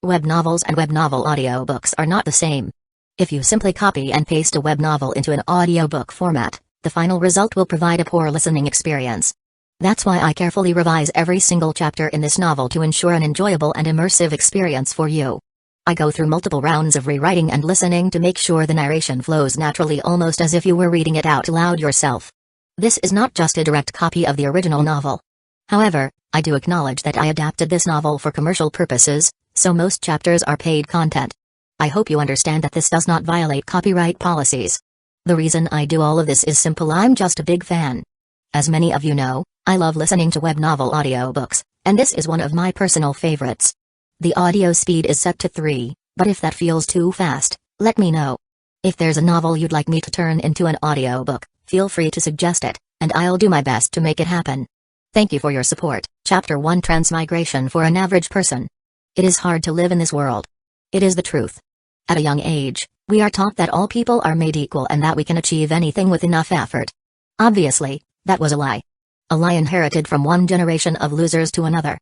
Web novels and web novel audiobooks are not the same. If you simply copy and paste a web novel into an audiobook format, the final result will provide a poor listening experience. That's why I carefully revise every single chapter in this novel to ensure an enjoyable and immersive experience for you. I go through multiple rounds of rewriting and listening to make sure the narration flows naturally, almost as if you were reading it out loud yourself. This is not just a direct copy of the original novel. However, I do acknowledge that I adapted this novel for commercial purposes, so most chapters are paid content. I hope you understand that this does not violate copyright policies. The reason I do all of this is simple: I'm just a big fan. As many of you know, I love listening to web novel audiobooks, and this is one of my personal favorites. The audio speed is set to 3, but if that feels too fast, let me know. If there's a novel you'd like me to turn into an audiobook, feel free to suggest it, and I'll do my best to make it happen. Thank you for your support. Chapter 1: Transmigration for an Average Person. It is hard to live in this world. It is the truth. At a young age, we are taught that all people are made equal and that we can achieve anything with enough effort. Obviously, that was a lie. A lie inherited from one generation of losers to another.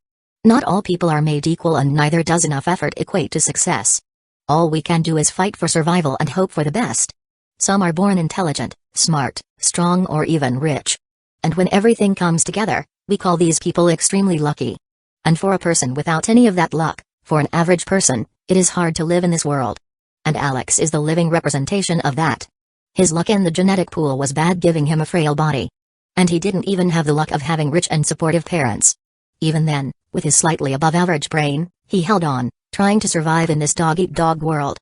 Not all people are made equal, and neither does enough effort equate to success. All we can do is fight for survival and hope for the best. Some are born intelligent, smart, strong, or even rich. And when everything comes together, we call these people extremely lucky. And for a person without any of that luck, for an average person, it is hard to live in this world. And Alex is the living representation of that. His luck in the genetic pool was bad, giving him a frail body. And he didn't even have the luck of having rich and supportive parents. Even then, with his slightly above average brain, he held on, trying to survive in this dog-eat-dog world.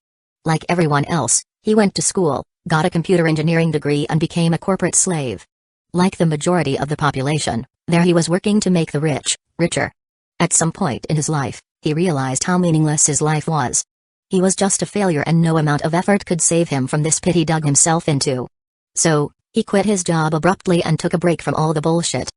Like everyone else, he went to school, got a computer engineering degree, and became a corporate slave. Like the majority of the population, there he was working to make the rich richer. At some point in his life, he realized how meaningless his life was. He was just a failure, and no amount of effort could save him from this pit he dug himself into. So, he quit his job abruptly and took a break from all the bullshit.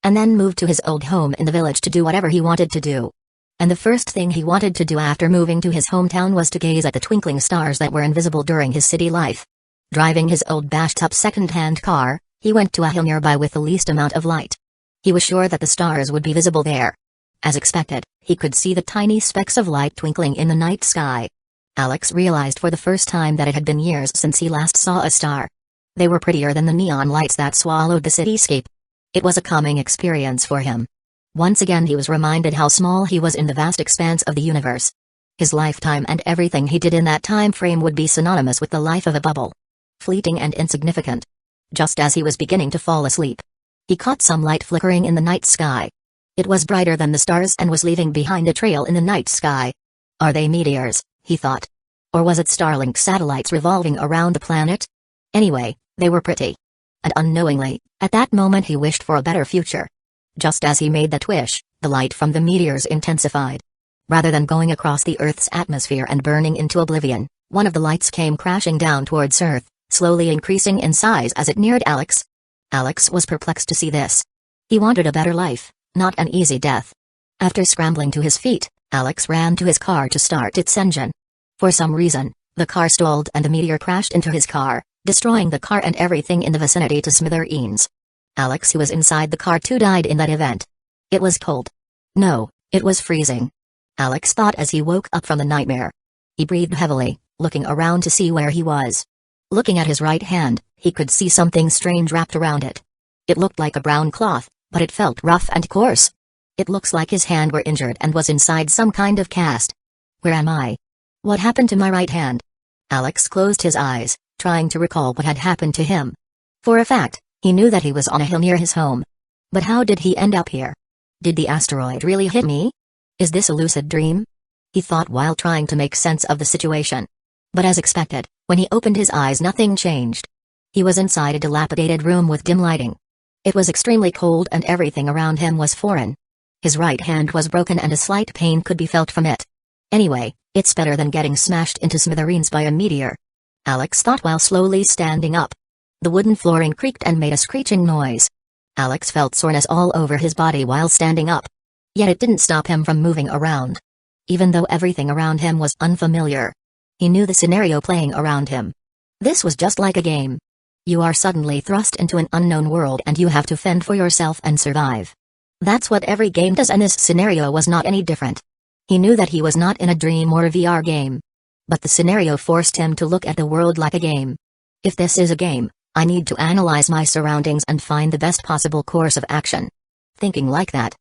And then moved to his old home in the village to do whatever he wanted to do. And the first thing he wanted to do after moving to his hometown was to gaze at the twinkling stars that were invisible during his city life. Driving his old bashed-up second-hand car, he went to a hill nearby with the least amount of light. He was sure that the stars would be visible there. As expected, he could see the tiny specks of light twinkling in the night sky. Alex realized for the first time that it had been years since he last saw a star. They were prettier than the neon lights that swallowed the cityscape. It was a calming experience for him. Once again he was reminded how small he was in the vast expanse of the universe. His lifetime and everything he did in that time frame would be synonymous with the life of a bubble. Fleeting and insignificant. Just as he was beginning to fall asleep, he caught some light flickering in the night sky. It was brighter than the stars and was leaving behind a trail in the night sky. Are they meteors, he thought. Or was it Starlink satellites revolving around the planet? Anyway, they were pretty. And unknowingly, at that moment he wished for a better future. Just as he made that wish, the light from the meteors intensified. Rather than going across the Earth's atmosphere and burning into oblivion, one of the lights came crashing down towards Earth, slowly increasing in size as it neared Alex. Alex was perplexed to see this. He wanted a better life, not an easy death. After scrambling to his feet, Alex ran to his car to start its engine. For some reason, the car stalled and the meteor crashed into his car, destroying the car and everything in the vicinity to smithereens. Alex, who was inside the car too, died in that event. It was cold. No, it was freezing. Alex thought as he woke up from the nightmare. He breathed heavily, looking around to see where he was. Looking at his right hand, he could see something strange wrapped around it. It looked like a brown cloth, but it felt rough and coarse. It looks like his hand were injured and was inside some kind of cast. Where am I? What happened to my right hand? Alex closed his eyes, trying to recall what had happened to him. For a fact, he knew that he was on a hill near his home. But how did he end up here? Did the asteroid really hit me? Is this a lucid dream? He thought while trying to make sense of the situation. But as expected, when he opened his eyes nothing changed. He was inside a dilapidated room with dim lighting. It was extremely cold and everything around him was foreign. His right hand was broken and a slight pain could be felt from it. Anyway, it's better than getting smashed into smithereens by a meteor. Alex thought while slowly standing up. The wooden flooring creaked and made a screeching noise. Alex felt soreness all over his body while standing up. Yet it didn't stop him from moving around. Even though everything around him was unfamiliar. He knew the scenario playing around him. This was just like a game. You are suddenly thrust into an unknown world and you have to fend for yourself and survive. That's what every game does, and this scenario was not any different. He knew that he was not in a dream or a VR game. But the scenario forced him to look at the world like a game. If this is a game, I need to analyze my surroundings and find the best possible course of action. Thinking like that,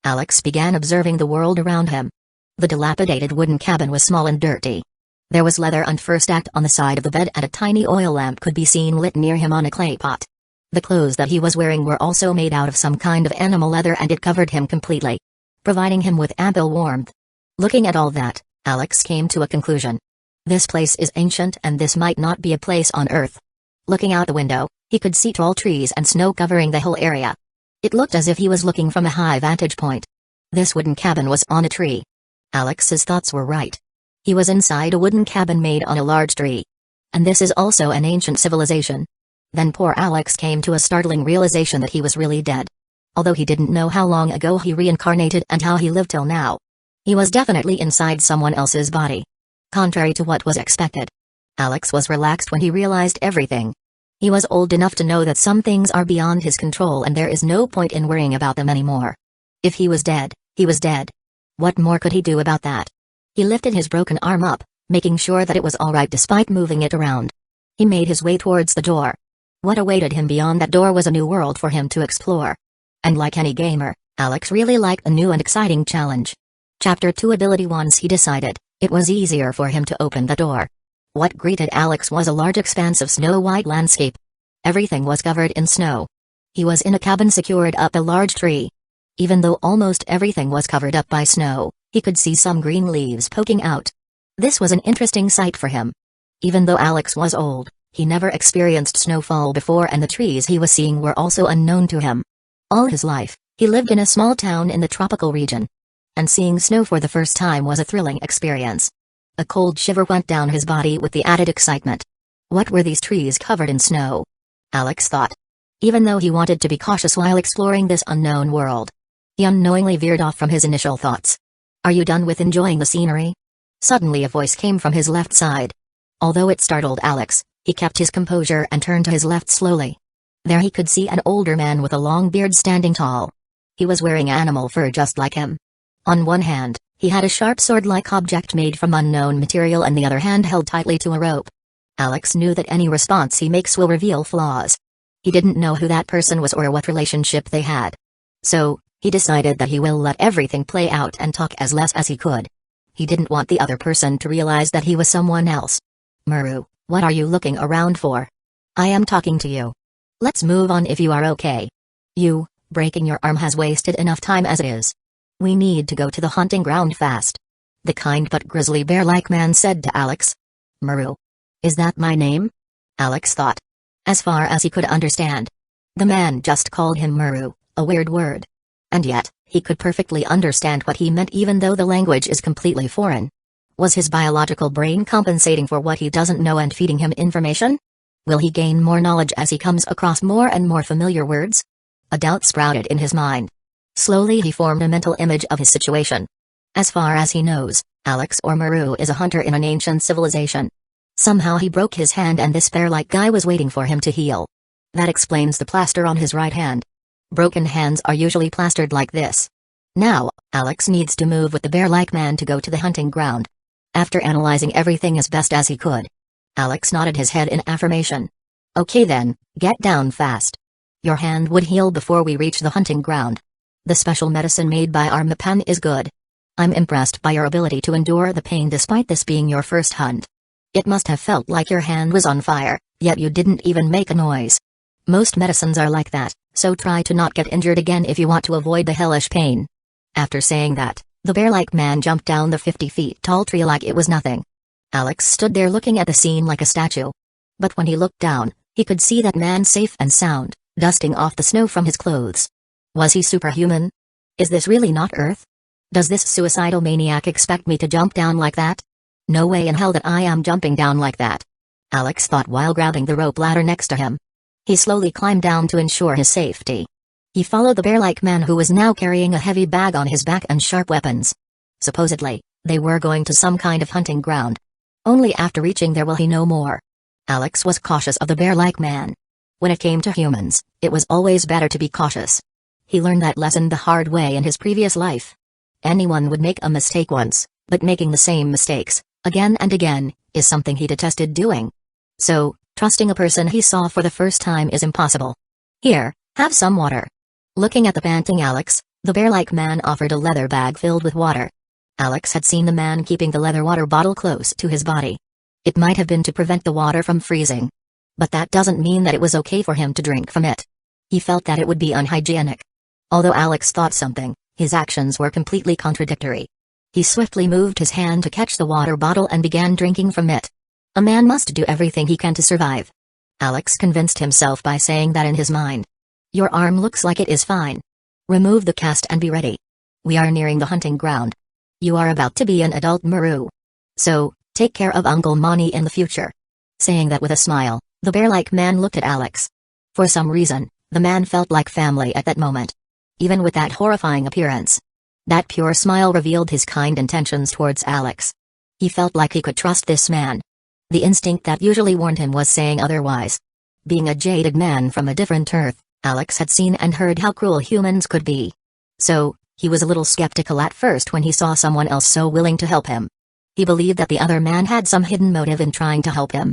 Alex began observing the world around him. The dilapidated wooden cabin was small and dirty. There was leather and fur stacked on the side of the bed, and a tiny oil lamp could be seen lit near him on a clay pot. The clothes that he was wearing were also made out of some kind of animal leather, and it covered him completely, providing him with ample warmth. Looking at all that, Alex came to a conclusion. This place is ancient, and this might not be a place on Earth. Looking out the window, he could see tall trees and snow covering the whole area. It looked as if he was looking from a high vantage point. This wooden cabin was on a tree. Alex's thoughts were right. He was inside a wooden cabin made on a large tree. And this is also an ancient civilization. Then poor Alex came to a startling realization that he was really dead. Although he didn't know how long ago he reincarnated and how he lived till now. He was definitely inside someone else's body. Contrary to what was expected, Alex was relaxed when he realized everything. He was old enough to know that some things are beyond his control and there is no point in worrying about them anymore. If he was dead, he was dead. What more could he do about that? He lifted his broken arm up, making sure that it was alright despite moving it around. He made his way towards the door. What awaited him beyond that door was a new world for him to explore. And like any gamer, Alex really liked a new and exciting challenge. Chapter 2 Ability. Once he decided, it was easier for him to open the door. What greeted Alex was a large expanse of snow-white landscape. Everything was covered in snow. He was in a cabin secured up a large tree. Even though almost everything was covered up by snow, he could see some green leaves poking out. This was an interesting sight for him. Even though Alex was old, he never experienced snowfall before, and the trees he was seeing were also unknown to him. All his life, he lived in a small town in the tropical region. And seeing snow for the first time was a thrilling experience. A cold shiver went down his body with the added excitement. What were these trees covered in snow? Alex thought. Even though he wanted to be cautious while exploring this unknown world, he unknowingly veered off from his initial thoughts. Are you done with enjoying the scenery? Suddenly a voice came from his left side. Although it startled Alex, he kept his composure and turned to his left slowly. There he could see an older man with a long beard standing tall. He was wearing animal fur just like him. On one hand, he had a sharp sword-like object made from unknown material, and the other hand held tightly to a rope. Alex knew that any response he makes will reveal flaws. He didn't know who that person was or what relationship they had. So, he decided that he will let everything play out and talk as less as he could. He didn't want the other person to realize that he was someone else. Muru, what are you looking around for? I am talking to you. Let's move on if you are okay. You, breaking your arm has wasted enough time as it is. We need to go to the hunting ground fast. The kind but grizzly bear-like man said to Alex. Muru. Is that my name? Alex thought. As far as he could understand, the man just called him Muru, a weird word. And yet, he could perfectly understand what he meant even though the language is completely foreign. Was his biological brain compensating for what he doesn't know and feeding him information? Will he gain more knowledge as he comes across more and more familiar words? A doubt sprouted in his mind. Slowly he formed a mental image of his situation. As far as he knows, Alex or Muru is a hunter in an ancient civilization. Somehow he broke his hand and this bear-like guy was waiting for him to heal. That explains the plaster on his right hand. Broken hands are usually plastered like this. Now, Alex needs to move with the bear-like man to go to the hunting ground. After analyzing everything as best as he could, Alex nodded his head in affirmation. Okay then, get down fast. Your hand would heal before we reach the hunting ground. The special medicine made by our Mapan is good. I'm impressed by your ability to endure the pain despite this being your first hunt. It must have felt like your hand was on fire, yet you didn't even make a noise. Most medicines are like that, so try to not get injured again if you want to avoid the hellish pain. After saying that, the bear-like man jumped down the 50 feet tall tree like it was nothing. Alex stood there looking at the scene like a statue. But when he looked down, he could see that man safe and sound, dusting off the snow from his clothes. Was he superhuman? Is this really not Earth? Does this suicidal maniac expect me to jump down like that? No way in hell that I am jumping down like that. Alex thought while grabbing the rope ladder next to him. He slowly climbed down to ensure his safety. He followed the bear-like man who was now carrying a heavy bag on his back and sharp weapons. Supposedly, they were going to some kind of hunting ground. Only after reaching there will he know more. Alex was cautious of the bear-like man. When it came to humans, it was always better to be cautious. He learned that lesson the hard way in his previous life. Anyone would make a mistake once, but making the same mistakes, again and again, is something he detested doing. So, trusting a person he saw for the first time is impossible. Here, have some water. Looking at the panting Alex, the bear-like man offered a leather bag filled with water. Alex had seen the man keeping the leather water bottle close to his body. It might have been to prevent the water from freezing. But that doesn't mean that it was okay for him to drink from it. He felt that it would be unhygienic. Although Alex thought something, his actions were completely contradictory. He swiftly moved his hand to catch the water bottle and began drinking from it. A man must do everything he can to survive. Alex convinced himself by saying that in his mind. Your arm looks like it is fine. Remove the cast and be ready. We are nearing the hunting ground. You are about to be an adult Maru. So, take care of Uncle Mani in the future. Saying that with a smile, the bear-like man looked at Alex. For some reason, the man felt like family at that moment. Even with that horrifying appearance. That pure smile revealed his kind intentions towards Alex. He felt like he could trust this man. The instinct that usually warned him was saying otherwise. Being a jaded man from a different earth, Alex had seen and heard how cruel humans could be. So, he was a little skeptical at first when he saw someone else so willing to help him. He believed that the other man had some hidden motive in trying to help him.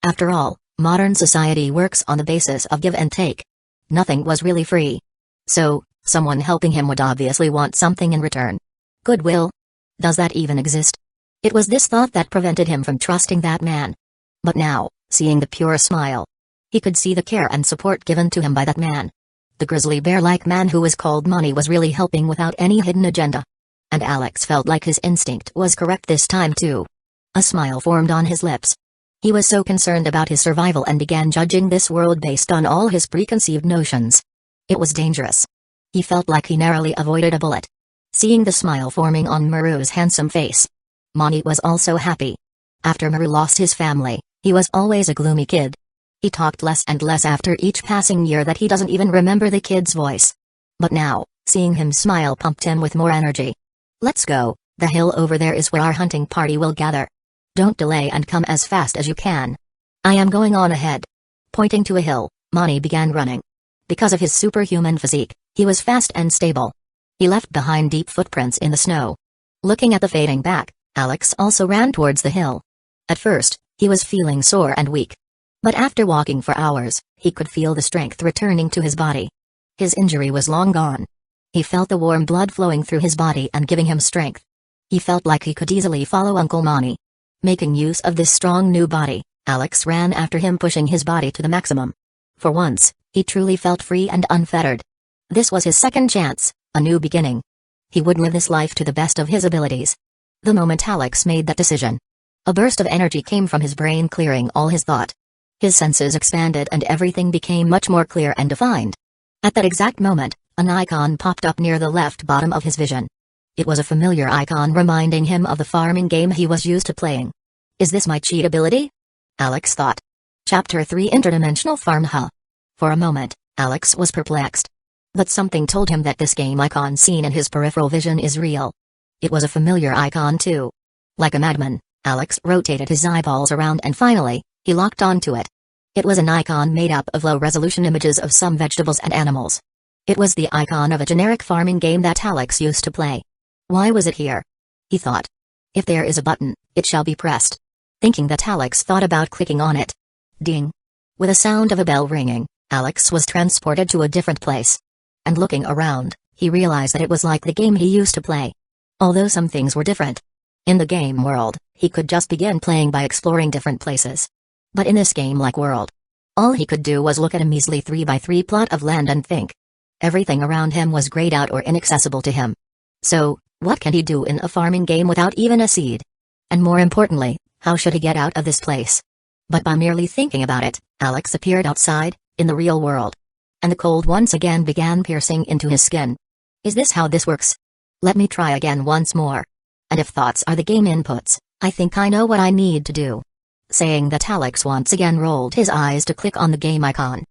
After all, modern society works on the basis of give and take. Nothing was really free. So, someone helping him would obviously want something in return. Goodwill? Does that even exist? It was this thought that prevented him from trusting that man. But now, seeing the pure smile, he could see the care and support given to him by that man. The grizzly bear-like man who was called Mani was really helping without any hidden agenda. And Alex felt like his instinct was correct this time too. A smile formed on his lips. He was so concerned about his survival and began judging this world based on all his preconceived notions. It was dangerous. He felt like he narrowly avoided a bullet. Seeing the smile forming on Maru's handsome face, Mani was also happy. After Maru lost his family, he was always a gloomy kid. He talked less and less after each passing year that he doesn't even remember the kid's voice. But now, seeing him smile pumped him with more energy. Let's go, the hill over there is where our hunting party will gather. Don't delay and come as fast as you can. I am going on ahead. Pointing to a hill, Mani began running. Because of his superhuman physique, he was fast and stable. He left behind deep footprints in the snow. Looking at the fading back, Alex also ran towards the hill. At first, he was feeling sore and weak. But after walking for hours, he could feel the strength returning to his body. His injury was long gone. He felt the warm blood flowing through his body and giving him strength. He felt like he could easily follow Uncle Mani. Making use of this strong new body, Alex ran after him, pushing his body to the maximum. For once, he truly felt free and unfettered. This was his second chance, a new beginning. He would live this life to the best of his abilities. The moment Alex made that decision, a burst of energy came from his brain, clearing all his thought. His senses expanded and everything became much more clear and defined. At that exact moment, an icon popped up near the left bottom of his vision. It was a familiar icon reminding him of the farming game he was used to playing. Is this my cheat ability? Alex thought. Chapter 3 Interdimensional Farm. For a moment, Alex was perplexed. But something told him that this game icon seen in his peripheral vision is real. It was a familiar icon too. Like a madman, Alex rotated his eyeballs around and finally, he locked onto it. It was an icon made up of low-resolution images of some vegetables and animals. It was the icon of a generic farming game that Alex used to play. Why was it here? He thought. If there is a button, it shall be pressed. Thinking that, Alex thought about clicking on it. Ding! With a sound of a bell ringing, Alex was transported to a different place. And looking around, he realized that it was like the game he used to play. Although some things were different. In the game world, he could just begin playing by exploring different places. But in this game-like world, all he could do was look at a measly 3x3 plot of land and think. Everything around him was grayed out or inaccessible to him. So, what can he do in a farming game without even a seed? And more importantly, how should he get out of this place? But by merely thinking about it, Alex appeared outside, in the real world. And the cold once again began piercing into his skin. Is this how this works? Let me try again once more. And if thoughts are the game inputs, I think I know what I need to do. Saying that, Alex once again rolled his eyes to click on the game icon.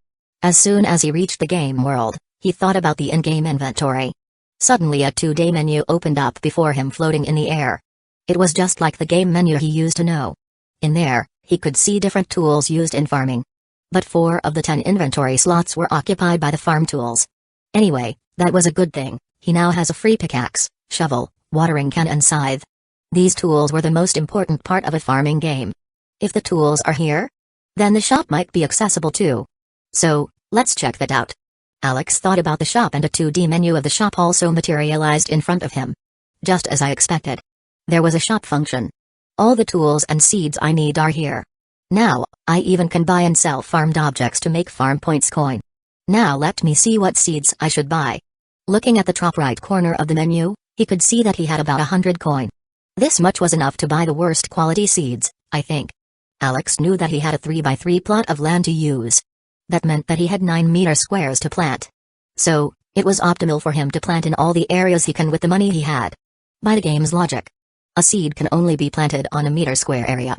As soon as he reached the game world, he thought about the in-game inventory. Suddenly a 2D menu opened up before him, floating in the air. It was just like the game menu he used to know. In there, he could see different tools used in farming. But 4 of the 10 inventory slots were occupied by the farm tools. Anyway, that was a good thing. He now has a free pickaxe, shovel, watering can and scythe. These tools were the most important part of a farming game. If the tools are here, then the shop might be accessible too. So, let's check that out. Alex thought about the shop, and a 2D menu of the shop also materialized in front of him. Just as I expected. There was a shop function. All the tools and seeds I need are here. Now, I even can buy and sell farmed objects to make farm points coin. Now let me see what seeds I should buy. Looking at the top right corner of the menu, he could see that he had about 100 coin. This much was enough to buy the worst quality seeds, I think. Alex knew that he had a 3x3 plot of land to use. That meant that he had 9 squares to plant. So, it was optimal for him to plant in all the areas he can with the money he had. By the game's logic, a seed can only be planted on a square area.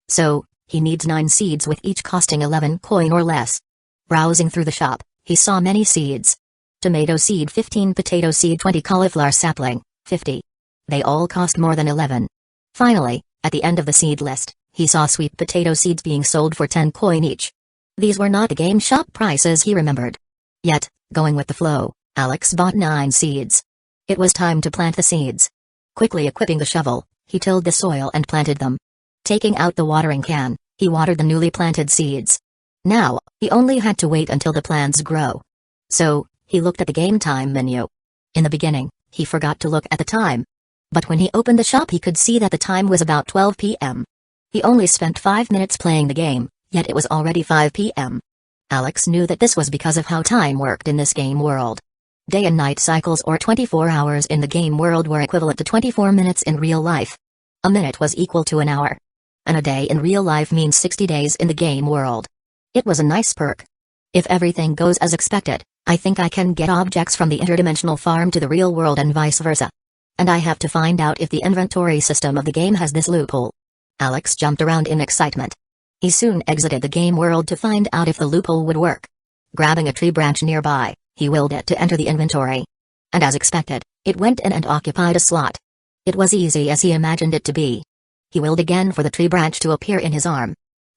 So, he needs 9 seeds with each costing 11 coin or less. Browsing through the shop, he saw many seeds. Tomato seed 15, potato seed 20, cauliflower sapling 50. They all cost more than 11. Finally, at the end of the seed list, he saw sweet potato seeds being sold for 10 coin each. These were not the game shop prices he remembered. Yet, going with the flow, Alex bought 9 seeds. It was time to plant the seeds. Quickly equipping the shovel, he tilled the soil and planted them. Taking out the watering can, he watered the newly planted seeds. Now, he only had to wait until the plants grow. So, he looked at the game time menu. In the beginning, he forgot to look at the time. But when he opened the shop, he could see that the time was about 12 p.m. He only spent 5 minutes playing the game, yet it was already 5 p.m. Alex knew that this was because of how time worked in this game world. Day and night cycles, or 24 hours in the game world, were equivalent to 24 minutes in real life. A minute was equal to an hour. And a day in real life means 60 days in the game world. It was a nice perk. If everything goes as expected, I think I can get objects from the interdimensional farm to the real world and vice versa. And I have to find out if the inventory system of the game has this loophole. Alex jumped around in excitement. He soon exited the game world to find out if the loophole would work. Grabbing a tree branch nearby, he willed it to enter the inventory. And as expected, it went in and occupied a slot. It was easy as he imagined it to be. He willed again for the tree branch to appear in his arm.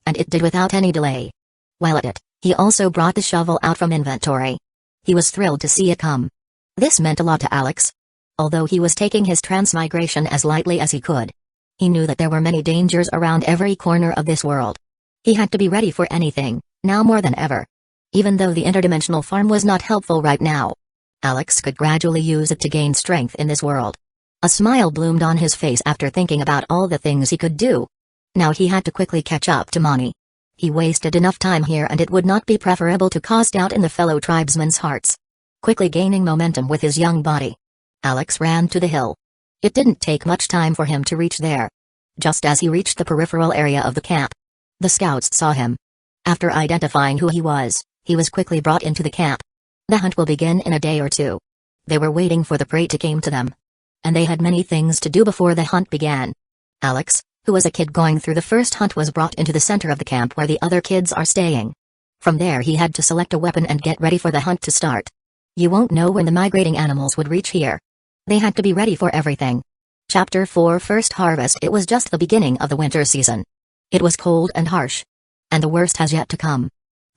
And it did without any delay. While at it, he also brought the shovel out from inventory. He was thrilled to see it come. This meant a lot to Alex. Although he was taking his transmigration as lightly as he could. He knew that there were many dangers around every corner of this world. He had to be ready for anything, now more than ever. Even though the interdimensional farm was not helpful right now, Alex could gradually use it to gain strength in this world. A smile bloomed on his face after thinking about all the things he could do. Now he had to quickly catch up to Mani. He wasted enough time here, and it would not be preferable to cause doubt in the fellow tribesmen's hearts. Quickly gaining momentum with his young body, Alex ran to the hill. It didn't take much time for him to reach there. Just as he reached the peripheral area of the camp, the scouts saw him. After identifying who he was quickly brought into the camp. The hunt will begin in a day or two. They were waiting for the prey to come to them. And they had many things to do before the hunt began. Alex, who was a kid going through the first hunt, was brought into the center of the camp where the other kids are staying. From there he had to select a weapon and get ready for the hunt to start. You won't know when the migrating animals would reach here. They had to be ready for everything. Chapter 4, First Harvest. It was just the beginning of the winter season. It was cold and harsh. And the worst has yet to come.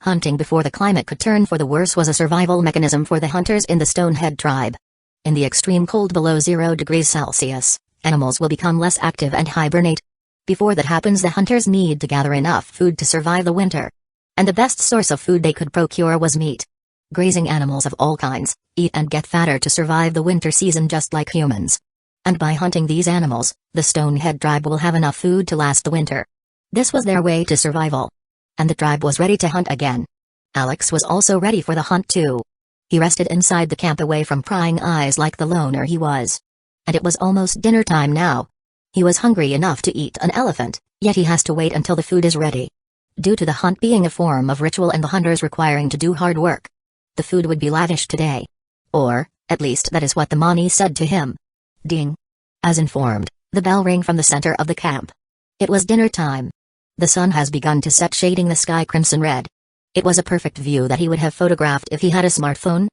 Hunting before the climate could turn for the worse was a survival mechanism for the hunters in the Stonehead tribe. In the extreme cold below 0 degrees Celsius, animals will become less active and hibernate. Before that happens, the hunters need to gather enough food to survive the winter. And the best source of food they could procure was meat. Grazing animals of all kinds, eat and get fatter to survive the winter season just like humans. And by hunting these animals, the Stonehead tribe will have enough food to last the winter. This was their way to survival. And the tribe was ready to hunt again. Alex was also ready for the hunt too. He rested inside the camp away from prying eyes like the loner he was. And it was almost dinner time now. He was hungry enough to eat an elephant, yet he has to wait until the food is ready. Due to the hunt being a form of ritual and the hunters requiring to do hard work, the food would be lavish today. Or, at least that is what the Mani said to him. Ding. As informed, the bell rang from the center of the camp. It was dinner time. The sun has begun to set, shading the sky crimson red. It was a perfect view that he would have photographed if he had a smartphone.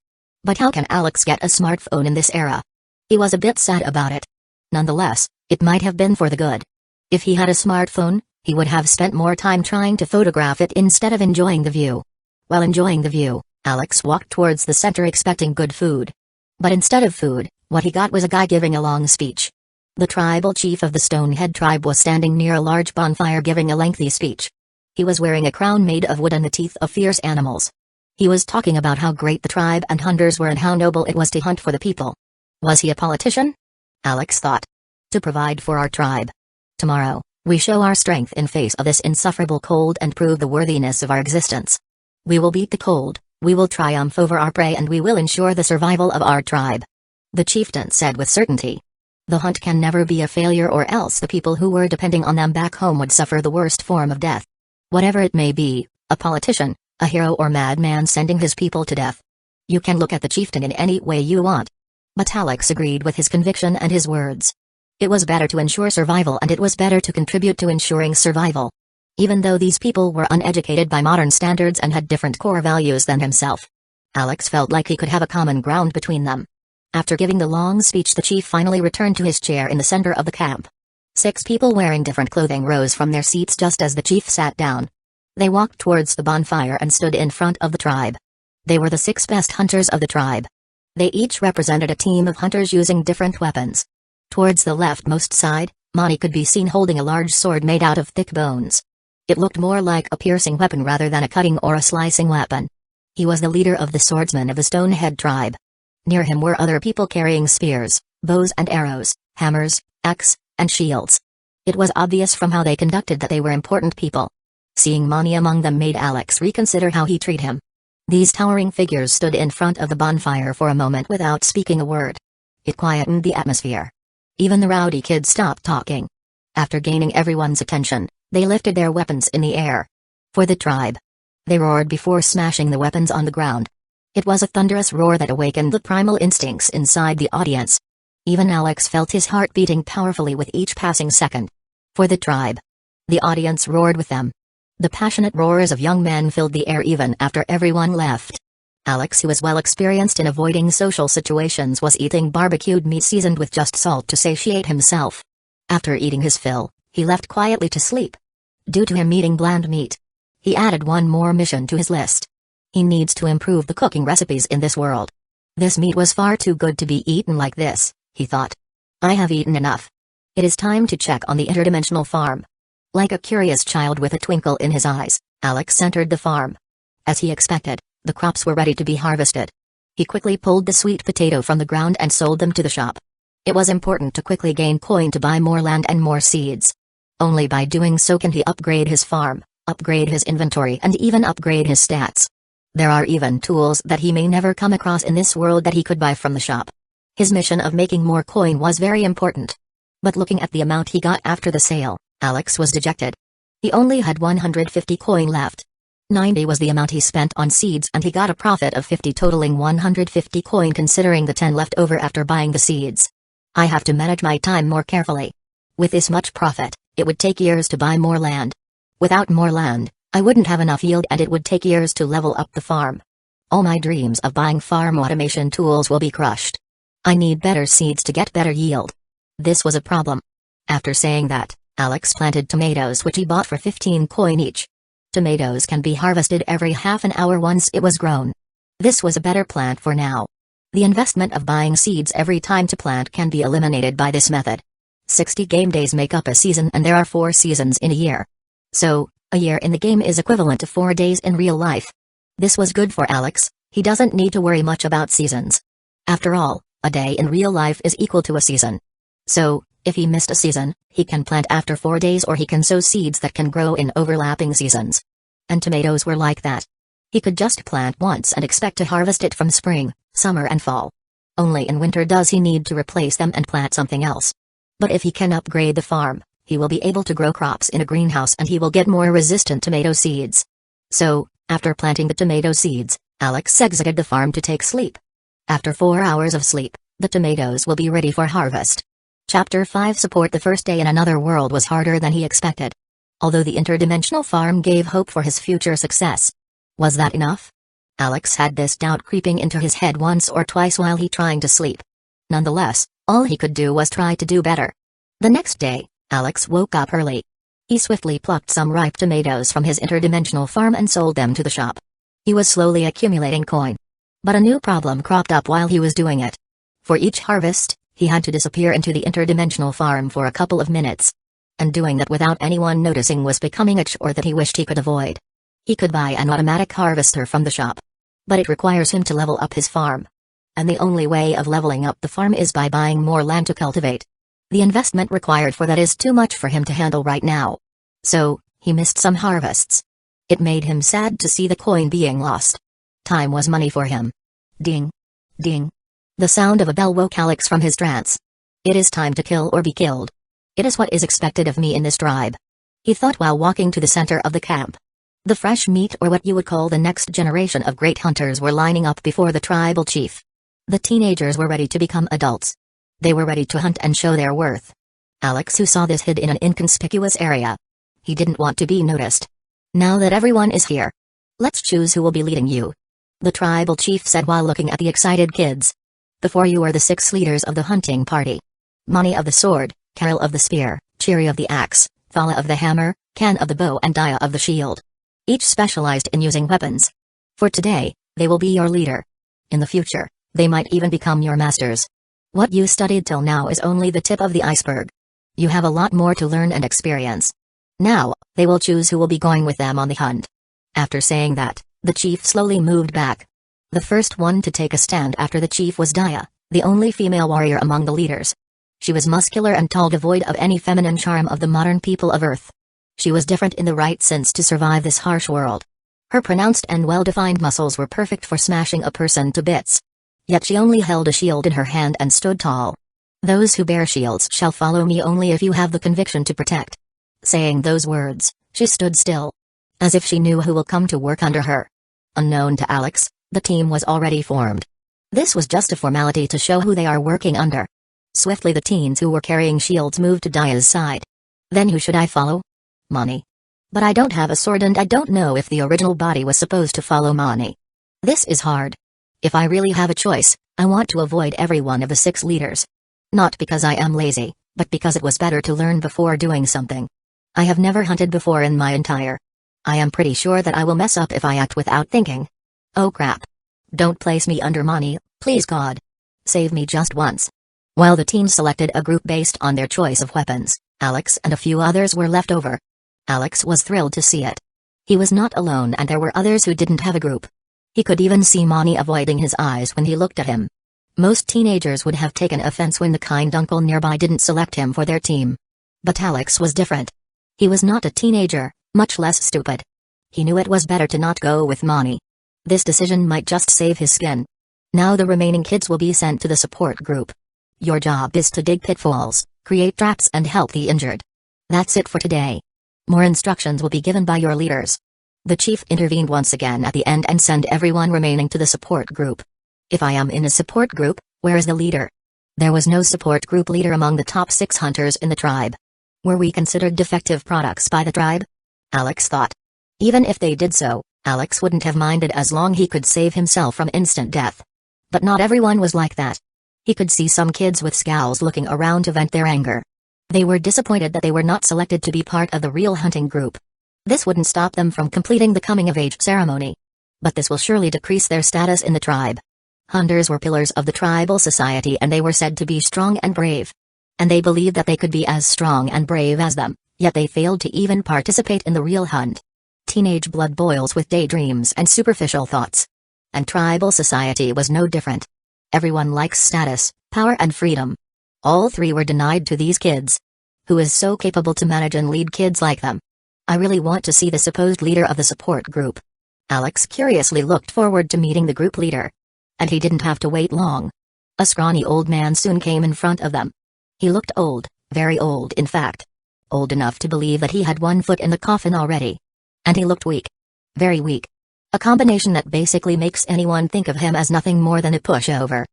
But how can Alex get a smartphone in this era? He was a bit sad about it. Nonetheless, it might have been for the good. If he had a smartphone, he would have spent more time trying to photograph it instead of enjoying the view. While enjoying the view, Alex walked towards the center expecting good food. But instead of food, what he got was a guy giving a long speech. The tribal chief of the Stonehead tribe was standing near a large bonfire giving a lengthy speech. He was wearing a crown made of wood and the teeth of fierce animals. He was talking about how great the tribe and hunters were and how noble it was to hunt for the people. Was he a politician? Alex thought. To provide for our tribe. Tomorrow, we show our strength in face of this insufferable cold and prove the worthiness of our existence. We will beat the cold, we will triumph over our prey, and we will ensure the survival of our tribe. The chieftain said with certainty. The hunt can never be a failure, or else the people who were depending on them back home would suffer the worst form of death. Whatever it may be, a politician, a hero, or madman sending his people to death. You can look at the chieftain in any way you want. But Alex agreed with his conviction and his words. It was better to ensure survival, and it was better to contribute to ensuring survival. Even though these people were uneducated by modern standards and had different core values than himself, Alex felt like he could have a common ground between them. After giving the long speech, the chief finally returned to his chair in the center of the camp. 6 people wearing different clothing rose from their seats just as the chief sat down. They walked towards the bonfire and stood in front of the tribe. They were the 6 best hunters of the tribe. They each represented a team of hunters using different weapons. Towards the leftmost side, Mani could be seen holding a large sword made out of thick bones. It looked more like a piercing weapon rather than a cutting or a slicing weapon. He was the leader of the swordsmen of the Stonehead tribe. Near him were other people carrying spears, bows and arrows, hammers, axe, and shields. It was obvious from how they conducted that they were important people. Seeing Mani among them made Alex reconsider how he treated him. These towering figures stood in front of the bonfire for a moment without speaking a word. It quietened the atmosphere. Even the rowdy kids stopped talking. After gaining everyone's attention, they lifted their weapons in the air. For the tribe. They roared before smashing the weapons on the ground. It was a thunderous roar that awakened the primal instincts inside the audience. Even Alex felt his heart beating powerfully with each passing second. For the tribe. The audience roared with them. The passionate roars of young men filled the air even after everyone left. Alex, who was well experienced in avoiding social situations, was eating barbecued meat seasoned with just salt to satiate himself. After eating his fill, he left quietly to sleep. Due to him eating bland meat, he added one more mission to his list. He needs to improve the cooking recipes in this world. This meat was far too good to be eaten like this, he thought. I have eaten enough. It is time to check on the interdimensional farm. Like a curious child with a twinkle in his eyes, Alex entered the farm. As he expected, the crops were ready to be harvested. He quickly pulled the sweet potato from the ground and sold them to the shop. It was important to quickly gain coin to buy more land and more seeds. Only by doing so can he upgrade his farm, upgrade his inventory, and even upgrade his stats. There are even tools that he may never come across in this world that he could buy from the shop. His mission of making more coin was very important. But looking at the amount he got after the sale, Alex was dejected. He only had 150 coin left. 90 was the amount he spent on seeds, and he got a profit of 50, totaling 150 coin considering the 10 left over after buying the seeds. I have to manage my time more carefully. With this much profit, it would take years to buy more land. Without more land, I wouldn't have enough yield, and it would take years to level up the farm. All my dreams of buying farm automation tools will be crushed. I need better seeds to get better yield. This was a problem. After saying that, Alex planted tomatoes which he bought for 15 coin each. Tomatoes can be harvested every half an hour once it was grown. This was a better plant for now. The investment of buying seeds every time to plant can be eliminated by this method. 60 game days make up a season, and there are 4 seasons in a year. So, a year in the game is equivalent to 4 days in real life. This was good for Alex. He doesn't need to worry much about seasons. After all, a day in real life is equal to a season. So, if he missed a season, he can plant after 4 days, or he can sow seeds that can grow in overlapping seasons. And tomatoes were like that. He could just plant once and expect to harvest it from spring, summer and fall. Only in winter does he need to replace them and plant something else. But if he can upgrade the farm, he will be able to grow crops in a greenhouse, and he will get more resistant tomato seeds. So, after planting the tomato seeds, Alex exited the farm to take sleep. After 4 hours of sleep, the tomatoes will be ready for harvest. Chapter 5 Support. The first day in another world was harder than he expected. Although the interdimensional farm gave hope for his future success. Was that enough? Alex had this doubt creeping into his head once or twice while he trying to sleep. Nonetheless, all he could do was try to do better. The next day, Alex woke up early. He swiftly plucked some ripe tomatoes from his interdimensional farm and sold them to the shop. He was slowly accumulating coin. But a new problem cropped up while he was doing it. For each harvest, He had to disappear into the interdimensional farm for a couple of minutes. And doing that without anyone noticing was becoming a chore that he wished he could avoid. He could buy an automatic harvester from the shop. But it requires him to level up his farm. And the only way of leveling up the farm is by buying more land to cultivate. The investment required for that is too much for him to handle right now. So, he missed some harvests. It made him sad to see the coin being lost. Time was money for him. Ding. Ding. The sound of a bell woke Alex from his trance. It is time to kill or be killed. It is what is expected of me in this tribe. He thought while walking to the center of the camp. The fresh meat, or what you would call the next generation of great hunters, were lining up before the tribal chief. The teenagers were ready to become adults. They were ready to hunt and show their worth. Alex, who saw this, hid in an inconspicuous area. He didn't want to be noticed. Now that everyone is here, let's choose who will be leading you. The tribal chief said while looking at the excited kids. Before you are the 6 leaders of the hunting party. Mani of the sword, Carol of the spear, Chiri of the axe, Thala of the hammer, Kan of the bow and Daya of the shield. Each specialized in using weapons. For today, they will be your leader. In the future, they might even become your masters. What you studied till now is only the tip of the iceberg. You have a lot more to learn and experience. Now, they will choose who will be going with them on the hunt. After saying that, the chief slowly moved back. The first one to take a stand after the chief was Daya, the only female warrior among the leaders. She was muscular and tall, devoid of any feminine charm of the modern people of Earth. She was different in the right sense to survive this harsh world. Her pronounced and well-defined muscles were perfect for smashing a person to bits. Yet she only held a shield in her hand and stood tall. Those who bear shields shall follow me only if you have the conviction to protect. Saying those words, she stood still. As if she knew who will come to work under her. Unknown to Alex, the team was already formed. This was just a formality to show who they are working under. Swiftly the teens who were carrying shields moved to Daya's side. Then who should I follow? Mani. But I don't have a sword and I don't know if the original body was supposed to follow Mani. This is hard. If I really have a choice, I want to avoid every one of the 6 leaders. Not because I am lazy, but because it was better to learn before doing something. I have never hunted before in my entire. I am pretty sure that I will mess up if I act without thinking. Oh crap. Don't place me under Mani, please God. Save me just once. While the teens selected a group based on their choice of weapons, Alex and a few others were left over. Alex was thrilled to see it. He was not alone and there were others who didn't have a group. He could even see Mani avoiding his eyes when he looked at him. Most teenagers would have taken offense when the kind uncle nearby didn't select him for their team. But Alex was different. He was not a teenager, much less stupid. He knew it was better to not go with Mani. This decision might just save his skin. Now the remaining kids will be sent to the support group. Your job is to dig pitfalls, create traps and help the injured. That's it for today. More instructions will be given by your leaders. The chief intervened once again at the end and sent everyone remaining to the support group. If I am in a support group, where is the leader? There was no support group leader among the top 6 hunters in the tribe. Were we considered defective products by the tribe? Alex thought. Even if they did so, Alex wouldn't have minded as long he could save himself from instant death. But not everyone was like that. He could see some kids with scowls looking around to vent their anger. They were disappointed that they were not selected to be part of the real hunting group. This wouldn't stop them from completing the coming-of-age ceremony. But this will surely decrease their status in the tribe. Hunters were pillars of the tribal society and they were said to be strong and brave. And they believed that they could be as strong and brave as them, yet they failed to even participate in the real hunt. Teenage blood boils with daydreams and superficial thoughts. And tribal society was no different. Everyone likes status, power and freedom. All 3 were denied to these kids. Who is so capable to manage and lead kids like them? I really want to see the supposed leader of the support group. Alex curiously looked forward to meeting the group leader. And he didn't have to wait long. A scrawny old man soon came in front of them. He looked old, very old in fact. Old enough to believe that he had 1 foot in the coffin already. And he looked weak. Very weak. A combination that basically makes anyone think of him as nothing more than a pushover.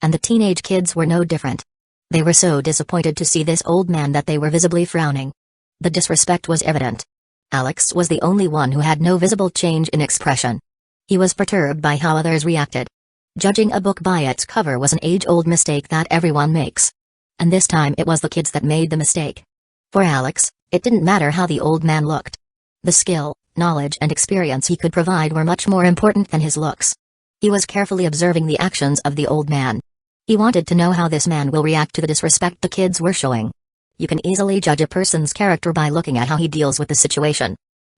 And the teenage kids were no different. They were so disappointed to see this old man that they were visibly frowning. The disrespect was evident. Alex was the only one who had no visible change in expression. He was perturbed by how others reacted. Judging a book by its cover was an age-old mistake that everyone makes. And this time it was the kids that made the mistake. For Alex, it didn't matter how the old man looked. The skill, knowledge and experience he could provide were much more important than his looks. He was carefully observing the actions of the old man. He wanted to know how this man will react to the disrespect the kids were showing. You can easily judge a person's character by looking at how he deals with the situation.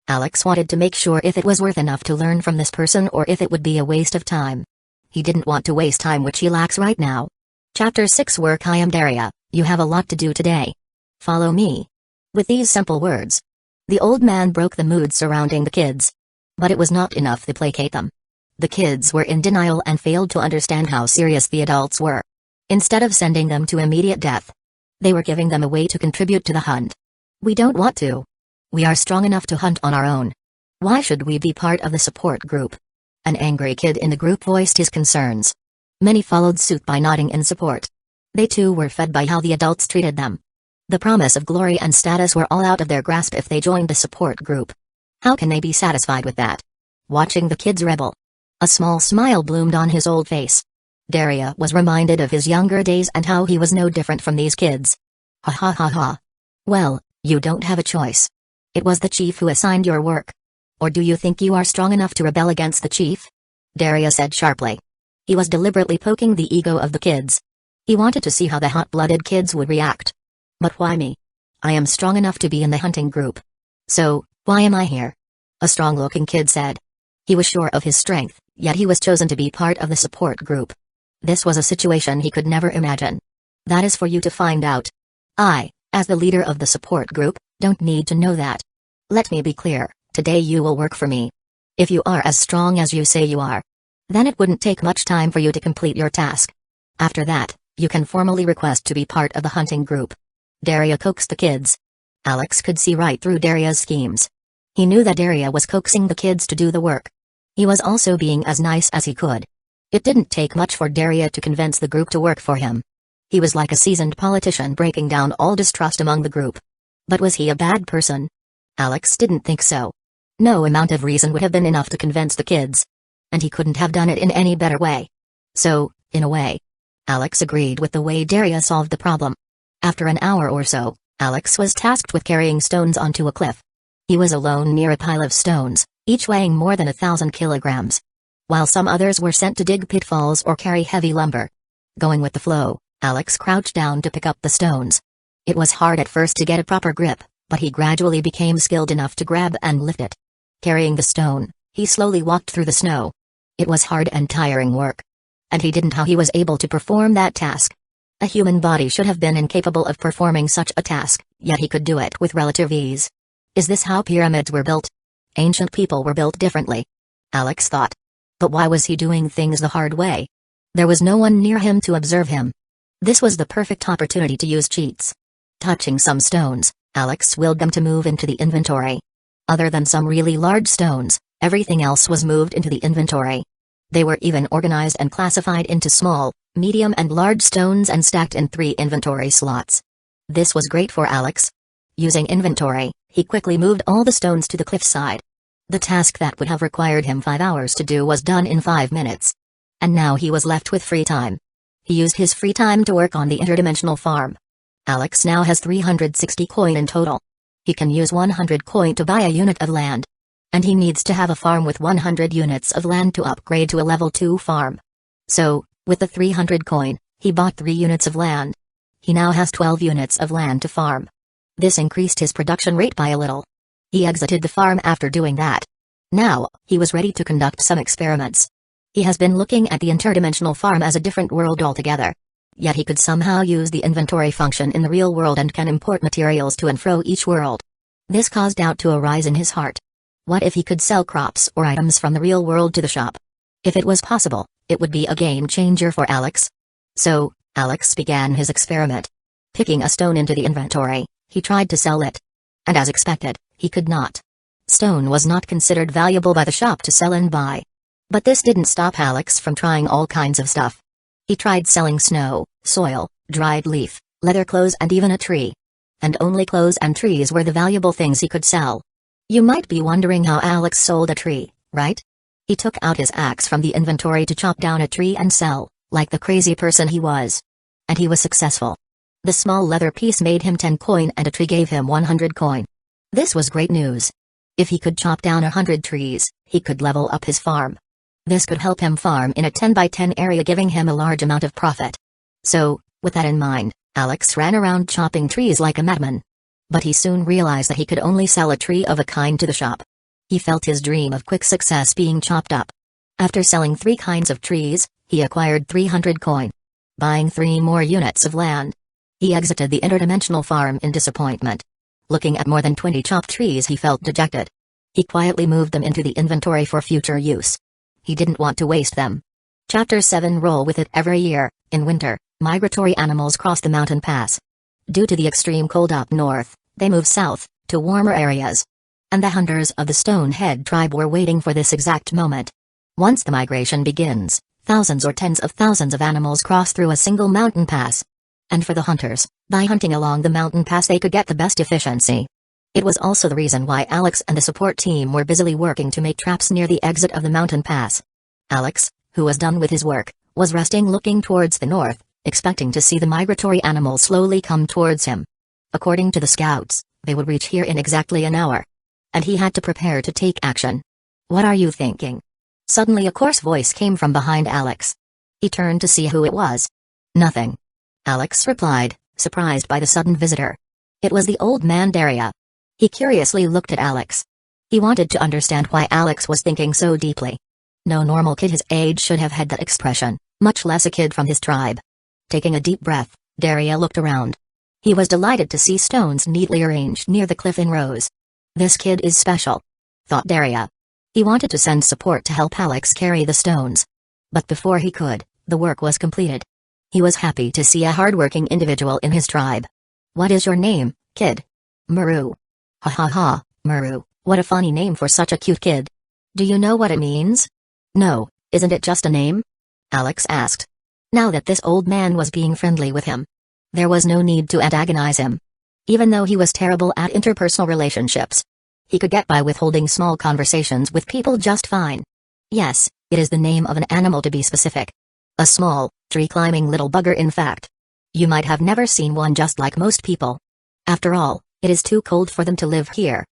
Alex wanted to make sure if it was worth enough to learn from this person or if it would be a waste of time. He didn't want to waste time which he lacks right now. Chapter 6 Work. I am Daria, you have a lot to do today. Follow me. With these simple words, the old man broke the mood surrounding the kids. But it was not enough to placate them. The kids were in denial and failed to understand how serious the adults were. Instead of sending them to immediate death, they were giving them a way to contribute to the hunt. We don't want to. We are strong enough to hunt on our own. Why should we be part of the support group? An angry kid in the group voiced his concerns. Many followed suit by nodding in support. They too were fed by how the adults treated them. The promise of glory and status were all out of their grasp if they joined the support group. How can they be satisfied with that? Watching the kids rebel. A small smile bloomed on his old face. Daria was reminded of his younger days and how he was no different from these kids. Ha ha ha ha. Well, you don't have a choice. It was the chief who assigned your work. Or do you think you are strong enough to rebel against the chief? Daria said sharply. He was deliberately poking the ego of the kids. He wanted to see how the hot-blooded kids would react. But why me? I am strong enough to be in the hunting group. So, why am I here? A strong-looking kid said. He was sure of his strength, yet he was chosen to be part of the support group. This was a situation he could never imagine. That is for you to find out. I, as the leader of the support group, don't need to know that. Let me be clear, today you will work for me. If you are as strong as you say you are, then it wouldn't take much time for you to complete your task. After that, you can formally request to be part of the hunting group. Daria coaxed the kids. Alex could see right through Daria's schemes. He knew that Daria was coaxing the kids to do the work. He was also being as nice as he could. It didn't take much for Daria to convince the group to work for him. He was like a seasoned politician breaking down all distrust among the group. But was he a bad person? Alex didn't think so. No amount of reason would have been enough to convince the kids. And he couldn't have done it in any better way. So, in a way, Alex agreed with the way Daria solved the problem. After an hour or so, Alex was tasked with carrying stones onto a cliff. He was alone near a pile of stones, each weighing more than 1,000 kilograms. While some others were sent to dig pitfalls or carry heavy lumber. Going with the flow, Alex crouched down to pick up the stones. It was hard at first to get a proper grip, but he gradually became skilled enough to grab and lift it. Carrying the stone, he slowly walked through the snow. It was hard and tiring work. And he didn't know how he was able to perform that task. A human body should have been incapable of performing such a task, yet he could do it with relative ease. Is this how pyramids were built? Ancient people were built differently. Alex thought. But why was he doing things the hard way? There was no one near him to observe him. This was the perfect opportunity to use cheats. Touching some stones, Alex willed them to move into the inventory. Other than some really large stones, everything else was moved into the inventory. They were even organized and classified into small, medium and large stones and stacked in 3 inventory slots. This was great for Alex. Using inventory, he quickly moved all the stones to the cliffside. The task that would have required him 5 hours to do was done in 5 minutes. And now he was left with free time. He used his free time to work on the interdimensional farm. Alex now has 360 coin in total. He can use 100 coin to buy a unit of land. And he needs to have a farm with 100 units of land to upgrade to a level 2 farm. So, with the 300 coin, he bought 3 units of land. He now has 12 units of land to farm. This increased his production rate by a little. He exited the farm after doing that. Now, he was ready to conduct some experiments. He has been looking at the interdimensional farm as a different world altogether. Yet he could somehow use the inventory function in the real world and can import materials to and fro each world. This caused doubt to arise in his heart. What if he could sell crops or items from the real world to the shop? If it was possible, it would be a game changer for Alex. So, Alex began his experiment. Picking a stone into the inventory, he tried to sell it. And as expected, he could not. Stone was not considered valuable by the shop to sell and buy. But this didn't stop Alex from trying all kinds of stuff. He tried selling snow, soil, dried leaf, leather clothes and even a tree. And only clothes and trees were the valuable things he could sell. You might be wondering how Alex sold a tree, right? He took out his axe from the inventory to chop down a tree and sell, like the crazy person he was. And he was successful. The small leather piece made him 10 coin and a tree gave him 100 coin. This was great news. If he could chop down 100 trees, he could level up his farm. This could help him farm in a 10 by 10 area, giving him a large amount of profit. So, with that in mind, Alex ran around chopping trees like a madman. But he soon realized that he could only sell a tree of a kind to the shop. He felt his dream of quick success being chopped up. After selling 3 kinds of trees, he acquired 300 coin. Buying 3 more units of land. He exited the interdimensional farm in disappointment. Looking at more than 20 chopped trees, he felt dejected. He quietly moved them into the inventory for future use. He didn't want to waste them. Chapter 7 Roll with it. Every year, in winter, migratory animals cross the mountain pass. Due to the extreme cold up north, they move south, to warmer areas. And the hunters of the Stonehead tribe were waiting for this exact moment. Once the migration begins, thousands or tens of thousands of animals cross through a single mountain pass. And for the hunters, by hunting along the mountain pass they could get the best efficiency. It was also the reason why Alex and the support team were busily working to make traps near the exit of the mountain pass. Alex, who was done with his work, was resting looking towards the north, expecting to see the migratory animals slowly come towards him. According to the scouts, they would reach here in exactly an hour. And he had to prepare to take action. What are you thinking? Suddenly a coarse voice came from behind Alex. He turned to see who it was. Nothing. Alex replied, surprised by the sudden visitor. It was the old man Daria. He curiously looked at Alex. He wanted to understand why Alex was thinking so deeply. No normal kid his age should have had that expression, much less a kid from his tribe. Taking a deep breath, Daria looked around. He was delighted to see stones neatly arranged near the cliff in rows. This kid is special, thought Daria. He wanted to send support to help Alex carry the stones. But before he could, the work was completed. He was happy to see a hardworking individual in his tribe. What is your name, kid? Muru. Ha ha ha, Muru, what a funny name for such a cute kid. Do you know what it means? No, isn't it just a name? Alex asked. Now that this old man was being friendly with him, there was no need to antagonize him. Even though he was terrible at interpersonal relationships, he could get by with holding small conversations with people just fine. Yes, it is the name of an animal to be specific. A small, tree-climbing little bugger in fact. You might have never seen one just like most people. After all, it is too cold for them to live here.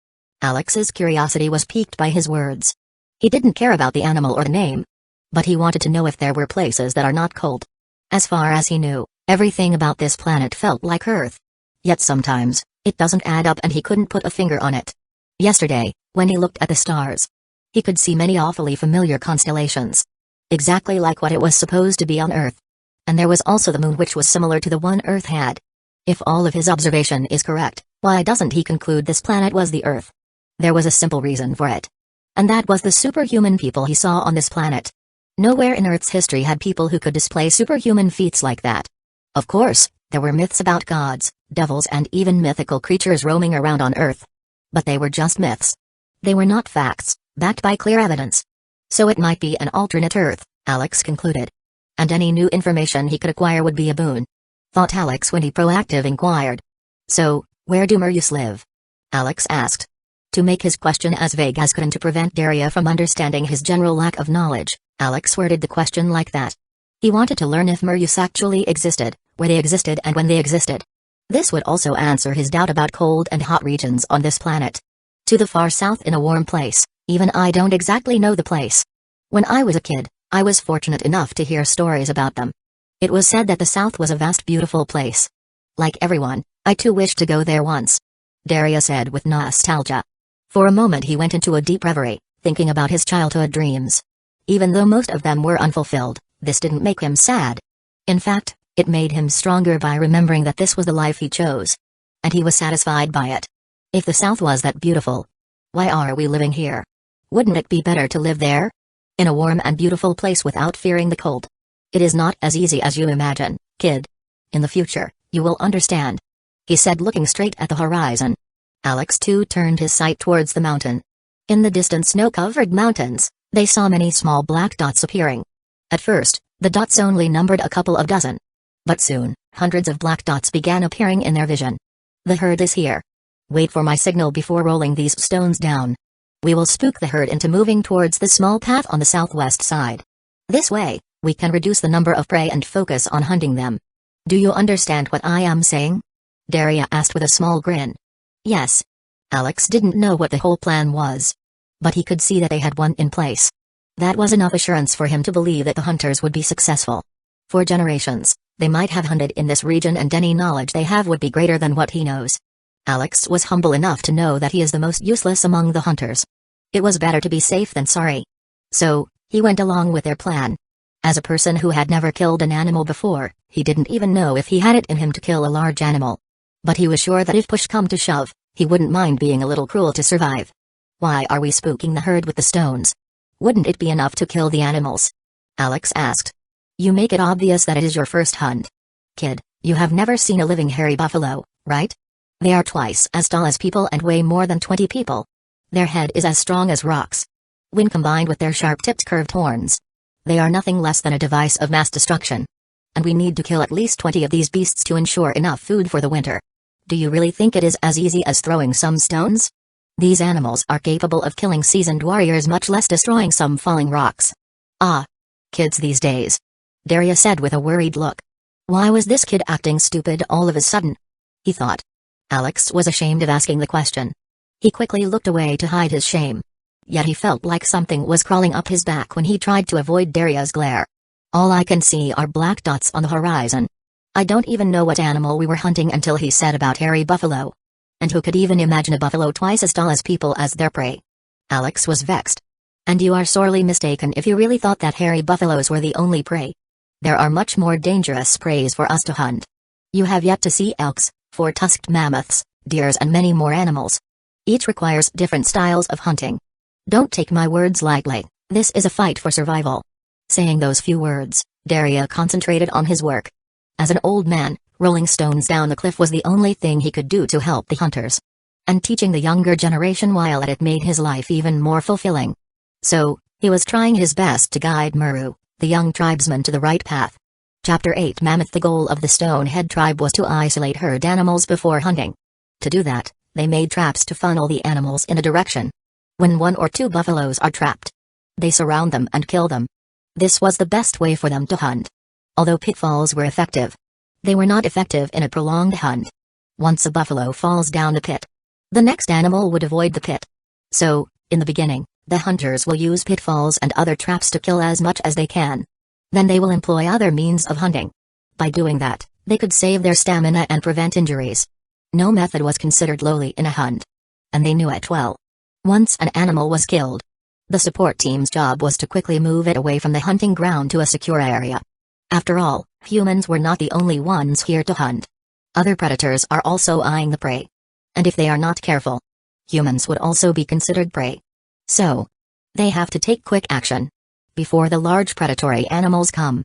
Alex's curiosity was piqued by his words. He didn't care about the animal or the name. But he wanted to know if there were places that are not cold. As far as he knew, everything about this planet felt like Earth. Yet sometimes, it doesn't add up and he couldn't put a finger on it. Yesterday, when he looked at the stars, he could see many awfully familiar constellations. Exactly like what it was supposed to be on Earth. And there was also the moon which was similar to the one Earth had. If all of his observation is correct, why doesn't he conclude this planet was the Earth? There was a simple reason for it. And that was the superhuman people he saw on this planet. Nowhere in Earth's history had people who could display superhuman feats like that. Of course, there were myths about gods, devils and even mythical creatures roaming around on Earth. But they were just myths. They were not facts, backed by clear evidence. So it might be an alternate Earth, Alex concluded. And any new information he could acquire would be a boon. Thought Alex when he proactive inquired. So, where do Murus live? Alex asked. To make his question as vague as could and to prevent Daria from understanding his general lack of knowledge, Alex worded the question like that. He wanted to learn if Murus actually existed, where they existed and when they existed. This would also answer his doubt about cold and hot regions on this planet. To the far south in a warm place, even I don't exactly know the place. When I was a kid, I was fortunate enough to hear stories about them. It was said that the south was a vast beautiful place. Like everyone, I too wished to go there once. Daria said with nostalgia. For a moment he went into a deep reverie, thinking about his childhood dreams. Even though most of them were unfulfilled, this didn't make him sad. In fact, it made him stronger by remembering that this was the life he chose. And he was satisfied by it. If the South was that beautiful, why are we living here? Wouldn't it be better to live there? In a warm and beautiful place without fearing the cold. It is not as easy as you imagine, kid. In the future, you will understand. He said looking straight at the horizon. Alex too turned his sight towards the mountain. In the distant snow-covered mountains, they saw many small black dots appearing. At first, the dots only numbered a couple of dozen. But soon, hundreds of black dots began appearing in their vision. The herd is here. Wait for my signal before rolling these stones down. We will spook the herd into moving towards the small path on the southwest side. This way, we can reduce the number of prey and focus on hunting them. Do you understand what I am saying? Daria asked with a small grin. Yes. Alex didn't know what the whole plan was. But he could see that they had one in place. That was enough assurance for him to believe that the hunters would be successful. For generations, they might have hunted in this region and any knowledge they have would be greater than what he knows. Alex was humble enough to know that he is the most useless among the hunters. It was better to be safe than sorry. So, he went along with their plan. As a person who had never killed an animal before, he didn't even know if he had it in him to kill a large animal. But he was sure that if push come to shove, he wouldn't mind being a little cruel to survive. Why are we spooking the herd with the stones? Wouldn't it be enough to kill the animals? Alex asked. You make it obvious that it is your first hunt. Kid, you have never seen a living hairy buffalo, right? They are twice as tall as people and weigh more than 20 people. Their head is as strong as rocks. When combined with their sharp-tipped curved horns, they are nothing less than a device of mass destruction. And we need to kill at least 20 of these beasts to ensure enough food for the winter. Do you really think it is as easy as throwing some stones? These animals are capable of killing seasoned warriors, much less destroying some falling rocks. Ah. Kids these days. Daria said with a worried look. Why was this kid acting stupid all of a sudden? He thought. Alex was ashamed of asking the question. He quickly looked away to hide his shame. Yet he felt like something was crawling up his back when he tried to avoid Daria's glare. All I can see are black dots on the horizon. I don't even know what animal we were hunting until he said about hairy buffalo. And who could even imagine a buffalo twice as tall as people as their prey? Alex was vexed. And you are sorely mistaken if you really thought that hairy buffaloes were the only prey. There are much more dangerous preys for us to hunt. You have yet to see elks, four-tusked mammoths, deers and many more animals. Each requires different styles of hunting. Don't take my words lightly, this is a fight for survival. Saying those few words, Daria concentrated on his work. As an old man, rolling stones down the cliff was the only thing he could do to help the hunters. And teaching the younger generation while at it made his life even more fulfilling. So, he was trying his best to guide Muru, the young tribesman, to the right path. Chapter 8 Mammoth. The goal of the Stonehead tribe was to isolate herd animals before hunting. To do that, they made traps to funnel the animals in a direction. When one or two buffaloes are trapped, they surround them and kill them. This was the best way for them to hunt. Although pitfalls were effective, they were not effective in a prolonged hunt. Once a buffalo falls down the pit, the next animal would avoid the pit. So, in the beginning, the hunters will use pitfalls and other traps to kill as much as they can. Then they will employ other means of hunting. By doing that, they could save their stamina and prevent injuries. No method was considered lowly in a hunt. And they knew it well. Once an animal was killed, the support team's job was to quickly move it away from the hunting ground to a secure area. After all, humans were not the only ones here to hunt. Other predators are also eyeing the prey. And if they are not careful, humans would also be considered prey. So, they have to take quick action before the large predatory animals come.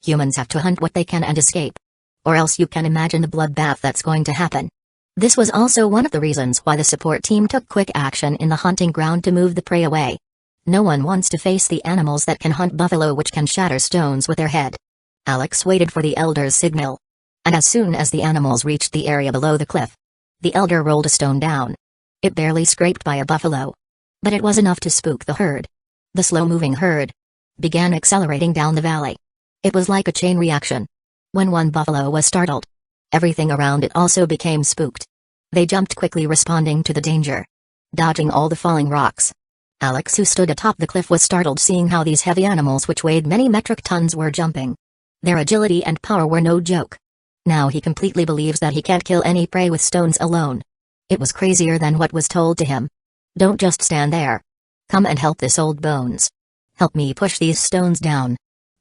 Humans have to hunt what they can and escape. Or else you can imagine the bloodbath that's going to happen. This was also one of the reasons why the support team took quick action in the hunting ground to move the prey away. No one wants to face the animals that can hunt buffalo, which can shatter stones with their head. Alex waited for the elder's signal. And as soon as the animals reached the area below the cliff, the elder rolled a stone down. It barely scraped by a buffalo. But it was enough to spook the herd. The slow-moving herd began accelerating down the valley. It was like a chain reaction. When one buffalo was startled, everything around it also became spooked. They jumped quickly, responding to the danger, dodging all the falling rocks. Alex, who stood atop the cliff, was startled seeing how these heavy animals, which weighed many metric tons, were jumping. Their agility and power were no joke. Now he completely believes that he can't kill any prey with stones alone. It was crazier than what was told to him. Don't just stand there. Come and help this old bones. Help me push these stones down.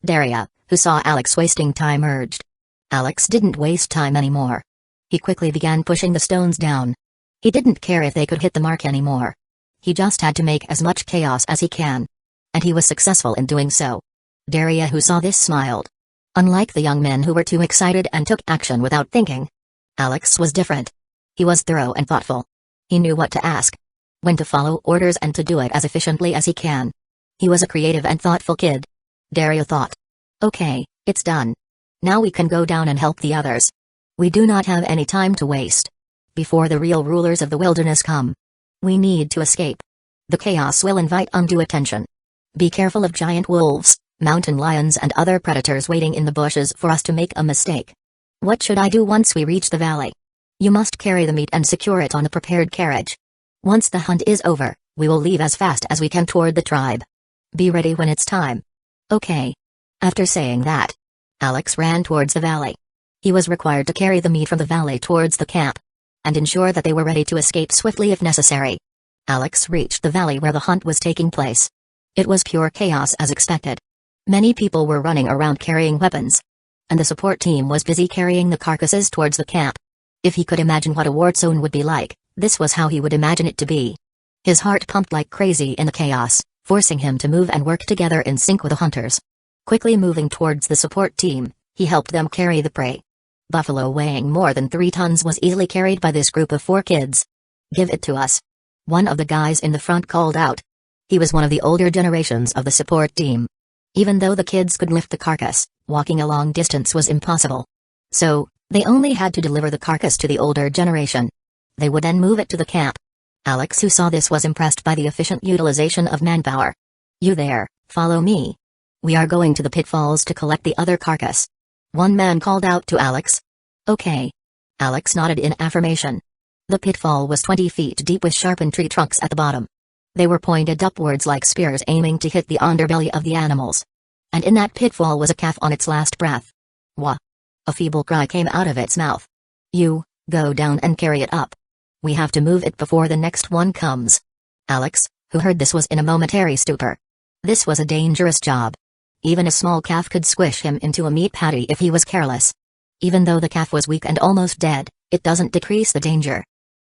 Daria, who saw Alex wasting time, urged. Alex didn't waste time anymore. He quickly began pushing the stones down. He didn't care if they could hit the mark anymore. He just had to make as much chaos as he can. And he was successful in doing so. Daria, who saw this, smiled. Unlike the young men who were too excited and took action without thinking, Alex was different. He was thorough and thoughtful. He knew what to ask, when to follow orders, and to do it as efficiently as he can. He was a creative and thoughtful kid. Daria thought. Okay, it's done. Now we can go down and help the others. We do not have any time to waste. Before the real rulers of the wilderness come, we need to escape. The chaos will invite undue attention. Be careful of giant wolves, mountain lions and other predators waiting in the bushes for us to make a mistake. What should I do once we reach the valley? You must carry the meat and secure it on a prepared carriage. Once the hunt is over, we will leave as fast as we can toward the tribe. Be ready when it's time. Okay. After saying that, Alex ran towards the valley. He was required to carry the meat from the valley towards the camp and ensure that they were ready to escape swiftly if necessary. Alex reached the valley where the hunt was taking place. It was pure chaos as expected. Many people were running around carrying weapons, and the support team was busy carrying the carcasses towards the camp. If he could imagine what a war zone would be like, this was how he would imagine it to be. His heart pumped like crazy in the chaos, forcing him to move and work together in sync with the hunters. Quickly moving towards the support team, he helped them carry the prey. Buffalo weighing more than 3 tons was easily carried by this group of 4 kids. "Give it to us," one of the guys in the front called out. He was one of the older generations of the support team. Even though the kids could lift the carcass, walking a long distance was impossible. So, they only had to deliver the carcass to the older generation. They would then move it to the camp. Alex, who saw this, was impressed by the efficient utilization of manpower. "You there, follow me. We are going to the pitfalls to collect the other carcass," one man called out to Alex. "Okay." Alex nodded in affirmation. The pitfall was 20 feet deep with sharpened tree trunks at the bottom. They were pointed upwards like spears aiming to hit the underbelly of the animals. And in that pitfall was a calf on its last breath. "Wah!" A feeble cry came out of its mouth. "You, go down and carry it up. We have to move it before the next one comes." Alex, who heard this, was in a momentary stupor. This was a dangerous job. Even a small calf could squish him into a meat patty if he was careless. Even though the calf was weak and almost dead, it doesn't decrease the danger.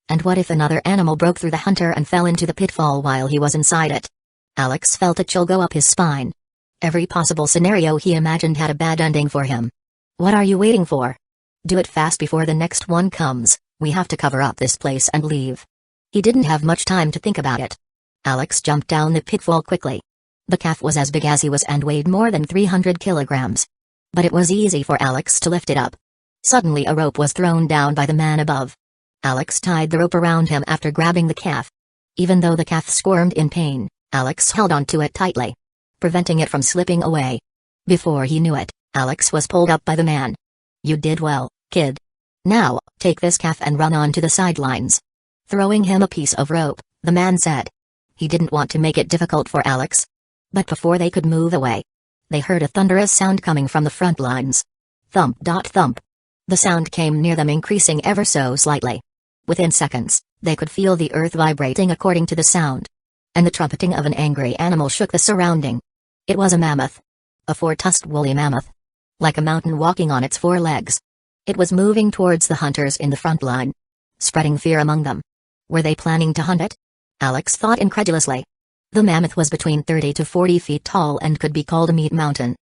And what if another animal broke through the hunter and fell into the pitfall while he was inside it? Alex felt a chill go up his spine. Every possible scenario he imagined had a bad ending for him. "What are you waiting for? Do it fast before the next one comes. We have to cover up this place and leave." He didn't have much time to think about it. Alex jumped down the pitfall quickly. The calf was as big as he was and weighed more than 300 kilograms. But it was easy for Alex to lift it up. Suddenly a rope was thrown down by the man above. Alex tied the rope around him after grabbing the calf. Even though the calf squirmed in pain, Alex held onto it tightly, preventing it from slipping away. Before he knew it, Alex was pulled up by the man. "You did well, kid. Now, take this calf and run on to the sidelines." Throwing him a piece of rope, the man said. He didn't want to make it difficult for Alex. But before they could move away, they heard a thunderous sound coming from the front lines. Thump dot thump. The sound came near them, increasing ever so slightly. Within seconds, they could feel the earth vibrating according to the sound. And the trumpeting of an angry animal shook the surrounding. It was a mammoth. A 4-tusked woolly mammoth. Like a mountain walking on its 4 legs. It was moving towards the hunters in the front line, spreading fear among them. Were they planning to hunt it? Alex thought incredulously. The mammoth was between 30 to 40 feet tall and could be called a meat mountain.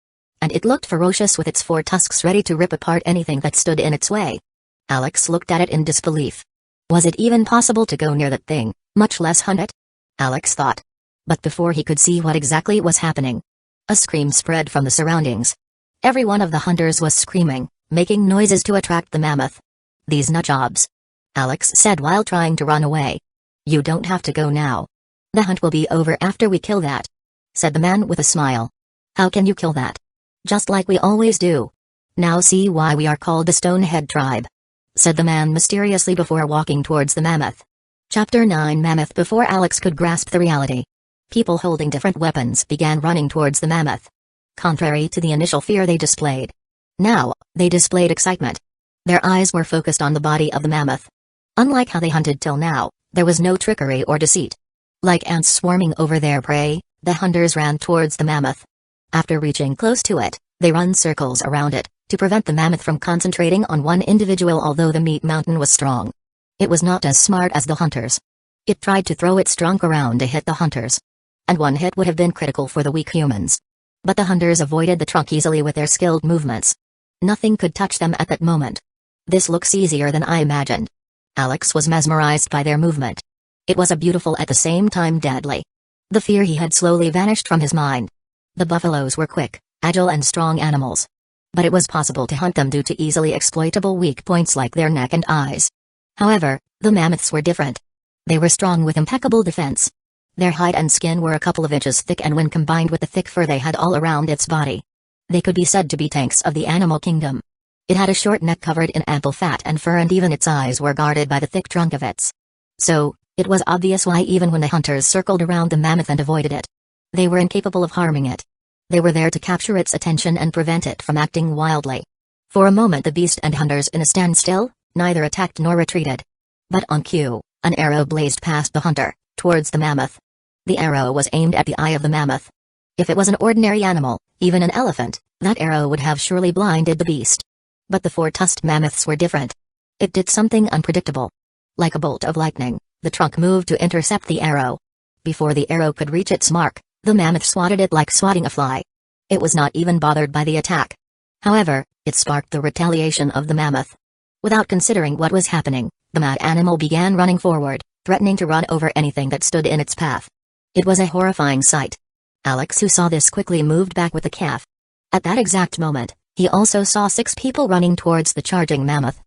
And it looked ferocious with its 4 tusks ready to rip apart anything that stood in its way. Alex looked at it in disbelief. Was it even possible to go near that thing, much less hunt it? Alex thought. But before he could see what exactly was happening, a scream spread from the surroundings. Every one of the hunters was screaming, making noises to attract the mammoth. "These nutjobs," Alex said while trying to run away. "You don't have to go now. The hunt will be over after we kill that," said the man with a smile. "How can you kill that?" "Just like we always do. Now see why we are called the Stonehead Tribe," said the man mysteriously before walking towards the mammoth. Chapter 9 Mammoth. Before Alex could grasp the reality, people holding different weapons began running towards the mammoth. Contrary to the initial fear they displayed, now, they displayed excitement. Their eyes were focused on the body of the mammoth. Unlike how they hunted till now, there was no trickery or deceit. Like ants swarming over their prey, the hunters ran towards the mammoth. After reaching close to it, they ran circles around it, to prevent the mammoth from concentrating on one individual. Although the meat mountain was strong, it was not as smart as the hunters. It tried to throw its trunk around to hit the hunters. And one hit would have been critical for the weak humans. But the hunters avoided the trunk easily with their skilled movements. Nothing could touch them at that moment. "This looks easier than I imagined." Alex was mesmerized by their movement. It was a beautiful at the same time deadly. The fear he had slowly vanished from his mind. The buffaloes were quick, agile and strong animals. But it was possible to hunt them due to easily exploitable weak points like their neck and eyes. However, the mammoths were different. They were strong with impeccable defense. Their hide and skin were a couple of inches thick, and when combined with the thick fur they had all around its body, they could be said to be tanks of the animal kingdom. It had a short neck covered in ample fat and fur, and even its eyes were guarded by the thick trunk of its. So, it was obvious why even when the hunters circled around the mammoth and avoided it, they were incapable of harming it. They were there to capture its attention and prevent it from acting wildly. For a moment the beast and hunters in a standstill, neither attacked nor retreated. But on cue, an arrow blazed past the hunter, towards the mammoth. The arrow was aimed at the eye of the mammoth. If it was an ordinary animal, even an elephant, that arrow would have surely blinded the beast. But the four-tusked mammoths were different. It did something unpredictable. Like a bolt of lightning, the trunk moved to intercept the arrow. Before the arrow could reach its mark, the mammoth swatted it like swatting a fly. It was not even bothered by the attack. However, it sparked the retaliation of the mammoth. Without considering what was happening, the mad animal began running forward, threatening to run over anything that stood in its path. It was a horrifying sight. Alex, who saw this, quickly moved back with the calf. At that exact moment, he also saw 6 people running towards the charging mammoth.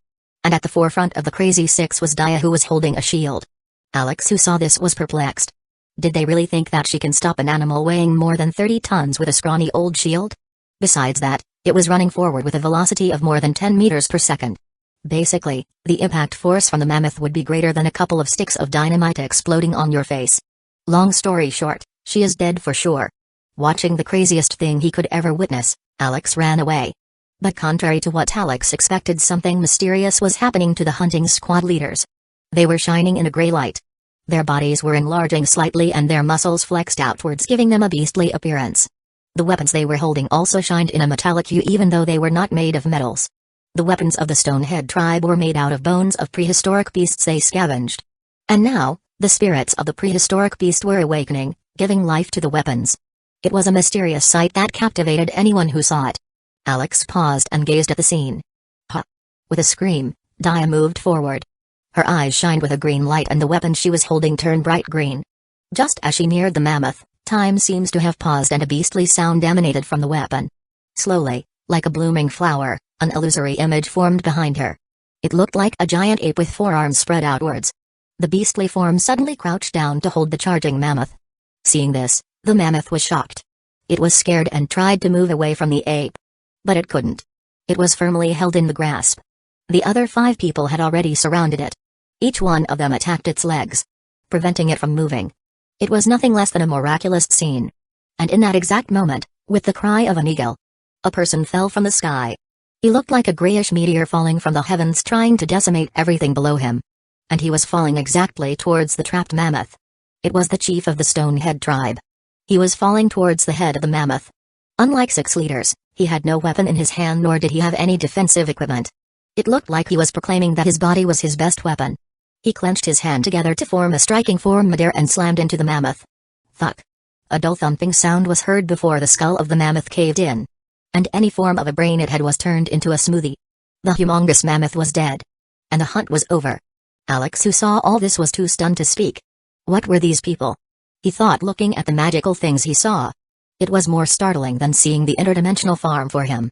And at the forefront of the crazy 6 was Dia, who was holding a shield. Alex, who saw this, was perplexed. Did they really think that she can stop an animal weighing more than 30 tons with a scrawny old shield? Besides that, it was running forward with a velocity of more than 10 meters per second. Basically, the impact force from the mammoth would be greater than a couple of sticks of dynamite exploding on your face. Long story short, she is dead for sure. Watching the craziest thing he could ever witness, Alex ran away. But contrary to what Alex expected, something mysterious was happening to the hunting squad leaders. They were shining in a gray light. Their bodies were enlarging slightly and their muscles flexed outwards, giving them a beastly appearance. The weapons they were holding also shined in a metallic hue, even though they were not made of metals. The weapons of the Stonehead tribe were made out of bones of prehistoric beasts they scavenged. And now, the spirits of the prehistoric beast were awakening, giving life to the weapons. It was a mysterious sight that captivated anyone who saw it. Alex paused and gazed at the scene. Ha! With a scream, Dia moved forward. Her eyes shined with a green light and the weapon she was holding turned bright green. Just as she neared the mammoth, time seems to have paused and a beastly sound emanated from the weapon. Slowly, like a blooming flower, an illusory image formed behind her. It looked like a giant ape with forearms spread outwards. The beastly form suddenly crouched down to hold the charging mammoth. Seeing this, the mammoth was shocked. It was scared and tried to move away from the ape. But it couldn't. It was firmly held in the grasp. The other 5 people had already surrounded it. Each one of them attacked its legs, preventing it from moving. It was nothing less than a miraculous scene. And in that exact moment, with the cry of an eagle, a person fell from the sky. He looked like a grayish meteor falling from the heavens, trying to decimate everything below him. And he was falling exactly towards the trapped mammoth. It was the chief of the Stonehead tribe. He was falling towards the head of the mammoth. Unlike 6 leaders, he had no weapon in his hand, nor did he have any defensive equipment. It looked like he was proclaiming that his body was his best weapon. He clenched his hand together to form a striking form midair and slammed into the mammoth. Thunk! A dull thumping sound was heard before the skull of the mammoth caved in. And any form of a brain it had was turned into a smoothie. The humongous mammoth was dead. And the hunt was over. Alex, who saw all this, was too stunned to speak. What were these people? He thought, looking at the magical things he saw. It was more startling than seeing the interdimensional farm for him.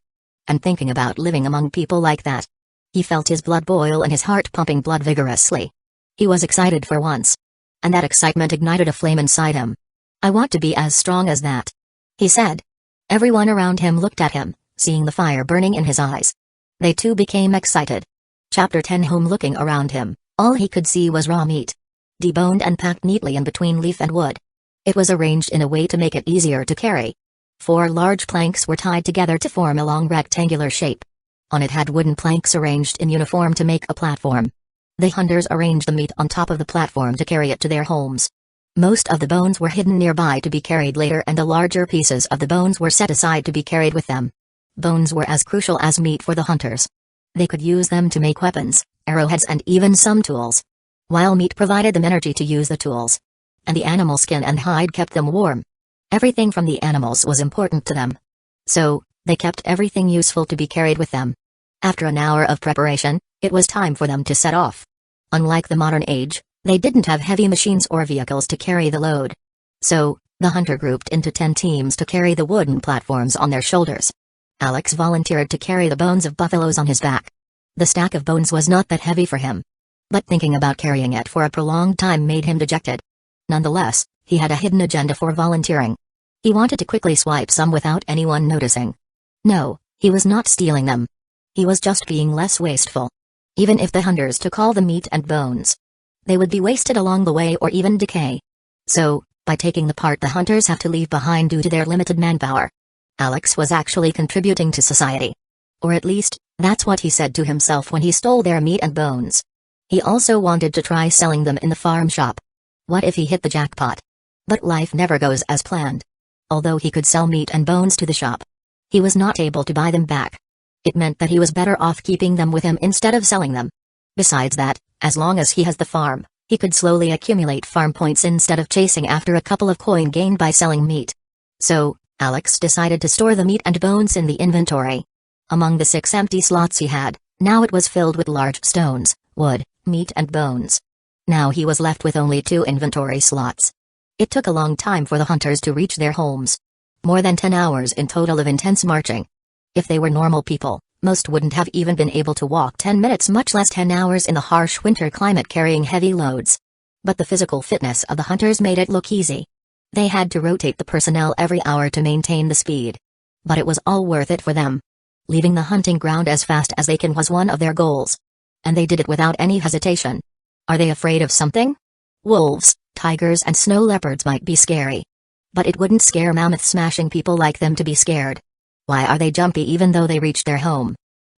And thinking about living among people like that. He felt his blood boil and his heart pumping blood vigorously. He was excited for once. And that excitement ignited a flame inside him. I want to be as strong as that, he said. Everyone around him looked at him, seeing the fire burning in his eyes. They too became excited. Chapter 10. Home. Looking around him, all he could see was raw meat. Deboned and packed neatly in between leaf and wood. It was arranged in a way to make it easier to carry. 4 large planks were tied together to form a long rectangular shape. On it had wooden planks arranged in uniform to make a platform. The hunters arranged the meat on top of the platform to carry it to their homes. Most of the bones were hidden nearby to be carried later, and the larger pieces of the bones were set aside to be carried with them. Bones were as crucial as meat for the hunters. They could use them to make weapons, arrowheads, and even some tools. While meat provided them energy to use the tools. And the animal skin and hide kept them warm. Everything from the animals was important to them. So, they kept everything useful to be carried with them. After an hour of preparation, it was time for them to set off. Unlike the modern age, they didn't have heavy machines or vehicles to carry the load. So, the hunter grouped into 10 teams to carry the wooden platforms on their shoulders. Alex volunteered to carry the bones of buffaloes on his back. The stack of bones was not that heavy for him. But thinking about carrying it for a prolonged time made him dejected. Nonetheless, he had a hidden agenda for volunteering. He wanted to quickly swipe some without anyone noticing. No, he was not stealing them. He was just being less wasteful. Even if the hunters took all the meat and bones, they would be wasted along the way or even decay. So, by taking the part the hunters have to leave behind due to their limited manpower, Alex was actually contributing to society. Or at least, that's what he said to himself when he stole their meat and bones. He also wanted to try selling them in the farm shop. What if he hit the jackpot? But life never goes as planned. Although he could sell meat and bones to the shop, he was not able to buy them back. It meant that he was better off keeping them with him instead of selling them. Besides that, as long as he has the farm, he could slowly accumulate farm points instead of chasing after a couple of coin gained by selling meat. So, Alex decided to store the meat and bones in the inventory. Among the 6 empty slots he had, now it was filled with large stones, wood, meat and bones. Now he was left with only 2 inventory slots. It took a long time for the hunters to reach their homes. More than 10 hours in total of intense marching. If they were normal people, most wouldn't have even been able to walk 10 minutes, much less 10 hours in the harsh winter climate carrying heavy loads. But the physical fitness of the hunters made it look easy. They had to rotate the personnel every hour to maintain the speed. But it was all worth it for them. Leaving the hunting ground as fast as they can was one of their goals. And they did it without any hesitation. Are they afraid of something? Wolves, tigers and snow leopards might be scary. But it wouldn't scare mammoth-smashing people like them to be scared. Why are they jumpy even though they reached their home?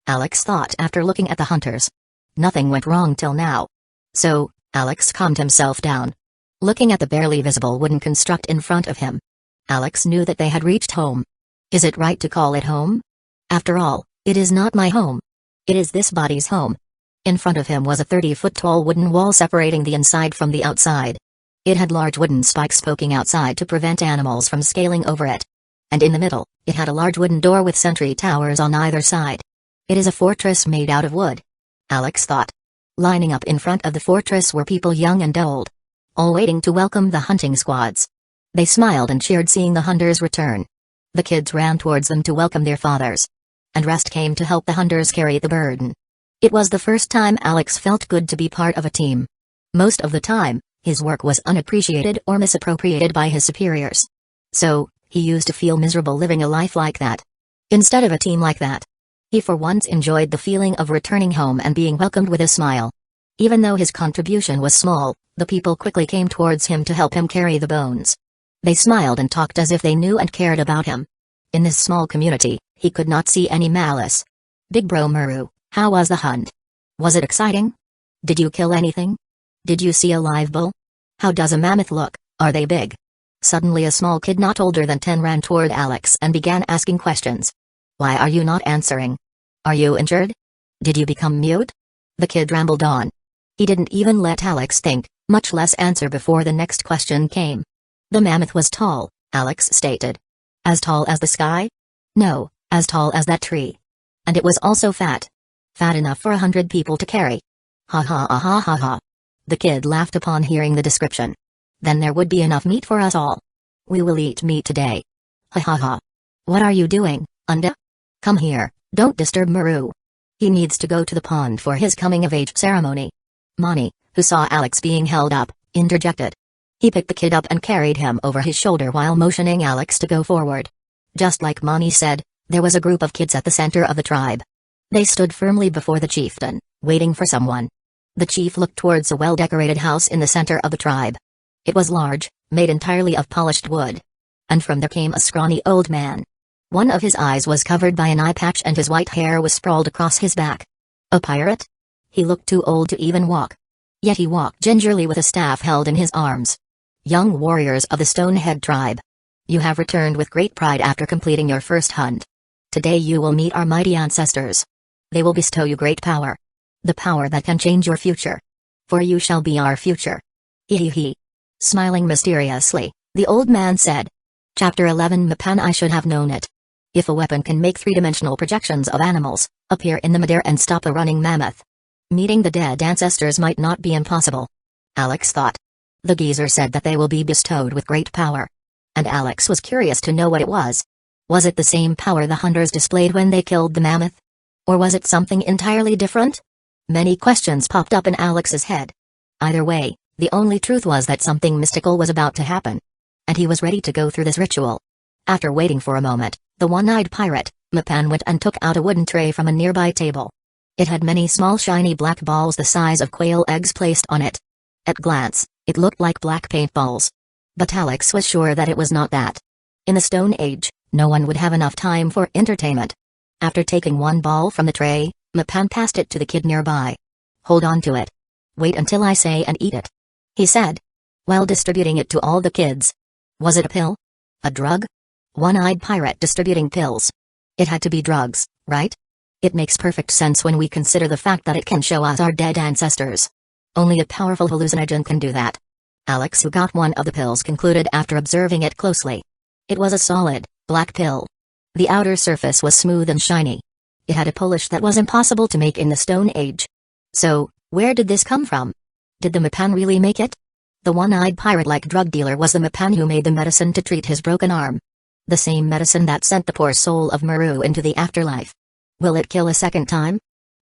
Alex thought after looking at the hunters. Nothing went wrong till now. So, Alex calmed himself down. Looking at the barely visible wooden construct in front of him, Alex knew that they had reached home. Is it right to call it home? After all, it is not my home. It is this body's home. In front of him was a 30-foot-tall wooden wall separating the inside from the outside. It had large wooden spikes poking outside to prevent animals from scaling over it. And in the middle, it had a large wooden door with sentry towers on either side. It is a fortress made out of wood, Alex thought. Lining up in front of the fortress were people young and old, all waiting to welcome the hunting squads. They smiled and cheered seeing the hunters return. The kids ran towards them to welcome their fathers. And rest came to help the hunters carry the burden. It was the first time Alex felt good to be part of a team. Most of the time, his work was unappreciated or misappropriated by his superiors. So, he used to feel miserable living a life like that. Instead of a team like that, he for once enjoyed the feeling of returning home and being welcomed with a smile. Even though his contribution was small, the people quickly came towards him to help him carry the bones. They smiled and talked as if they knew and cared about him. In this small community, he could not see any malice. Big Bro Muru, how was the hunt? Was it exciting? Did you kill anything? Did you see a live bull? How does a mammoth look? Are they big? Suddenly a small kid not older than 10 ran toward Alex and began asking questions. Why are you not answering? Are you injured? Did you become mute? The kid rambled on. He didn't even let Alex think, much less answer before the next question came. The mammoth was tall, Alex stated. As tall as the sky? No, as tall as that tree. And it was also fat. Fat enough for 100 people to carry. Ha ha ha ha ha ha. The kid laughed upon hearing the description. Then there would be enough meat for us all. We will eat meat today. Ha ha ha. What are you doing, Unda? Come here, don't disturb Muru. He needs to go to the pond for his coming-of-age ceremony. Mani, who saw Alex being held up, interjected. He picked the kid up and carried him over his shoulder while motioning Alex to go forward. Just like Mani said, there was a group of kids at the center of the tribe. They stood firmly before the chieftain, waiting for someone. The chief looked towards a well-decorated house in the center of the tribe. It was large, made entirely of polished wood. And from there came a scrawny old man. One of his eyes was covered by an eye patch and his white hair was sprawled across his back. A pirate? He looked too old to even walk. Yet he walked gingerly with a staff held in his arms. Young warriors of the Stonehead tribe. You have returned with great pride after completing your first hunt. Today you will meet our mighty ancestors. They will bestow you great power. The power that can change your future. For you shall be our future. Hee hee. Smiling mysteriously, the old man said. Chapter 11 Mapan I should have known it. If a weapon can make three-dimensional projections of animals, appear in the midair and stop a running mammoth, meeting the dead ancestors might not be impossible. Alex thought. The geezer said that they will be bestowed with great power. And Alex was curious to know what it was. Was it the same power the hunters displayed when they killed the mammoth? Or was it something entirely different? Many questions popped up in Alex's head. Either way, the only truth was that something mystical was about to happen. And he was ready to go through this ritual. After waiting for a moment, the one-eyed pirate, Mapan went and took out a wooden tray from a nearby table. It had many small shiny black balls the size of quail eggs placed on it. At glance, it looked like black paintballs. But Alex was sure that it was not that. In the Stone Age, No one would have enough time for entertainment. After taking one ball from the tray, Mapan passed it to the kid nearby. "Hold on to it. Wait until I say and eat it," he said, while distributing it to all the kids. Was it a pill? A drug? One-eyed pirate distributing pills. It had to be drugs, right? It makes perfect sense when we consider the fact that it can show us our dead ancestors. Only a powerful hallucinogen can do that. Alex, who got one of the pills, concluded after observing it closely. It was a solid, black pill. The outer surface was smooth and shiny. It had a polish that was impossible to make in the Stone Age. So, where did this come from? Did the Mapan really make it? The one-eyed pirate-like drug dealer was the Mapan who made the medicine to treat his broken arm. The same medicine that sent the poor soul of Maru into the afterlife. Will it kill a second time?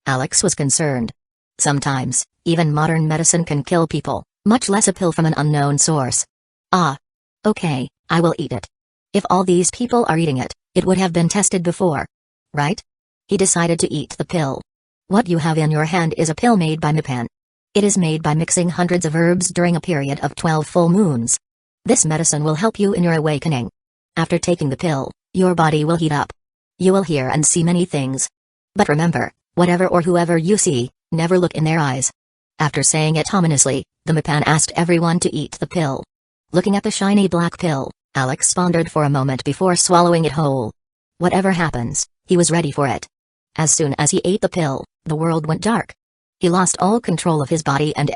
Alex was concerned. Sometimes, even modern medicine can kill people, much less a pill from an unknown source. Ah. Okay, I will eat it. If all these people are eating it, it would have been tested before. Right? He decided to eat the pill. What you have in your hand is a pill made by Mapan. It is made by mixing hundreds of herbs during a period of 12 full moons. This medicine will help you in your awakening. After taking the pill, your body will heat up. You will hear and see many things. But remember, whatever or whoever you see, never look in their eyes. After saying it ominously, the Mapan asked everyone to eat the pill. Looking at the shiny black pill, Alex pondered for a moment before swallowing it whole. Whatever happens, he was ready for it. As soon as he ate the pill, the world went dark. He lost all control of his body and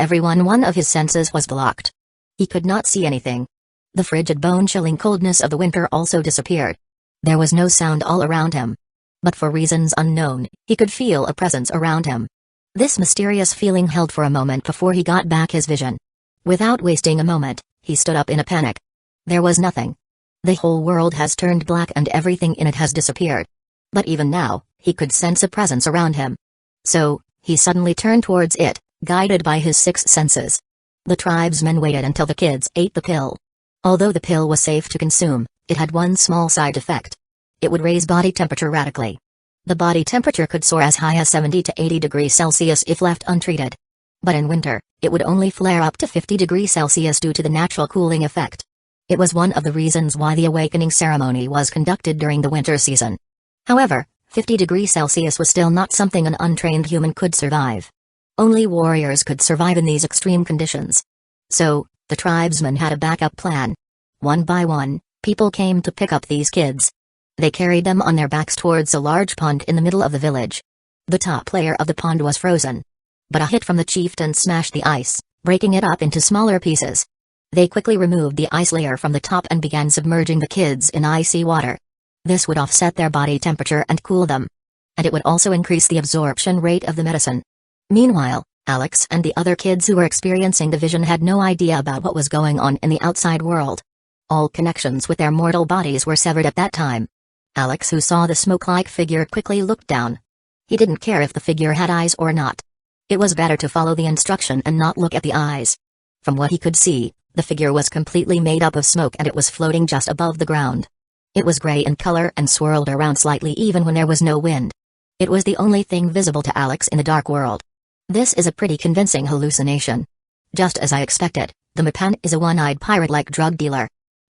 one of his senses was blocked. He could not see anything. The frigid bone-chilling coldness of the winter also disappeared. There was no sound all around him. But for reasons unknown, he could feel a presence around him. This mysterious feeling held for a moment before he got back his vision. Without wasting a moment, he stood up in a panic. There was nothing. The whole world has turned black and everything in it has disappeared. But even now, he could sense a presence around him. So, he suddenly turned towards it, guided by his six senses. The tribesmen waited until the kids ate the pill. Although the pill was safe to consume, it had one small side effect. It would raise body temperature radically. The body temperature could soar as high as 70 to 80 degrees Celsius if left untreated. But in winter, it would only flare up to 50 degrees Celsius due to the natural cooling effect. It was one of the reasons why the awakening ceremony was conducted during the winter season. However, 50 degrees Celsius was still not something an untrained human could survive. Only warriors could survive in these extreme conditions. So, the tribesmen had a backup plan. One by one, people came to pick up these kids. They carried them on their backs towards a large pond in the middle of the village. The top layer of the pond was frozen. But a hit from the chieftain smashed the ice, breaking it up into smaller pieces. They quickly removed the ice layer from the top and began submerging the kids in icy water. This would offset their body temperature and cool them. And it would also increase the absorption rate of the medicine. Meanwhile, Alex and the other kids who were experiencing the vision had no idea about what was going on in the outside world. All connections with their mortal bodies were severed at that time. Alex, who saw the smoke-like figure, quickly looked down. He didn't care if the figure had eyes or not. It was better to follow the instruction and not look at the eyes. From what he could see, the figure was completely made up of smoke and it was floating just above the ground. It was gray in color and swirled around slightly even when there was no wind. It was the only thing visible to Alex in the dark world. This is a pretty convincing hallucination. Just as I expected, the Mapan is a one-eyed pirate-like drug dealer.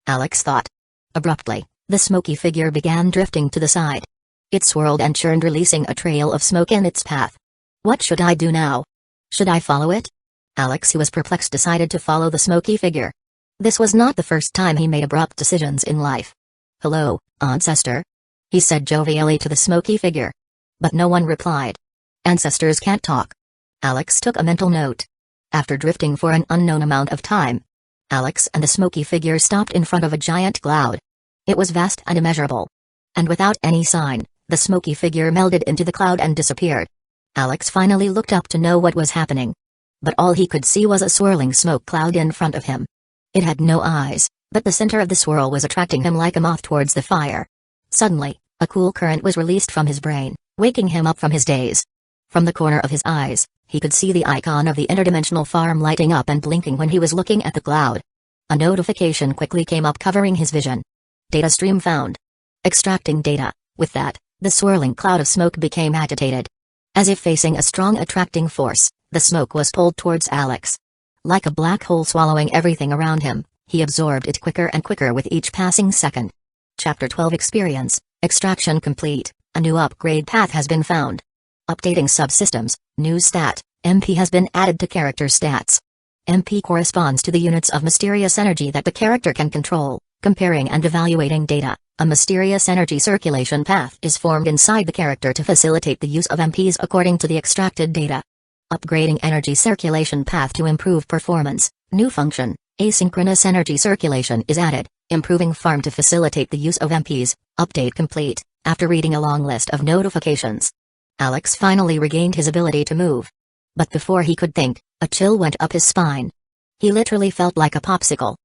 Alex thought. Abruptly, the smoky figure began drifting to the side. It swirled and churned, releasing a trail of smoke in its path. What should I do now? Should I follow it? Alex, who was perplexed, decided to follow the smoky figure. This was not the first time he made abrupt decisions in life. "Hello, ancestor," he said jovially to the smoky figure. But no one replied. Ancestors can't talk. Alex took a mental note. After drifting for an unknown amount of time, Alex and the smoky figure stopped in front of a giant cloud. It was vast and immeasurable. And without any sign, the smoky figure melded into the cloud and disappeared. Alex finally looked up to know what was happening. But all he could see was a swirling smoke cloud in front of him. It had no eyes, but the center of the swirl was attracting him like a moth towards the fire. Suddenly, a cool current was released from his brain, waking him up from his daze. From the corner of his eyes, he could see the icon of the interdimensional farm lighting up and blinking when he was looking at the cloud. A notification quickly came up covering his vision. Data stream found. Extracting data. With that, the swirling cloud of smoke became agitated. As if facing a strong attracting force, the smoke was pulled towards Alex. Like a black hole swallowing everything around him, he absorbed it quicker and quicker with each passing second. Chapter 12 Experience, Extraction complete, a new upgrade path has been found. Updating subsystems, new stat, MP has been added to character stats. MP corresponds to the units of mysterious energy that the character can control. Comparing and evaluating data, a mysterious energy circulation path is formed inside the character to facilitate the use of MPs according to the extracted data. Upgrading energy circulation path to improve performance, new function, asynchronous energy circulation is added, improving farm to facilitate the use of MPs, update complete, after reading a long list of notifications. Alex finally regained his ability to move. But before he could think, a chill went up his spine. He literally felt like a popsicle.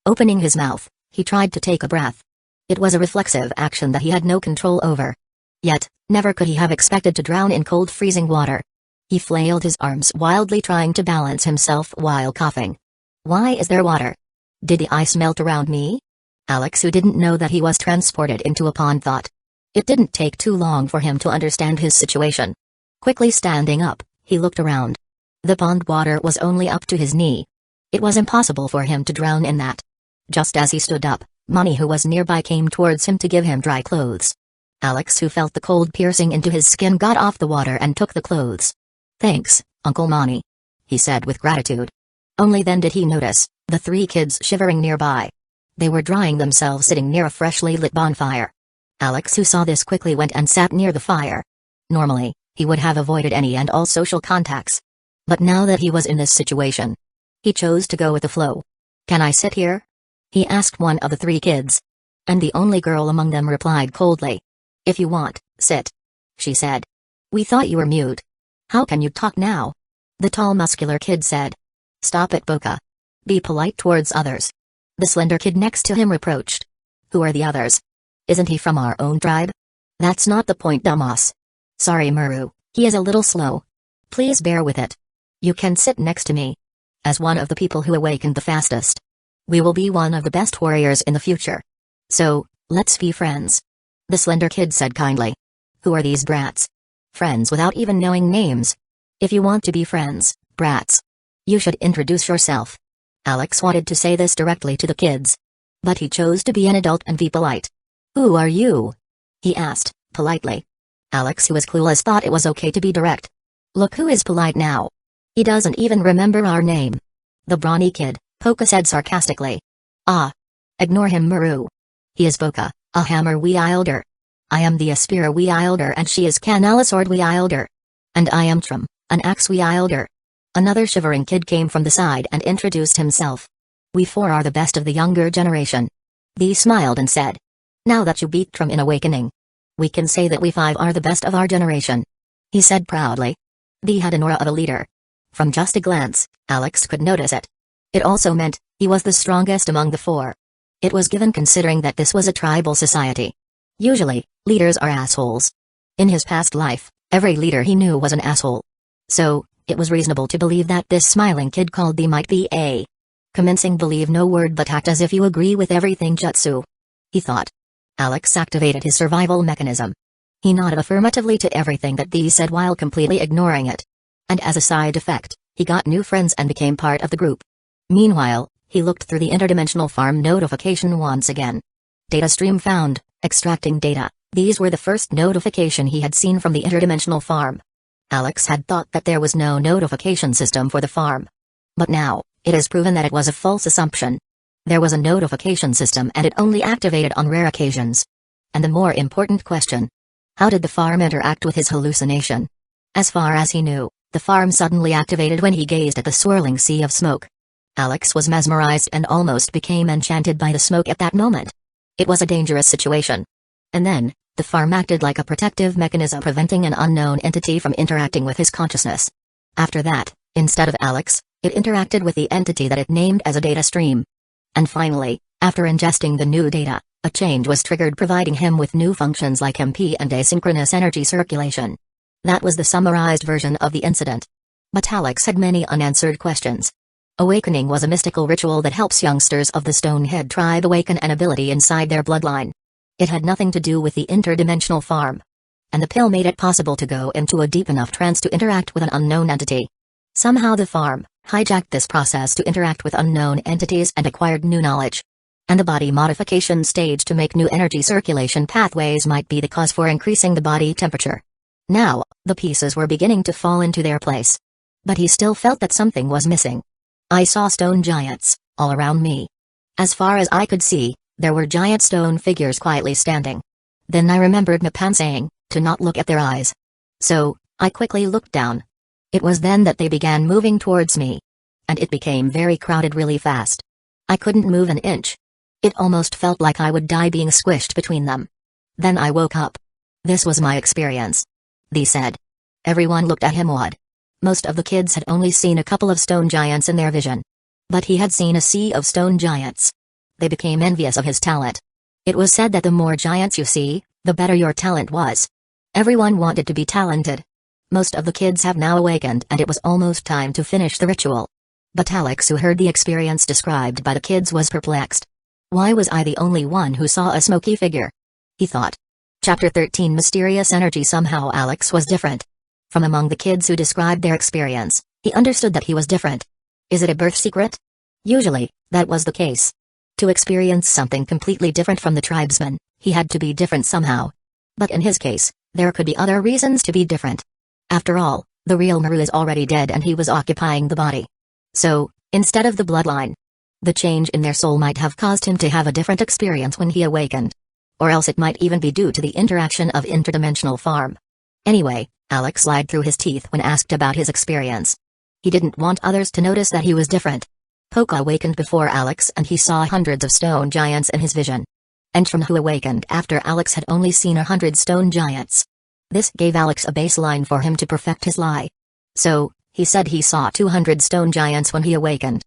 Opening his mouth, he tried to take a breath. It was a reflexive action that he had no control over. Yet, never could he have expected to drown in cold freezing water. He flailed his arms wildly trying to balance himself while coughing. Why is there water? Did the ice melt around me? Alex, who didn't know that he was transported into a pond, thought. It didn't take too long for him to understand his situation. Quickly standing up, he looked around. The pond water was only up to his knee. It was impossible for him to drown in that. Just as he stood up, Mani, who was nearby, came towards him to give him dry clothes. Alex, who felt the cold piercing into his skin, got off the water and took the clothes. "Thanks, Uncle Mani," he said with gratitude. Only then did he notice the three kids shivering nearby. They were drying themselves sitting near a freshly lit bonfire. Alex, who saw this, quickly went and sat near the fire. Normally, he would have avoided any and all social contacts. But now that he was in this situation, he chose to go with the flow. "Can I sit here?" he asked one of the three kids. And the only girl among them replied coldly. "If you want, sit," she said. "We thought you were mute. How can you talk now?" the tall muscular kid said. "Stop it, Boca. Be polite towards others," the slender kid next to him reproached. "Who are the others? Isn't he from our own tribe?" "That's not the point, dumbass. Sorry, Muru, he is a little slow. Please bear with it. You can sit next to me. As one of the people who awakened the fastest, we will be one of the best warriors in the future. So, let's be friends," the slender kid said kindly. "Who are these brats? Friends without even knowing names. If you want to be friends, brats, you should introduce yourself." Alex wanted to say this directly to the kids. But he chose to be an adult and be polite. "Who are you?" he asked, politely. Alex, who was clueless, thought it was okay to be direct. "Look who is polite now. He doesn't even remember our name," the brawny kid, Poca, said sarcastically. "Ah. Ignore him, Muru. He is Boca, a hammer wielder. I am the Aspira wielder and she is Canala sword wielder. And I am Trum, an axe wielder." Another shivering kid came from the side and introduced himself. "We four are the best of the younger generation." They smiled and said. "Now that you beat Trum in awakening, we can say that we five are the best of our generation," he said proudly. They had an aura of a leader. From just a glance, Alex could notice it. It also meant he was the strongest among the four. It was given considering that this was a tribal society. Usually, leaders are assholes. In his past life, every leader he knew was an asshole. So, it was reasonable to believe that this smiling kid called the might be a convincing believe no word but act as if you agree with everything jutsu, he thought. Alex activated his survival mechanism. He nodded affirmatively to everything that these said while completely ignoring it. And as a side effect, he got new friends and became part of the group. Meanwhile, he looked through the interdimensional farm notification once again. Data stream found, extracting data. These were the first notification he had seen from the interdimensional farm. Alex had thought that there was no notification system for the farm. But now, it is proven that it was a false assumption. There was a notification system and it only activated on rare occasions. And the more important question: how did the farm interact with his hallucination? As far as he knew, the farm suddenly activated when he gazed at the swirling sea of smoke. Alex was mesmerized and almost became enchanted by the smoke at that moment. It was a dangerous situation. And then, the farm acted like a protective mechanism preventing an unknown entity from interacting with his consciousness. After that, instead of Alex, it interacted with the entity that it named as a data stream. And finally, after ingesting the new data, a change was triggered providing him with new functions like MP and asynchronous energy circulation. That was the summarized version of the incident. But Alex had many unanswered questions. Awakening was a mystical ritual that helps youngsters of the Stonehead tribe awaken an ability inside their bloodline. It had nothing to do with the interdimensional farm. And the pill made it possible to go into a deep enough trance to interact with an unknown entity. Somehow the farm hijacked this process to interact with unknown entities and acquired new knowledge. And the body modification stage to make new energy circulation pathways might be the cause for increasing the body temperature. Now, the pieces were beginning to fall into their place. But he still felt that something was missing. I saw stone giants, all around me. As far as I could see, there were giant stone figures quietly standing. Then I remembered Mappan saying, to not look at their eyes. So, I quickly looked down. It was then that they began moving towards me. And it became very crowded really fast. I couldn't move an inch. It almost felt like I would die being squished between them. Then I woke up. This was my experience. They said. Everyone looked at him odd. Most of the kids had only seen a couple of stone giants in their vision. But he had seen a sea of stone giants. They became envious of his talent. It was said that the more giants you see, the better your talent was. Everyone wanted to be talented. Most of the kids have now awakened and it was almost time to finish the ritual. But Alex, who heard the experience described by the kids, was perplexed. Why was I the only one who saw a smoky figure? He thought. Chapter 13 Mysterious Energy. Somehow Alex was different. From among the kids who described their experience, he understood that he was different. Is it a birth secret? Usually, that was the case. To experience something completely different from the tribesmen, he had to be different somehow. But in his case, there could be other reasons to be different. After all, the real Maru is already dead and he was occupying the body. So, instead of the bloodline, the change in their soul might have caused him to have a different experience when he awakened. Or else it might even be due to the interaction of interdimensional farm. Anyway, Alex lied through his teeth when asked about his experience. He didn't want others to notice that he was different. Poka awakened before Alex and he saw hundreds of stone giants in his vision. And Shum, who awakened after Alex, had only seen 100 stone giants. This gave Alex a baseline for him to perfect his lie. So, he said he saw 200 stone giants when he awakened.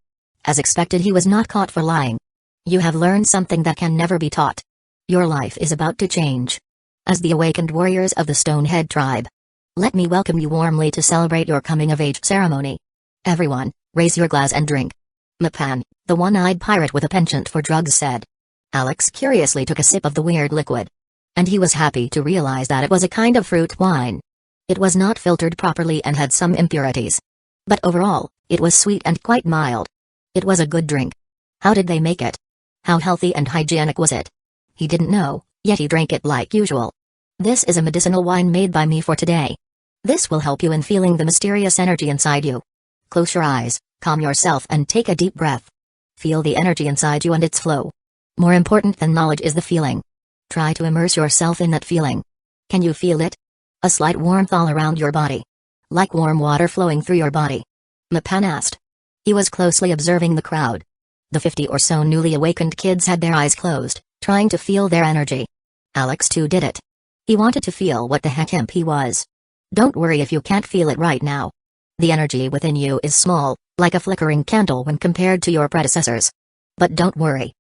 As expected, he was not caught for lying. You have learned something that can never be taught. Your life is about to change. As the awakened warriors of the Stonehead tribe, let me welcome you warmly to celebrate your coming-of-age ceremony. Everyone, raise your glass and drink. Mappan, the one-eyed pirate with a penchant for drugs, said. Alex curiously took a sip of the weird liquid. And he was happy to realize that it was a kind of fruit wine. It was not filtered properly and had some impurities. But overall, it was sweet and quite mild. It was a good drink. How did they make it? How healthy and hygienic was it? He didn't know, yet he drank it like usual. This is a medicinal wine made by me for today. This will help you in feeling the mysterious energy inside you. Close your eyes, calm yourself and take a deep breath. Feel the energy inside you and its flow. More important than knowledge is the feeling. Try to immerse yourself in that feeling. Can you feel it? A slight warmth all around your body. Like warm water flowing through your body. Mappan asked. He was closely observing the crowd. The 50 or so newly awakened kids had their eyes closed, trying to feel their energy. Alex too did it. He wanted to feel what the heck imp he was. Don't worry if you can't feel it right now. The energy within you is small, like a flickering candle when compared to your predecessors. But don't worry.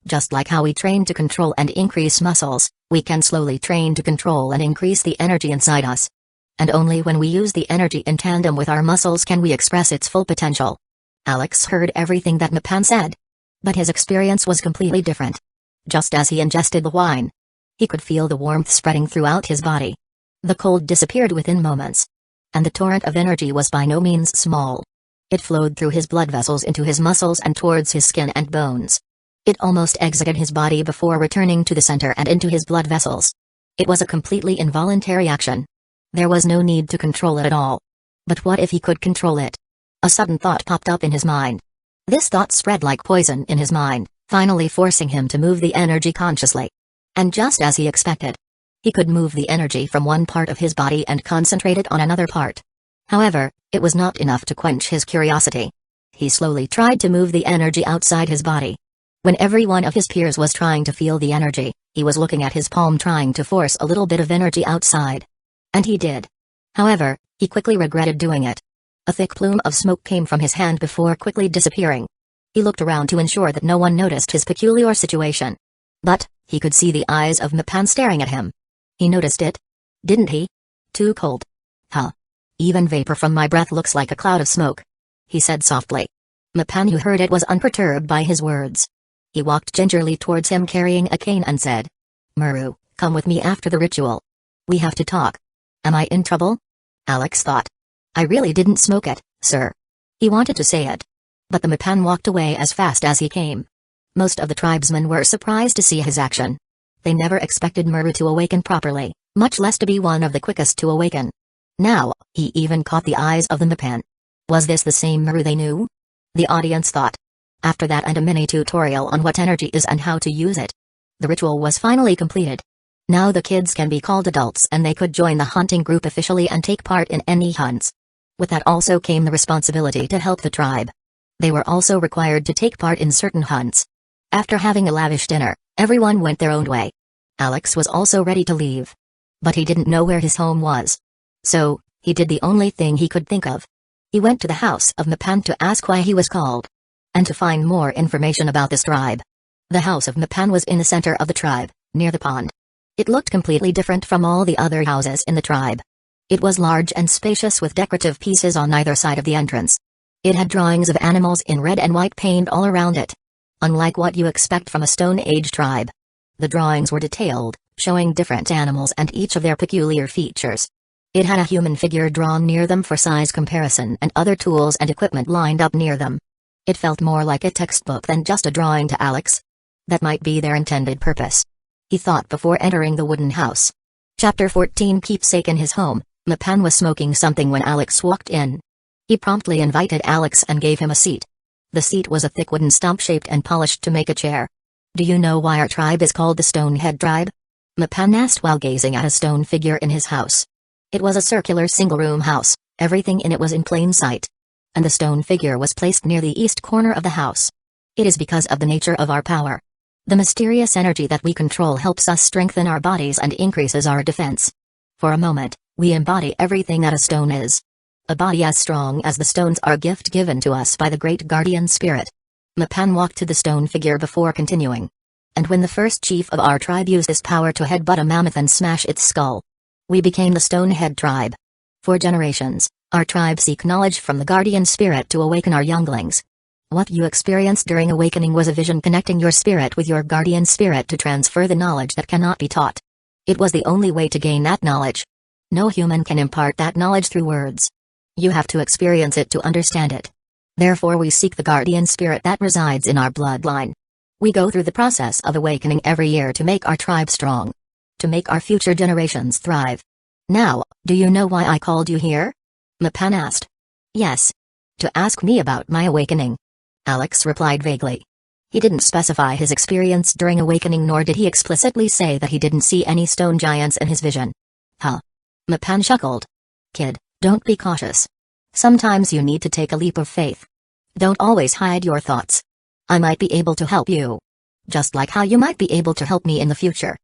Just like how we train to control and increase muscles, we can slowly train to control and increase the energy inside us. And only when we use the energy in tandem with our muscles can we express its full potential. Alex heard everything that Mappan said. But his experience was completely different. Just as he ingested the wine, he could feel the warmth spreading throughout his body. The cold disappeared within moments. And the torrent of energy was by no means small. It flowed through his blood vessels into his muscles and towards his skin and bones. It almost exited his body before returning to the center and into his blood vessels. It was a completely involuntary action. There was no need to control it at all. But what if he could control it? A sudden thought popped up in his mind. This thought spread like poison in his mind, finally forcing him to move the energy consciously. And just as he expected, he could move the energy from one part of his body and concentrate it on another part. However, it was not enough to quench his curiosity. He slowly tried to move the energy outside his body. When every one of his peers was trying to feel the energy, he was looking at his palm trying to force a little bit of energy outside. And he did. However, he quickly regretted doing it. A thick plume of smoke came from his hand before quickly disappearing. He looked around to ensure that no one noticed his peculiar situation. But, he could see the eyes of Mappan staring at him. He noticed it. Didn't he? Too cold. Huh. Even vapor from my breath looks like a cloud of smoke. He said softly. Mappan, who heard it, was unperturbed by his words. He walked gingerly towards him carrying a cane and said, Muru, come with me after the ritual. We have to talk. Am I in trouble? Alex thought. I really didn't smoke it, sir. He wanted to say it. But the Mappan walked away as fast as he came. Most of the tribesmen were surprised to see his action. They never expected Muru to awaken properly, much less to be one of the quickest to awaken. Now, he even caught the eyes of the Mpan. Was this the same Muru they knew? The audience thought. After that and a mini tutorial on what energy is and how to use it, the ritual was finally completed. Now the kids can be called adults and they could join the hunting group officially and take part in any hunts. With that also came the responsibility to help the tribe. They were also required to take part in certain hunts. After having a lavish dinner, everyone went their own way. Alex was also ready to leave. But he didn't know where his home was. So, he did the only thing he could think of. He went to the house of Mpan to ask why he was called. And to find more information about this tribe. The house of Mpan was in the center of the tribe, near the pond. It looked completely different from all the other houses in the tribe. It was large and spacious with decorative pieces on either side of the entrance. It had drawings of animals in red and white paint all around it. Unlike what you expect from a Stone Age tribe. The drawings were detailed, showing different animals and each of their peculiar features. It had a human figure drawn near them for size comparison and other tools and equipment lined up near them. It felt more like a textbook than just a drawing to Alex. That might be their intended purpose. He thought before entering the wooden house. Chapter 14 Keepsake in his home, Mpan was smoking something when Alex walked in. He promptly invited Alex and gave him a seat. The seat was a thick wooden stump shaped and polished to make a chair. Do you know why our tribe is called the Stonehead tribe? Mpan asked while gazing at a stone figure in his house. It was a circular single-room house, everything in it was in plain sight. And the stone figure was placed near the east corner of the house. It is because of the nature of our power. The mysterious energy that we control helps us strengthen our bodies and increases our defense. For a moment, we embody everything that a stone is. A body as strong as the stones are a gift given to us by the great guardian spirit. Mpan walked to the stone figure before continuing. And when the first chief of our tribe used this power to headbutt a mammoth and smash its skull, we became the Stonehead tribe. For generations, our tribe seek knowledge from the guardian spirit to awaken our younglings. What you experienced during awakening was a vision connecting your spirit with your guardian spirit to transfer the knowledge that cannot be taught. It was the only way to gain that knowledge. No human can impart that knowledge through words. You have to experience it to understand it. Therefore we seek the guardian spirit that resides in our bloodline. We go through the process of awakening every year to make our tribe strong. To make our future generations thrive. Now, do you know why I called you here? Mpan asked. Yes. To ask me about my awakening. Alex replied vaguely. He didn't specify his experience during awakening nor did he explicitly say that he didn't see any stone giants in his vision. Huh. Mpan chuckled. Kid, don't be cautious. Sometimes you need to take a leap of faith. Don't always hide your thoughts. I might be able to help you. Just like how you might be able to help me in the future.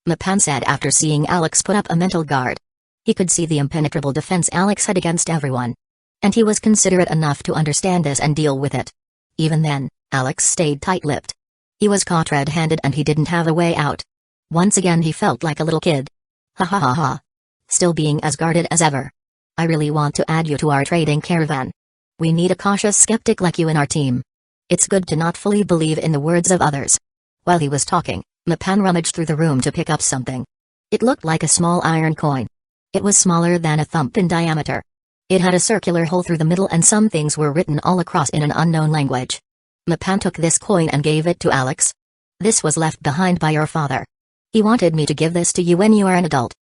Mpan said after seeing Alex put up a mental guard. He could see the impenetrable defense Alex had against everyone. And he was considerate enough to understand this and deal with it. Even then, Alex stayed tight-lipped. He was caught red-handed and he didn't have a way out. Once again he felt like a little kid. Ha ha ha ha. Still being as guarded as ever. I really want to add you to our trading caravan. We need a cautious skeptic like you in our team. It's good to not fully believe in the words of others. While he was talking, Mpan rummaged through the room to pick up something. It looked like a small iron coin. It was smaller than a thumb in diameter. It had a circular hole through the middle and some things were written all across in an unknown language. Mpan took this coin and gave it to Alex. This was left behind by your father. He wanted me to give this to you when you are an adult.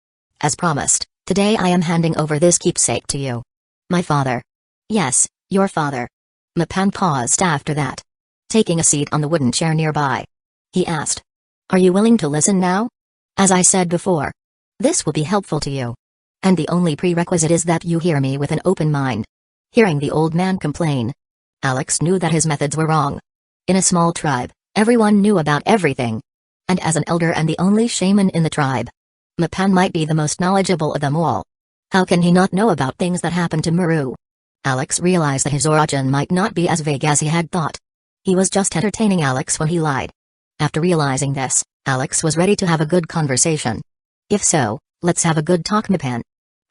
As promised, today I am handing over this keepsake to you. My father. Yes, your father. Mpan paused after that. Taking a seat on the wooden chair nearby. He asked. Are you willing to listen now? As I said before. This will be helpful to you. And the only prerequisite is that you hear me with an open mind. Hearing the old man complain. Alex knew that his methods were wrong. In a small tribe, everyone knew about everything. And as an elder and the only shaman in the tribe, Mpan might be the most knowledgeable of them all. How can he not know about things that happened to Muru? Alex realized that his origin might not be as vague as he had thought. He was just entertaining Alex when he lied. After realizing this, Alex was ready to have a good conversation. If so, let's have a good talk, Mpan.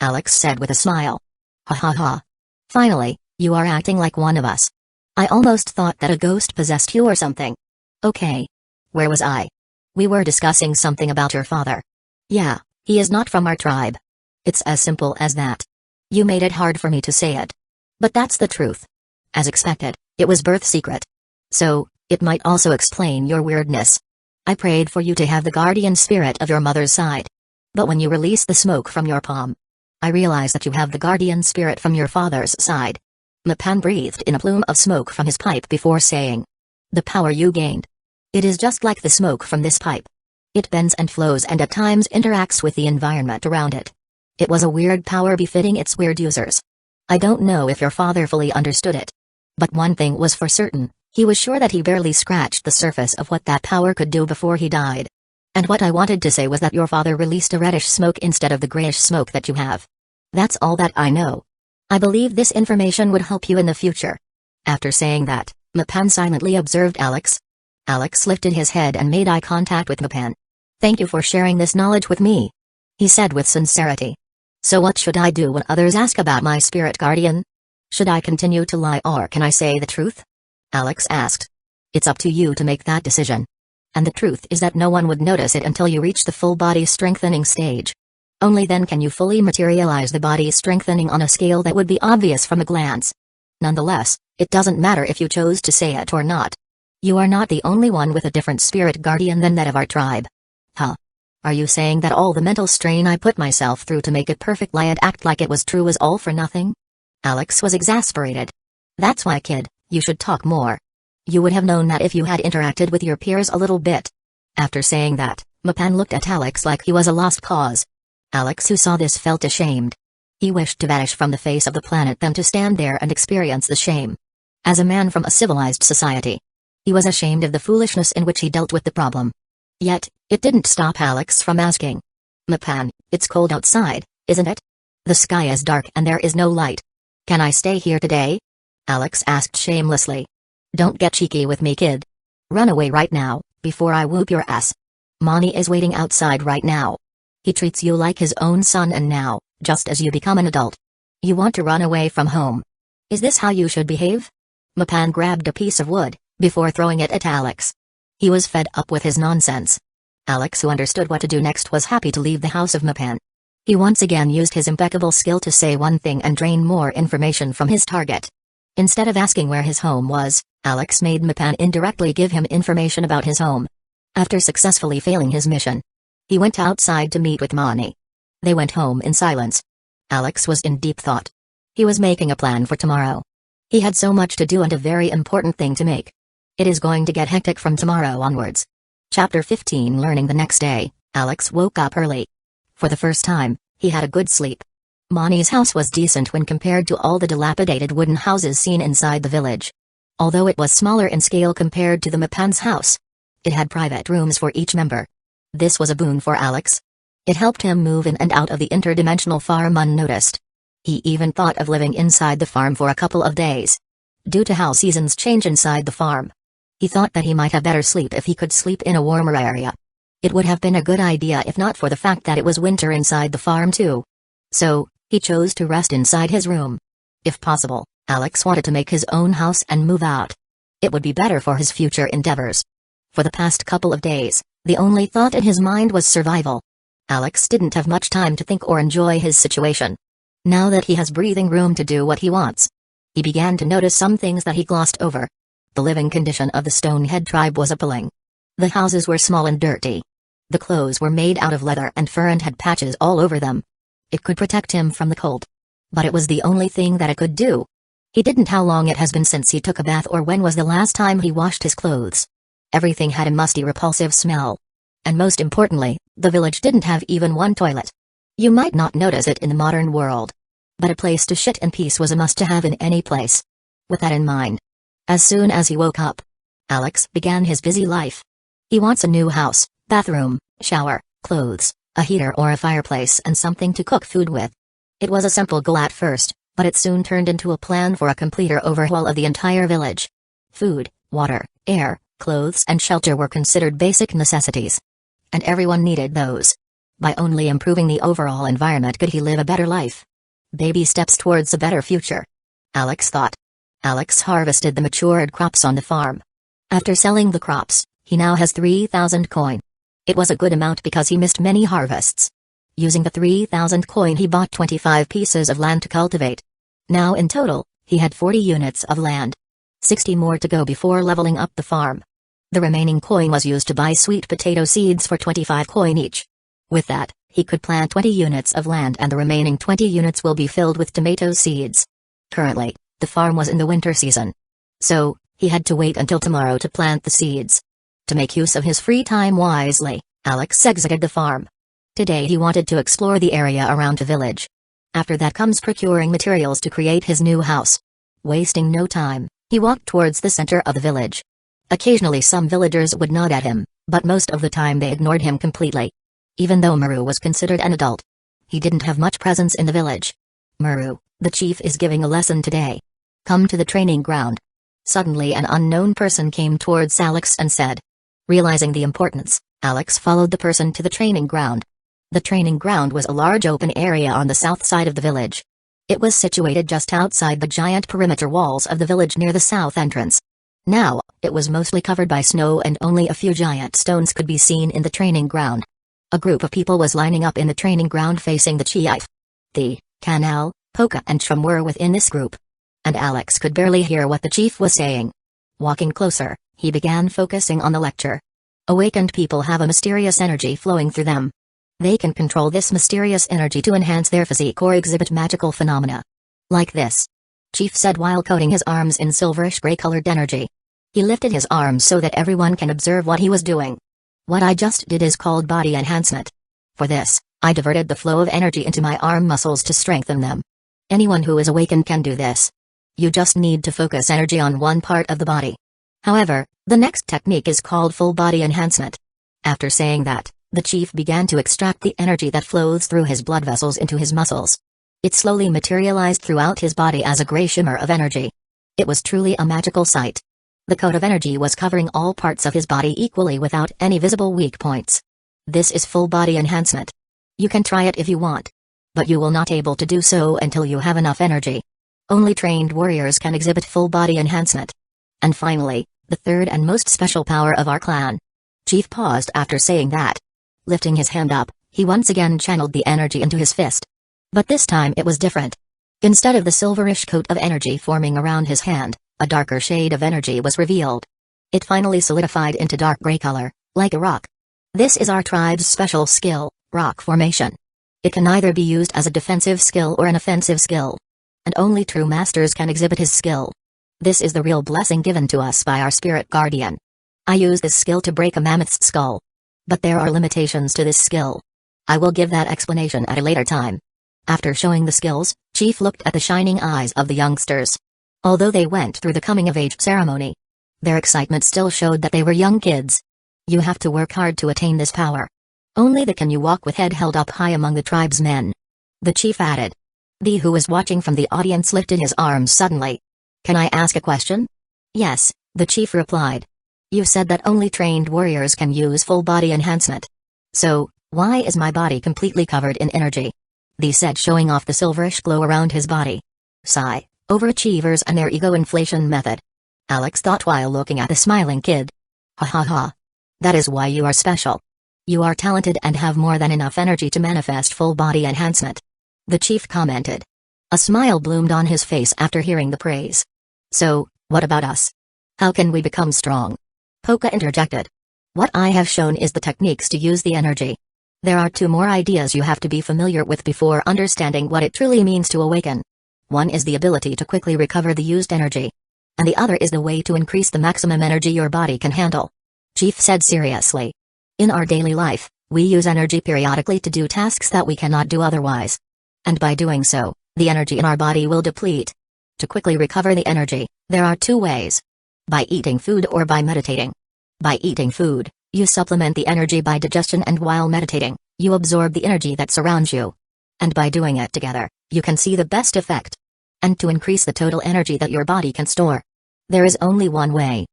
Alex said with a smile. Ha ha ha. Finally, you are acting like one of us. I almost thought that a ghost possessed you or something. Okay. Where was I? We were discussing something about your father. Yeah, he is not from our tribe. It's as simple as that. You made it hard for me to say it. But that's the truth. As expected, it was birth secret. So, It might also explain your weirdness. I prayed for you to have the guardian spirit of your mother's side. But when you release the smoke from your palm, I realize that you have the guardian spirit from your father's side. Mapan breathed in a plume of smoke from his pipe before saying, the power you gained. It is just like the smoke from this pipe. It bends and flows and at times interacts with the environment around it. It was a weird power befitting its weird users. I don't know if your father fully understood it. But one thing was for certain, he was sure that he barely scratched the surface of what that power could do before he died. And what I wanted to say was that your father released a reddish smoke instead of the grayish smoke that you have. That's all that I know. I believe this information would help you in the future. After saying that, Mapan silently observed Alex. Alex lifted his head and made eye contact with Mapan. Thank you for sharing this knowledge with me, he said with sincerity. So what should I do when others ask about my spirit guardian? Should I continue to lie or can I say the truth? Alex asked. It's up to you to make that decision. And the truth is that no one would notice it until you reach the full body strengthening stage. Only then can you fully materialize the body strengthening on a scale that would be obvious from a glance. Nonetheless, it doesn't matter if you chose to say it or not. You are not the only one with a different spirit guardian than that of our tribe. Huh? Are you saying that all the mental strain I put myself through to make it perfect lie and act like it was true was all for nothing? Alex was exasperated. That's why, kid, you should talk more. You would have known that if you had interacted with your peers a little bit. After saying that, Mapan looked at Alex like he was a lost cause. Alex, who saw this, felt ashamed. He wished to vanish from the face of the planet than to stand there and experience the shame. As a man from a civilized society, he was ashamed of the foolishness in which he dealt with the problem. Yet, it didn't stop Alex from asking. Mapan, it's cold outside, isn't it? The sky is dark and there is no light. Can I stay here today? Alex asked shamelessly. Don't get cheeky with me, kid. Run away right now, before I whoop your ass. Mani is waiting outside right now. He treats you like his own son and now, just as you become an adult, you want to run away from home. Is this how you should behave? Mapan grabbed a piece of wood, before throwing it at Alex. He was fed up with his nonsense. Alex, who understood what to do next, was happy to leave the house of Mapan. He once again used his impeccable skill to say one thing and drain more information from his target. Instead of asking where his home was, Alex made Mapan indirectly give him information about his home. After successfully failing his mission, he went outside to meet with Mani. They went home in silence. Alex was in deep thought. He was making a plan for tomorrow. He had so much to do and a very important thing to make. It is going to get hectic from tomorrow onwards. Chapter 15. Learning. The next day, Alex woke up early. For the first time, he had a good sleep. Mani's house was decent when compared to all the dilapidated wooden houses seen inside the village. Although it was smaller in scale compared to the Mapan's house, it had private rooms for each member. This was a boon for Alex. It helped him move in and out of the interdimensional farm unnoticed. He even thought of living inside the farm for a couple of days. Due to how seasons change inside the farm, he thought that he might have better sleep if he could sleep in a warmer area. It would have been a good idea if not for the fact that it was winter inside the farm too. So, he chose to rest inside his room. If possible, Alex wanted to make his own house and move out. It would be better for his future endeavors. For the past couple of days, the only thought in his mind was survival. Alex didn't have much time to think or enjoy his situation. Now that he has breathing room to do what he wants, he began to notice some things that he glossed over. The living condition of the Stonehead tribe was appalling. The houses were small and dirty. The clothes were made out of leather and fur and had patches all over them. It could protect him from the cold, but it was the only thing that it could do. He didn't know how long it has been since he took a bath or when was the last time he washed his clothes. Everything had a musty, repulsive smell. And most importantly, the village didn't have even one toilet. You might not notice it in the modern world, but a place to shit in peace was a must-to-have in any place. With that in mind, as soon as he woke up, Alex began his busy life. He wants a new house, bathroom, shower, clothes, a heater or a fireplace and something to cook food with. It was a simple goal at first, but it soon turned into a plan for a completer overhaul of the entire village. Food, water, air, clothes and shelter were considered basic necessities. And everyone needed those. By only improving the overall environment could he live a better life. Baby steps towards a better future, Alex thought. Alex harvested the matured crops on the farm. After selling the crops, he now has 3,000 coin. It was a good amount because he missed many harvests. Using the 3,000 coin he bought 25 pieces of land to cultivate. Now in total, he had 40 units of land. 60 more to go before leveling up the farm. The remaining coin was used to buy sweet potato seeds for 25 coin each. With that, he could plant 20 units of land and the remaining 20 units will be filled with tomato seeds. Currently, the farm was in the winter season. So, he had to wait until tomorrow to plant the seeds. To make use of his free time wisely, Alex exited the farm. Today he wanted to explore the area around the village. After that comes procuring materials to create his new house. Wasting no time, he walked towards the center of the village. Occasionally some villagers would nod at him, but most of the time they ignored him completely. Even though Muru was considered an adult, he didn't have much presence in the village. Muru, the chief is giving a lesson today. Come to the training ground. Suddenly an unknown person came towards Alex and said. Realizing the importance, Alex followed the person to the training ground. The training ground was a large open area on the south side of the village. It was situated just outside the giant perimeter walls of the village near the south entrance. Now, it was mostly covered by snow and only a few giant stones could be seen in the training ground. A group of people was lining up in the training ground facing the chief. The Canal, Poka and Chum were within this group. And Alex could barely hear what the chief was saying. Walking closer, he began focusing on the lecture. Awakened people have a mysterious energy flowing through them. They can control this mysterious energy to enhance their physique or exhibit magical phenomena. Like this. Chief said while coating his arms in silverish gray-colored energy. He lifted his arms so that everyone can observe what he was doing. What I just did is called body enhancement. For this, I diverted the flow of energy into my arm muscles to strengthen them. Anyone who is awakened can do this. You just need to focus energy on one part of the body. However, the next technique is called full body enhancement. After saying that, the chief began to extract the energy that flows through his blood vessels into his muscles. It slowly materialized throughout his body as a gray shimmer of energy. It was truly a magical sight. The coat of energy was covering all parts of his body equally without any visible weak points. This is full body enhancement. You can try it if you want. But you will not able to do so until you have enough energy. Only trained warriors can exhibit full body enhancement. And finally, the third and most special power of our clan. Chief paused after saying that. Lifting his hand up, he once again channeled the energy into his fist. But this time it was different. Instead of the silverish coat of energy forming around his hand, a darker shade of energy was revealed. It finally solidified into dark gray color, like a rock. This is our tribe's special skill, rock formation. It can either be used as a defensive skill or an offensive skill. And only true masters can exhibit his skill. This is the real blessing given to us by our spirit guardian. I use this skill to break a mammoth's skull. But there are limitations to this skill. I will give that explanation at a later time. After showing the skills, Chief looked at the shining eyes of the youngsters. Although they went through the coming-of-age ceremony, their excitement still showed that they were young kids. You have to work hard to attain this power. Only then can you walk with head held up high among the tribe's men. The chief added. The who was watching from the audience lifted his arms suddenly. Can I ask a question? Yes, the chief replied. You said that only trained warriors can use full body enhancement. So, why is my body completely covered in energy? The said, showing off the silverish glow around his body. Sigh, overachievers and their ego inflation method. Alex thought while looking at the smiling kid. Ha ha ha. That is why you are special. You are talented and have more than enough energy to manifest full body enhancement. The chief commented. A smile bloomed on his face after hearing the praise. So, what about us? How can we become strong? Poka interjected. What I have shown is the techniques to use the energy. There are two more ideas you have to be familiar with before understanding what it truly means to awaken. One is the ability to quickly recover the used energy. And the other is the way to increase the maximum energy your body can handle. Chief said seriously. In our daily life, we use energy periodically to do tasks that we cannot do otherwise. And by doing so, the energy in our body will deplete. To quickly recover the energy, there are two ways. By eating food or by meditating. By eating food, you supplement the energy by digestion, and while meditating, you absorb the energy that surrounds you. And by doing it together, you can see the best effect. And to increase the total energy that your body can store, there is only one way.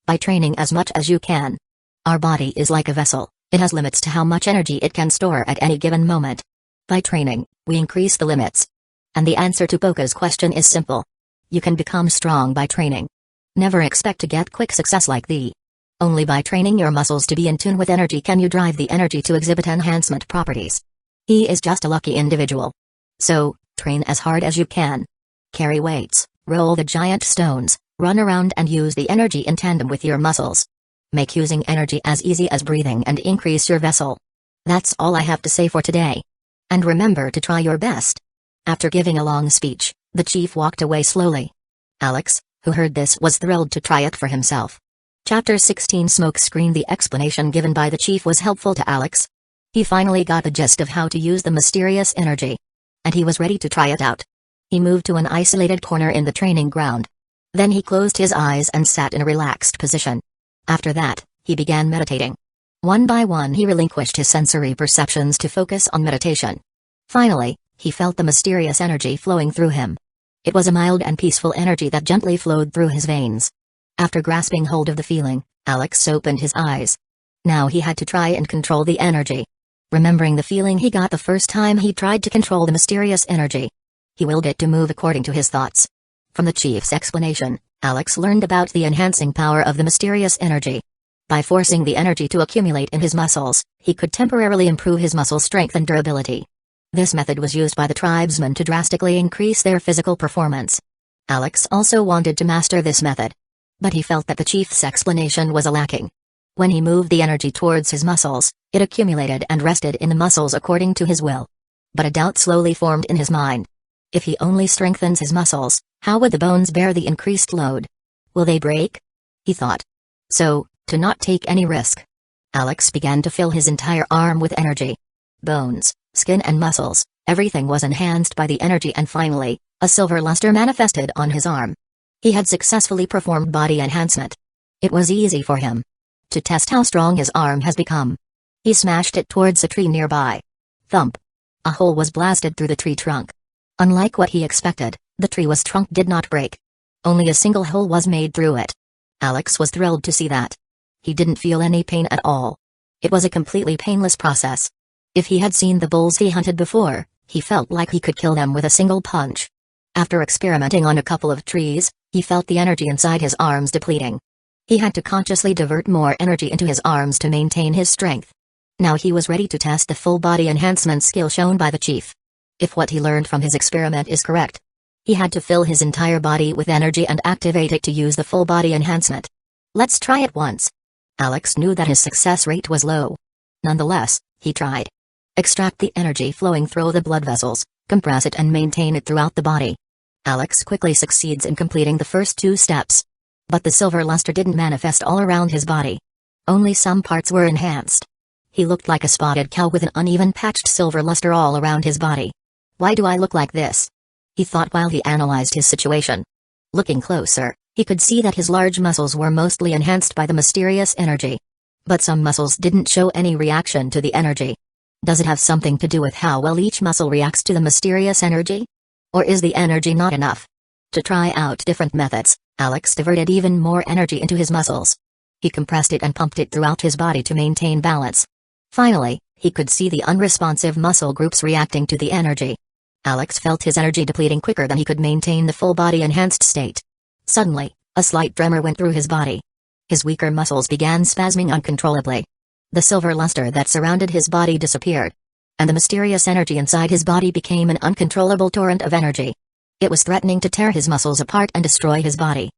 By training as much as you can. Our body is like a vessel, it has limits to how much energy it can store at any given moment. By training, we increase the limits. And the answer to Poka's question is simple. You can become strong by training. Never expect to get quick success like the. Only by training your muscles to be in tune with energy can you drive the energy to exhibit enhancement properties. He is just a lucky individual. So, train as hard as you can. Carry weights, roll the giant stones, Run around and use the energy in tandem with your muscles. Make using energy as easy as breathing and increase your vessel. That's all I have to say for today. And remember to try your best." After giving a long speech, the chief walked away slowly. Alex, who heard this, was thrilled to try it for himself. Chapter 16 Smokescreen. The explanation given by the chief was helpful to Alex. He finally got the gist of how to use the mysterious energy. And he was ready to try it out. He moved to an isolated corner in the training ground. Then he closed his eyes and sat in a relaxed position. After that, he began meditating. One by one he relinquished his sensory perceptions to focus on meditation. Finally, he felt the mysterious energy flowing through him. It was a mild and peaceful energy that gently flowed through his veins. After grasping hold of the feeling, Alex opened his eyes. Now he had to try and control the energy. Remembering the feeling he got the first time he tried to control the mysterious energy, he willed it to move according to his thoughts. From the chief's explanation, Alex learned about the enhancing power of the mysterious energy. By forcing the energy to accumulate in his muscles, he could temporarily improve his muscle strength and durability. This method was used by the tribesmen to drastically increase their physical performance. Alex also wanted to master this method. But he felt that the chief's explanation was lacking. When he moved the energy towards his muscles, it accumulated and rested in the muscles according to his will. But a doubt slowly formed in his mind. If he only strengthens his muscles, how would the bones bear the increased load? Will they break? He thought. So, to not take any risk, Alex began to fill his entire arm with energy. Bones, skin and muscles, everything was enhanced by the energy, and finally, a silver luster manifested on his arm. He had successfully performed body enhancement. It was easy for him to test how strong his arm has become. He smashed it towards a tree nearby. Thump! A hole was blasted through the tree trunk. Unlike what he expected, the tree's trunk did not break. Only a single hole was made through it. Alex was thrilled to see that. He didn't feel any pain at all. It was a completely painless process. If he had seen the bulls he hunted before, he felt like he could kill them with a single punch. After experimenting on a couple of trees, he felt the energy inside his arms depleting. He had to consciously divert more energy into his arms to maintain his strength. Now he was ready to test the full body enhancement skill shown by the chief. If what he learned from his experiment is correct, he had to fill his entire body with energy and activate it to use the full body enhancement. Let's try it once. Alex knew that his success rate was low. Nonetheless, he tried. Extract the energy flowing through the blood vessels, compress it and maintain it throughout the body. Alex quickly succeeds in completing the first 2 steps. But the silver luster didn't manifest all around his body. Only some parts were enhanced. He looked like a spotted cow with an uneven patched silver luster all around his body. Why do I look like this? He thought while he analyzed his situation. Looking closer, he could see that his large muscles were mostly enhanced by the mysterious energy. But some muscles didn't show any reaction to the energy. Does it have something to do with how well each muscle reacts to the mysterious energy? Or is the energy not enough? To try out different methods, Alex diverted even more energy into his muscles. He compressed it and pumped it throughout his body to maintain balance. Finally, he could see the unresponsive muscle groups reacting to the energy. Alex felt his energy depleting quicker than he could maintain the full body enhanced state. Suddenly, a slight tremor went through his body. His weaker muscles began spasming uncontrollably. The silver luster that surrounded his body disappeared. And the mysterious energy inside his body became an uncontrollable torrent of energy. It was threatening to tear his muscles apart and destroy his body.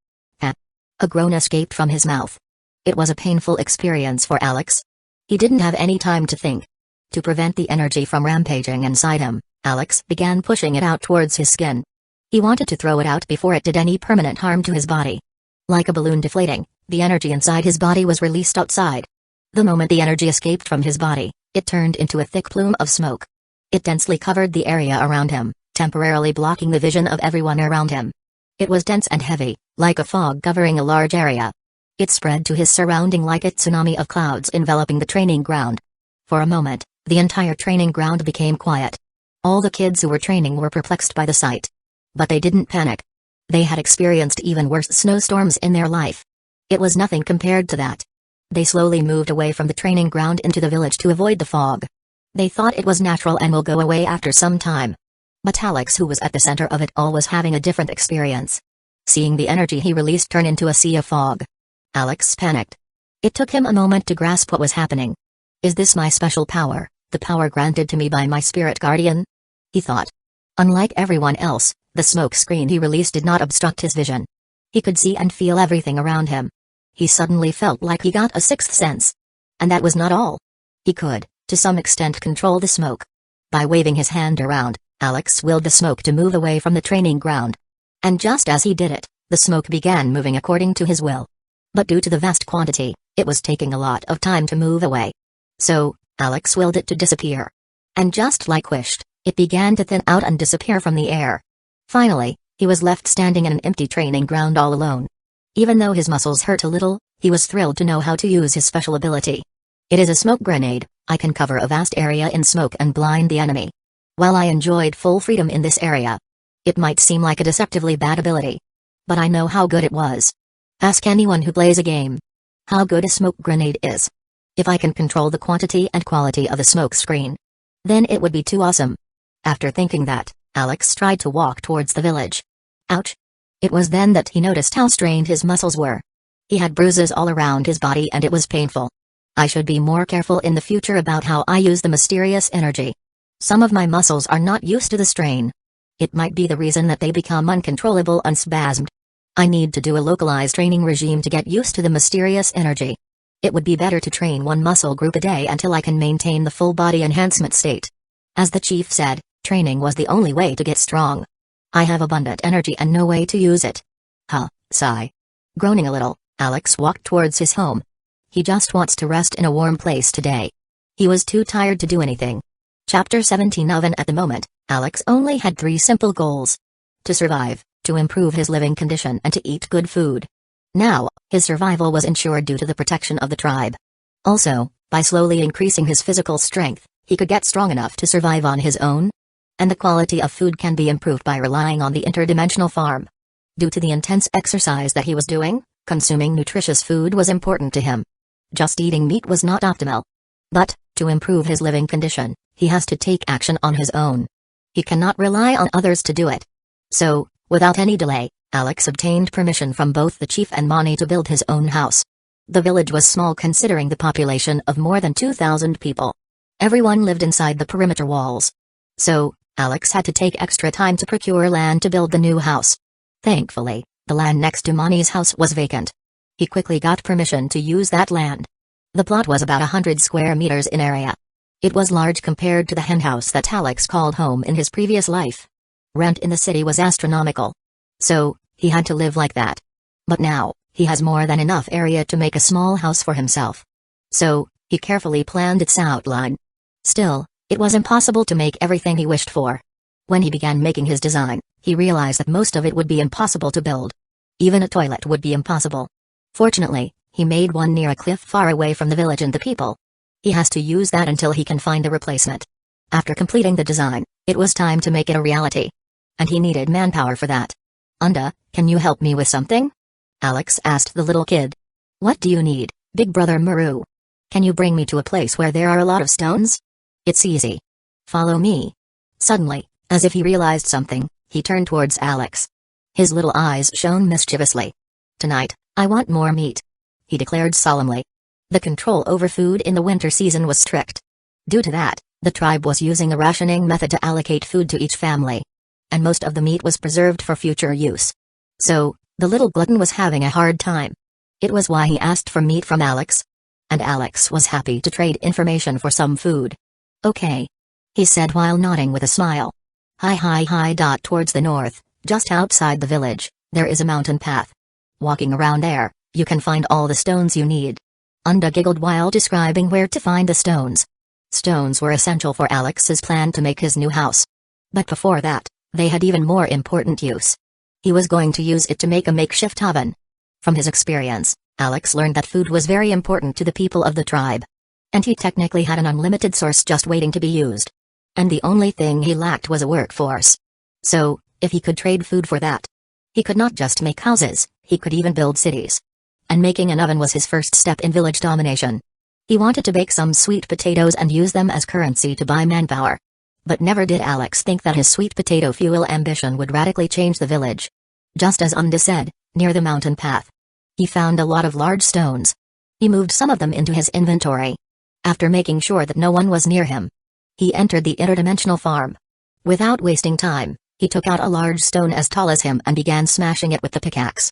A groan escaped from his mouth. It was a painful experience for Alex. He didn't have any time to think. To prevent the energy from rampaging inside him, Alex began pushing it out towards his skin. He wanted to throw it out before it did any permanent harm to his body. Like a balloon deflating, the energy inside his body was released outside. The moment the energy escaped from his body, it turned into a thick plume of smoke. It densely covered the area around him, temporarily blocking the vision of everyone around him. It was dense and heavy, like a fog covering a large area. It spread to his surrounding like a tsunami of clouds enveloping the training ground. For a moment, the entire training ground became quiet. All the kids who were training were perplexed by the sight. But they didn't panic. They had experienced even worse snowstorms in their life. It was nothing compared to that. They slowly moved away from the training ground into the village to avoid the fog. They thought it was natural and will go away after some time. But Alex, who was at the center of it all, was having a different experience. Seeing the energy he released turn into a sea of fog, Alex panicked. It took him a moment to grasp what was happening. Is this my special power, the power granted to me by my spirit guardian? He thought. Unlike everyone else, the smoke screen he released did not obstruct his vision. He could see and feel everything around him. He suddenly felt like he got a sixth sense. And that was not all. He could, to some extent, control the smoke. By waving his hand around, Alex willed the smoke to move away from the training ground. And just as he did it, the smoke began moving according to his will. But due to the vast quantity, it was taking a lot of time to move away. So, Alex willed it to disappear. And just like wished, it began to thin out and disappear from the air. Finally, he was left standing in an empty training ground all alone. Even though his muscles hurt a little, he was thrilled to know how to use his special ability. It is a smoke grenade. I can cover a vast area in smoke and blind the enemy. While I enjoyed full freedom in this area, it might seem like a deceptively bad ability. But I know how good it was. Ask anyone who plays a game how good a smoke grenade is. If I can control the quantity and quality of the smoke screen, then it would be too awesome. After thinking that, Alex tried to walk towards the village. Ouch! It was then that he noticed how strained his muscles were. He had bruises all around his body and it was painful. I should be more careful in the future about how I use the mysterious energy. Some of my muscles are not used to the strain. It might be the reason that they become uncontrollable and spasmed. I need to do a localized training regime to get used to the mysterious energy. It would be better to train one muscle group a day until I can maintain the full body enhancement state. As the chief said, training was the only way to get strong. I have abundant energy and no way to use it. Sigh. Groaning a little, Alex walked towards his home. He just wants to rest in a warm place today. He was too tired to do anything. Chapter 17 Oven. At the moment, Alex only had 3 simple goals. To survive, to improve his living condition and to eat good food. Now, his survival was ensured due to the protection of the tribe. Also, by slowly increasing his physical strength, he could get strong enough to survive on his own. And the quality of food can be improved by relying on the interdimensional farm. Due to the intense exercise that he was doing, consuming nutritious food was important to him. Just eating meat was not optimal. But, to improve his living condition, he has to take action on his own. He cannot rely on others to do it. So, without any delay, Alex obtained permission from both the chief and Mani to build his own house. The village was small considering the population of more than 2,000 people. Everyone lived inside the perimeter walls. So, Alex had to take extra time to procure land to build the new house. Thankfully, the land next to Mani's house was vacant. He quickly got permission to use that land. The plot was about 100 square meters in area. It was large compared to the hen house that Alex called home in his previous life. Rent in the city was astronomical. So, he had to live like that. But now, he has more than enough area to make a small house for himself. So, he carefully planned its outline. Still, it was impossible to make everything he wished for. When he began making his design, he realized that most of it would be impossible to build. Even a toilet would be impossible. Fortunately, he made one near a cliff far away from the village and the people. He has to use that until he can find a replacement. After completing the design, it was time to make it a reality. And he needed manpower for that. Unda, can you help me with something? Alex asked the little kid. What do you need, big brother Maru? Can you bring me to a place where there are a lot of stones? It's easy. Follow me. Suddenly, as if he realized something, he turned towards Alex. His little eyes shone mischievously. Tonight, I want more meat, he declared solemnly. The control over food in the winter season was strict. Due to that, the tribe was using a rationing method to allocate food to each family. And most of the meat was preserved for future use. So, the little glutton was having a hard time. It was why he asked for meat from Alex. And Alex was happy to trade information for some food. Okay, he said while nodding with a smile. Hi. Towards the north, just outside the village, there is a mountain path. Walking around there, you can find all the stones you need. Unda giggled while describing where to find the stones. Stones were essential for Alex's plan to make his new house. But before that, they had even more important use. He was going to use it to make a makeshift oven. From his experience, Alex learned that food was very important to the people of the tribe. And he technically had an unlimited source just waiting to be used. And the only thing he lacked was a workforce. So, if he could trade food for that, he could not just make houses, he could even build cities. And making an oven was his first step in village domination. He wanted to bake some sweet potatoes and use them as currency to buy manpower. But never did Alex think that his sweet potato fuel ambition would radically change the village. Just as Unda said, near the mountain path, he found a lot of large stones. He moved some of them into his inventory. After making sure that no one was near him, he entered the interdimensional farm. Without wasting time, he took out a large stone as tall as him and began smashing it with the pickaxe.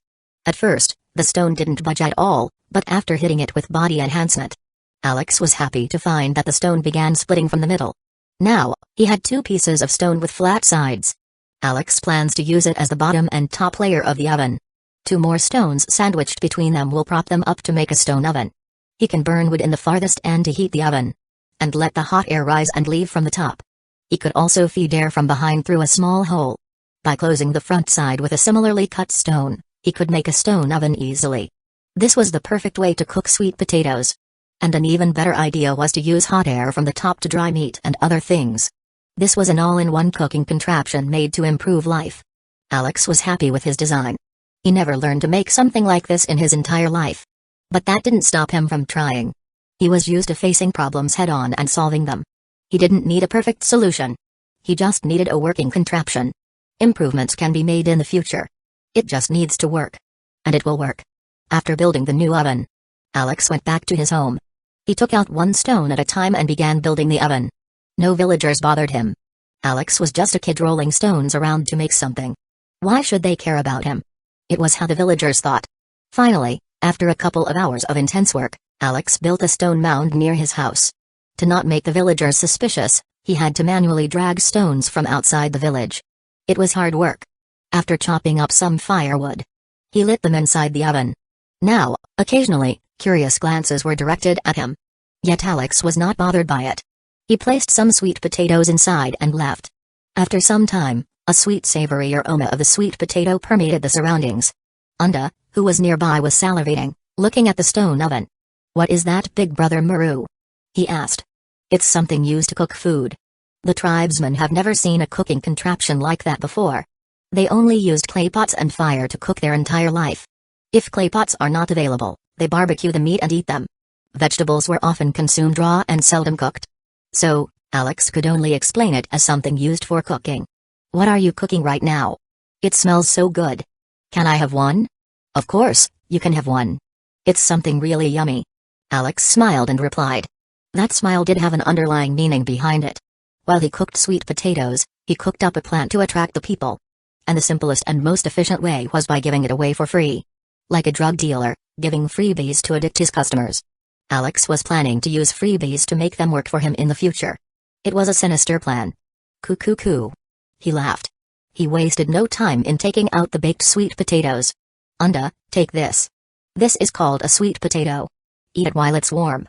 At first, the stone didn't budge at all, but after hitting it with body enhancement, Alex was happy to find that the stone began splitting from the middle. Now, he had 2 pieces of stone with flat sides. Alex plans to use it as the bottom and top layer of the oven. 2 more stones sandwiched between them will prop them up to make a stone oven. He can burn wood in the farthest end to heat the oven, and let the hot air rise and leave from the top. He could also feed air from behind through a small hole. By closing the front side with a similarly cut stone, he could make a stone oven easily. This was the perfect way to cook sweet potatoes. And an even better idea was to use hot air from the top to dry meat and other things. This was an all-in-one cooking contraption made to improve life. Alex was happy with his design. He never learned to make something like this in his entire life. But that didn't stop him from trying. He was used to facing problems head-on and solving them. He didn't need a perfect solution. He just needed a working contraption. Improvements can be made in the future. It just needs to work. And it will work. After building the new oven, Alex went back to his home. He took out 1 stone at a time and began building the oven. No villagers bothered him. Alex was just a kid rolling stones around to make something. Why should they care about him? It was how the villagers thought. Finally, after a couple of hours of intense work, Alex built a stone mound near his house. To not make the villagers suspicious, he had to manually drag stones from outside the village. It was hard work. After chopping up some firewood, he lit them inside the oven. Now, occasionally, curious glances were directed at him. Yet Alex was not bothered by it. He placed some sweet potatoes inside and left. After some time, a sweet savory aroma of the sweet potato permeated the surroundings. Unda, who was nearby, was salivating, looking at the stone oven. "What is that, big brother Muru?" he asked. "It's something used to cook food. The tribesmen have never seen a cooking contraption like that before. They only used clay pots and fire to cook their entire life. If clay pots are not available, they barbecue the meat and eat them. Vegetables were often consumed raw and seldom cooked. So, Alex could only explain it as something used for cooking. "What are you cooking right now? It smells so good. Can I have one?" "Of course, you can have one. It's something really yummy." Alex smiled and replied. That smile did have an underlying meaning behind it. While he cooked sweet potatoes, he cooked up a plan to attract the people. And the simplest and most efficient way was by giving it away for free. Like a drug dealer, giving freebies to addict his customers. Alex was planning to use freebies to make them work for him in the future. It was a sinister plan. Coo. He laughed. He wasted no time in taking out the baked sweet potatoes. "Unda, take this. This is called a sweet potato. Eat it while it's warm."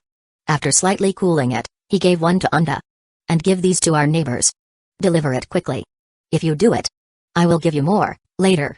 After slightly cooling it, he gave one to Unda. "And give these to our neighbors. Deliver it quickly. If you do it, I will give you more, later."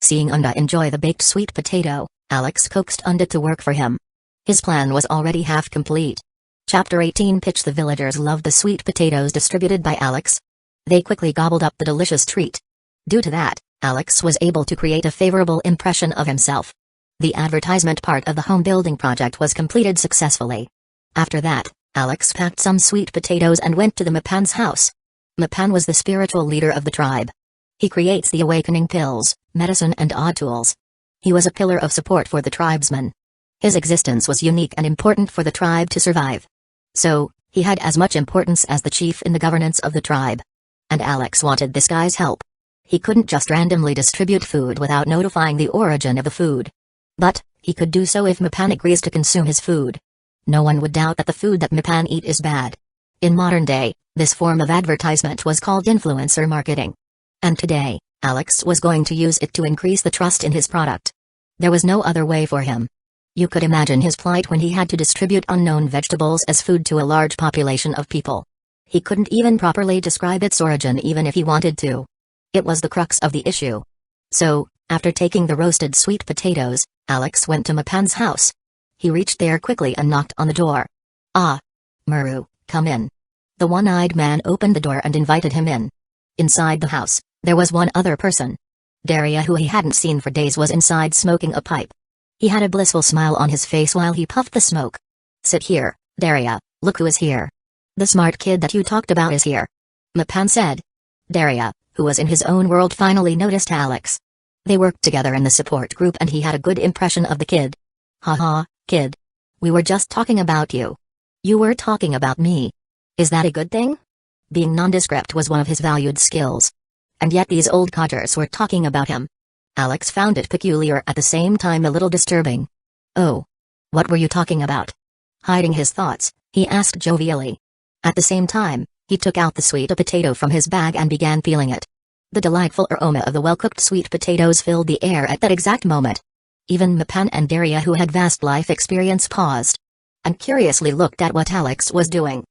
Seeing Unda enjoy the baked sweet potato, Alex coaxed Unda to work for him. His plan was already half complete. Chapter 18. Pitch. The villagers loved the sweet potatoes distributed by Alex. They quickly gobbled up the delicious treat. Due to that, Alex was able to create a favorable impression of himself. The advertisement part of the home building project was completed successfully. After that, Alex packed some sweet potatoes and went to the Mapan's house. Mapan was the spiritual leader of the tribe. He creates the awakening pills, medicine and odd tools. He was a pillar of support for the tribesmen. His existence was unique and important for the tribe to survive. So, he had as much importance as the chief in the governance of the tribe. And Alex wanted this guy's help. He couldn't just randomly distribute food without notifying the origin of the food. But, he could do so if Mapan agrees to consume his food. No one would doubt that the food that Mapan eat is bad. In modern day, this form of advertisement was called influencer marketing. And today, Alex was going to use it to increase the trust in his product. There was no other way for him. You could imagine his plight when he had to distribute unknown vegetables as food to a large population of people. He couldn't even properly describe its origin even if he wanted to. It was the crux of the issue. So, after taking the roasted sweet potatoes, Alex went to Mapan's house. He reached there quickly and knocked on the door. "Ah. Muru, come in." The one-eyed man opened the door and invited him in. Inside the house, there was one other person. Daria, who he hadn't seen for days, was inside smoking a pipe. He had a blissful smile on his face while he puffed the smoke. "Sit here, Daria, look who is here. The smart kid that you talked about is here," Mapan said. Daria, who was in his own world, finally noticed Alex. They worked together in the support group and he had a good impression of the kid. "Haha, kid. We were just talking about you. You were talking about me. Is that a good thing?" Being nondescript was one of his valued skills. And yet these old codgers were talking about him. Alex found it peculiar at the same time a little disturbing. "Oh. What were you talking about?" Hiding his thoughts, he asked jovially. At the same time, he took out the sweet potato from his bag and began peeling it. The delightful aroma of the well-cooked sweet potatoes filled the air at that exact moment. Even Mapan and Daria, who had vast life experience, paused and curiously looked at what Alex was doing.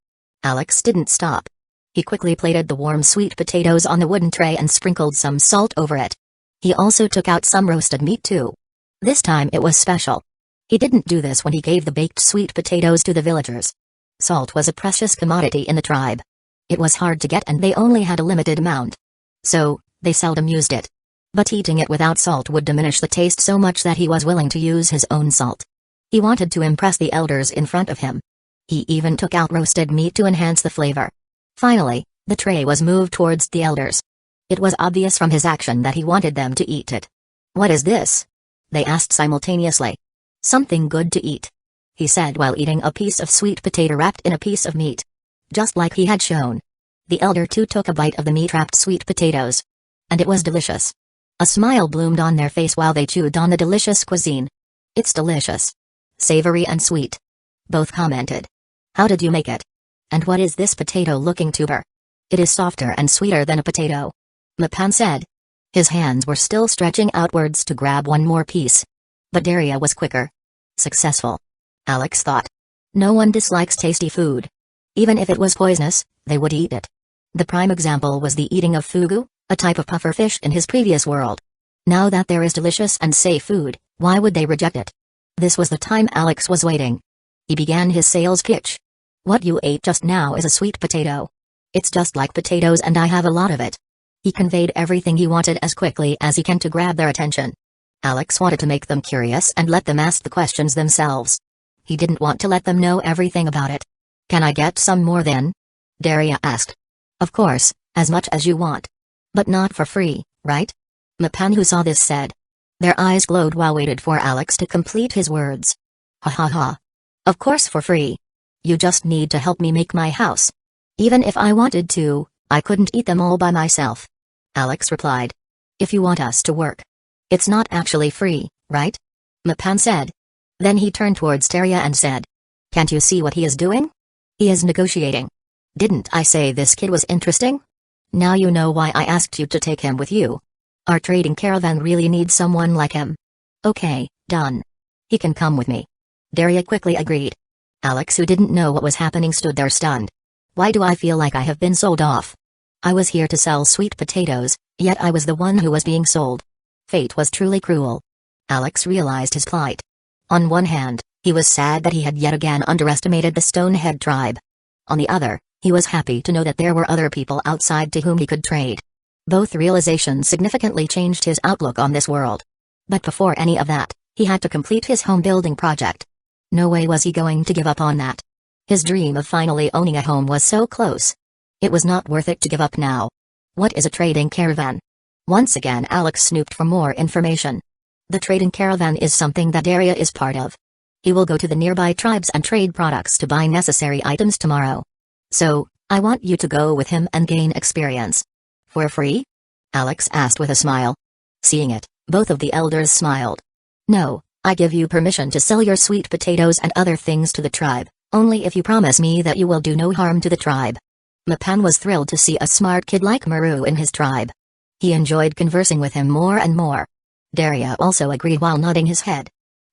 Alex didn't stop. He quickly plated the warm sweet potatoes on the wooden tray and sprinkled some salt over it. He also took out some roasted meat too. This time it was special. He didn't do this when he gave the baked sweet potatoes to the villagers. Salt was a precious commodity in the tribe. It was hard to get and they only had a limited amount. So, they seldom used it. But eating it without salt would diminish the taste so much that he was willing to use his own salt. He wanted to impress the elders in front of him. He even took out roasted meat to enhance the flavor. Finally, the tray was moved towards the elders. It was obvious from his action that he wanted them to eat it. "What is this?" they asked simultaneously. "Something good to eat," he said while eating a piece of sweet potato wrapped in a piece of meat. Just like he had shown. The elder too took a bite of the meat-wrapped sweet potatoes. And it was delicious. A smile bloomed on their face while they chewed on the delicious cuisine. "It's delicious. Savory and sweet," both commented. "How did you make it? And what is this potato-looking tuber?" "It is softer and sweeter than a potato," Mapan said. His hands were still stretching outwards to grab one more piece. But Daria was quicker. Successful. Alex thought. No one dislikes tasty food. Even if it was poisonous, they would eat it. The prime example was the eating of fugu, a type of pufferfish in his previous world. Now that there is delicious and safe food, why would they reject it? This was the time Alex was waiting. He began his sales pitch. "What you ate just now is a sweet potato. It's just like potatoes and I have a lot of it." He conveyed everything he wanted as quickly as he can to grab their attention. Alex wanted to make them curious and let them ask the questions themselves. He didn't want to let them know everything about it. "Can I get some more then?" Daria asked. "Of course, as much as you want. But not for free, right?" Mapan, who saw this, said. Their eyes glowed while waited for Alex to complete his words. "Ha ha ha. Of course for free. You just need to help me make my house. Even if I wanted to, I couldn't eat them all by myself." Alex replied. "If you want us to work. It's not actually free, right?" Mapan said. Then he turned towards Daria and said. "Can't you see what he is doing? He is negotiating. Didn't I say this kid was interesting? Now you know why I asked you to take him with you. Our trading caravan really needs someone like him." "Okay, done. He can come with me." Daria quickly agreed. Alex, who didn't know what was happening, stood there stunned. "Why do I feel like I have been sold off? I was here to sell sweet potatoes, yet I was the one who was being sold. Fate was truly cruel." Alex realized his plight. On one hand, he was sad that he had yet again underestimated the Stonehead tribe. On the other, he was happy to know that there were other people outside to whom he could trade. Both realizations significantly changed his outlook on this world. But before any of that, he had to complete his home building project. No way was he going to give up on that. His dream of finally owning a home was so close. It was not worth it to give up now. What is a trading caravan? Once again Alex snooped for more information. The trading caravan is something that Daria is part of. He will go to the nearby tribes and trade products to buy necessary items tomorrow. So, I want you to go with him and gain experience. For free? Alex asked with a smile. Seeing it, both of the elders smiled. "No, I give you permission to sell your sweet potatoes and other things to the tribe, only if you promise me that you will do no harm to the tribe." Mapan was thrilled to see a smart kid like Maru in his tribe. He enjoyed conversing with him more and more. Daria also agreed while nodding his head.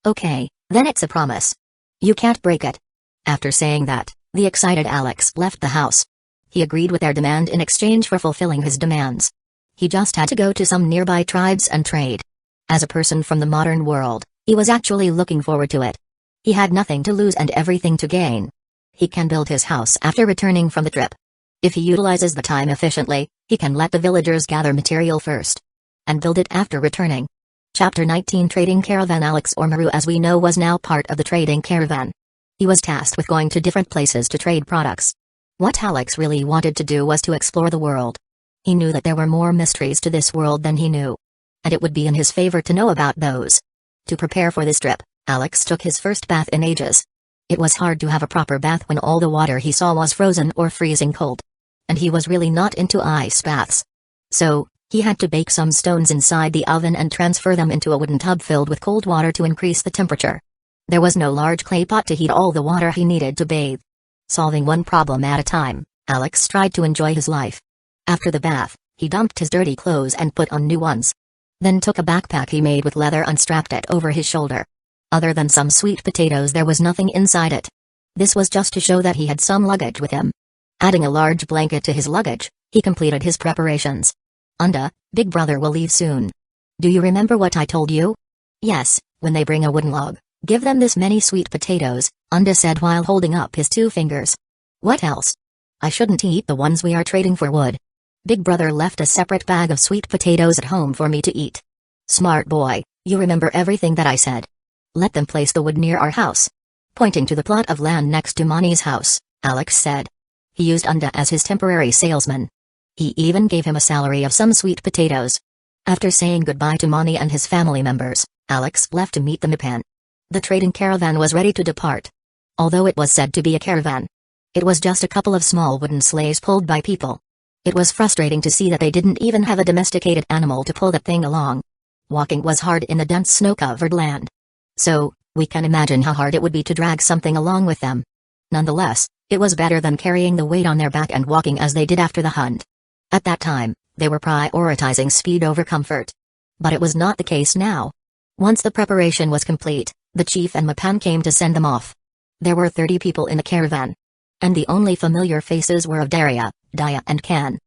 "Okay, then it's a promise. You can't break it." After saying that, the excited Alex left the house. He agreed with their demand in exchange for fulfilling his demands. He just had to go to some nearby tribes and trade. As a person from the modern world, he was actually looking forward to it. He had nothing to lose and everything to gain. He can build his house after returning from the trip. If he utilizes the time efficiently, he can let the villagers gather material first and build it after returning. Chapter 19 Trading Caravan. Alex, or Maru as we know, was now part of the trading caravan. He was tasked with going to different places to trade products. What Alex really wanted to do was to explore the world. He knew that there were more mysteries to this world than he knew. And it would be in his favor to know about those. To prepare for this trip, Alex took his first bath in ages. It was hard to have a proper bath when all the water he saw was frozen or freezing cold. And he was really not into ice baths. So, He had to bake some stones inside the oven and transfer them into a wooden tub filled with cold water to increase the temperature. There was no large clay pot to heat all the water he needed to bathe. Solving one problem at a time, Alex tried to enjoy his life. After the bath, he dumped his dirty clothes and put on new ones. Then took a backpack he made with leather and strapped it over his shoulder. Other than some sweet potatoes, there was nothing inside it. This was just to show that he had some luggage with him. Adding a large blanket to his luggage, he completed his preparations. Unda, Big Brother will leave soon. Do you remember what I told you? Yes, when they bring a wooden log, give them this many sweet potatoes, Unda said while holding up his 2 fingers. What else? I shouldn't eat the ones we are trading for wood. Big Brother left a separate bag of sweet potatoes at home for me to eat. Smart boy, you remember everything that I said. Let them place the wood near our house. Pointing to the plot of land next to Mani's house, Alex said. He used Unda as his temporary salesman. He even gave him a salary of some sweet potatoes. After saying goodbye to Mani and his family members, Alex left to meet the Mipan. The trading caravan was ready to depart. Although it was said to be a caravan, it was just a couple of small wooden sleighs pulled by people. It was frustrating to see that they didn't even have a domesticated animal to pull that thing along. Walking was hard in the dense snow-covered land. So, we can imagine how hard it would be to drag something along with them. Nonetheless, it was better than carrying the weight on their back and walking as they did after the hunt. At that time, they were prioritizing speed over comfort. But it was not the case now. Once the preparation was complete, the chief and Mipan came to send them off. There were 30 people in the caravan. And the only familiar faces were of Daria, Daya and Kan.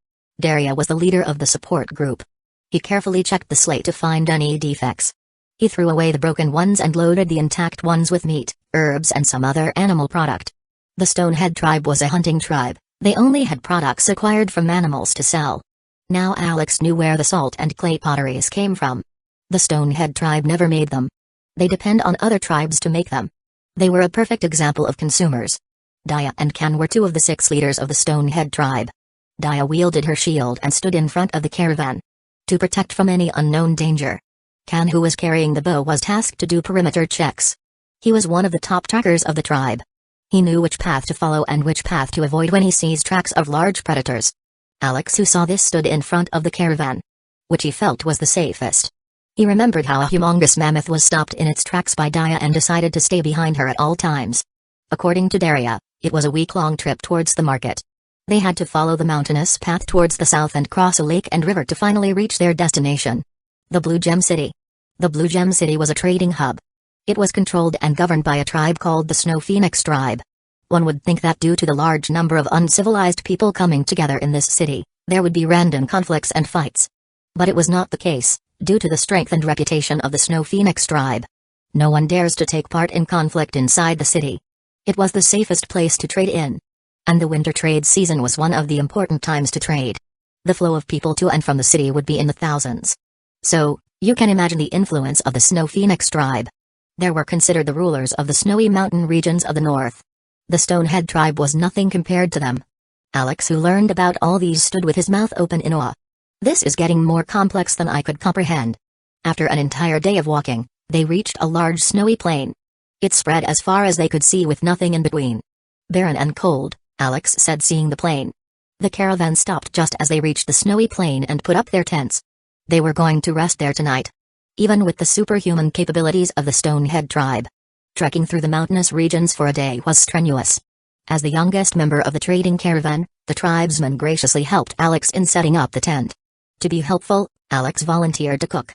Daria was the leader of the support group. He carefully checked the slate to find any defects. He threw away the broken ones and loaded the intact ones with meat, herbs and some other animal product. The Stonehead tribe was a hunting tribe. They only had products acquired from animals to sell. Now Alex knew where the salt and clay potteries came from. The Stonehead tribe never made them. They depend on other tribes to make them. They were a perfect example of consumers. Daya and Kan were 2 of the 6 leaders of the Stonehead tribe. Daya wielded her shield and stood in front of the caravan to protect from any unknown danger. Kan, who was carrying the bow, was tasked to do perimeter checks. He was one of the top trackers of the tribe. He knew which path to follow and which path to avoid when he sees tracks of large predators. Alex, who saw this, stood in front of the caravan, which he felt was the safest. He remembered how a humongous mammoth was stopped in its tracks by Daya and decided to stay behind her at all times. According to Daria, it was a week-long trip towards the market. They had to follow the mountainous path towards the south and cross a lake and river to finally reach their destination. The Blue Gem City. The Blue Gem City was a trading hub. It was controlled and governed by a tribe called the Snow Phoenix tribe. One would think that due to the large number of uncivilized people coming together in this city, there would be random conflicts and fights. But it was not the case, due to the strength and reputation of the Snow Phoenix tribe. No one dares to take part in conflict inside the city. It was the safest place to trade in. And the winter trade season was one of the important times to trade. The flow of people to and from the city would be in the thousands. So, you can imagine the influence of the Snow Phoenix tribe. They were considered the rulers of the snowy mountain regions of the north. The Stonehead tribe was nothing compared to them. Alex, who learned about all these, stood with his mouth open in awe. This is getting more complex than I could comprehend. After an entire day of walking, they reached a large snowy plain. It spread as far as they could see with nothing in between. Barren and cold, Alex said, seeing the plain. The caravan stopped just as they reached the snowy plain and put up their tents. They were going to rest there tonight. Even with the superhuman capabilities of the Stonehead tribe, trekking through the mountainous regions for a day was strenuous. As the youngest member of the trading caravan, the tribesman graciously helped Alex in setting up the tent. To be helpful, Alex volunteered to cook.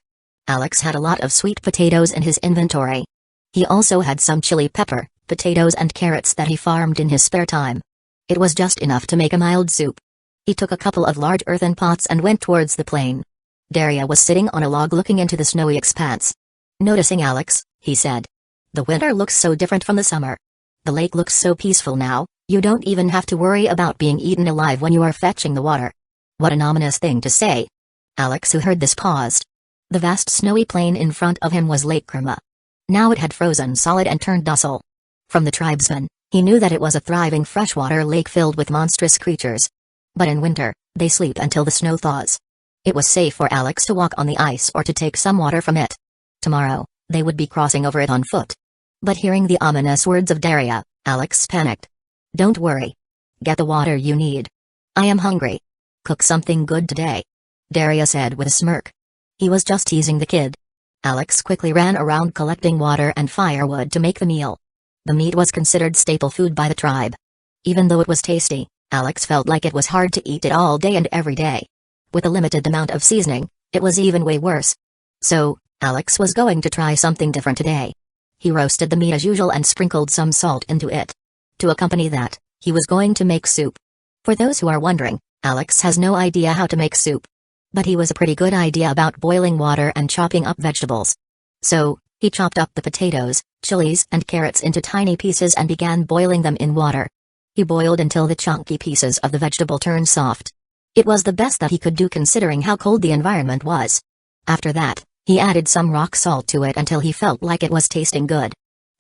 Alex had a lot of sweet potatoes in his inventory. He also had some chili pepper, potatoes and carrots that he farmed in his spare time. It was just enough to make a mild soup. He took a couple of large earthen pots and went towards the plain. Daria was sitting on a log looking into the snowy expanse. Noticing Alex, he said, "The winter looks so different from the summer. The lake looks so peaceful now, you don't even have to worry about being eaten alive when you are fetching the water." What an ominous thing to say. Alex, who heard this, paused. The vast snowy plain in front of him was Lake Kurma. Now it had frozen solid and turned docile. From the tribesman, he knew that it was a thriving freshwater lake filled with monstrous creatures. But in winter, they sleep until the snow thaws. It was safe for Alex to walk on the ice or to take some water from it. Tomorrow, they would be crossing over it on foot. But hearing the ominous words of Daria, Alex panicked. "Don't worry. Get the water you need. I am hungry. Cook something good today." Daria said with a smirk. He was just teasing the kid. Alex quickly ran around collecting water and firewood to make the meal. The meat was considered staple food by the tribe. Even though it was tasty, Alex felt like it was hard to eat it all day and every day. With a limited amount of seasoning, it was even way worse. So, Alex was going to try something different today. He roasted the meat as usual and sprinkled some salt into it. To accompany that, he was going to make soup. For those who are wondering, Alex has no idea how to make soup. But he was a pretty good idea about boiling water and chopping up vegetables. So, he chopped up the potatoes, chilies and carrots into tiny pieces and began boiling them in water. He boiled until the chunky pieces of the vegetable turned soft. It was the best that he could do considering how cold the environment was. After that, he added some rock salt to it until he felt like it was tasting good.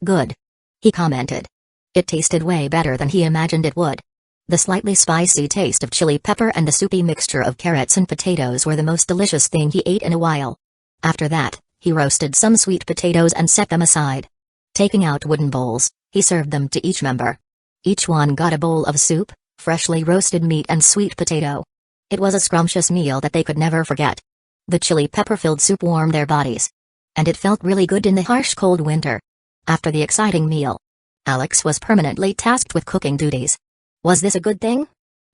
Good. He commented. It tasted way better than he imagined it would. The slightly spicy taste of chili pepper and the soupy mixture of carrots and potatoes were the most delicious thing he ate in a while. After that, he roasted some sweet potatoes and set them aside. Taking out wooden bowls, he served them to each member. Each one got a bowl of soup, freshly roasted meat and sweet potato. It was a scrumptious meal that they could never forget. The chili pepper-filled soup warmed their bodies. And it felt really good in the harsh cold winter. After the exciting meal, Alex was permanently tasked with cooking duties. Was this a good thing?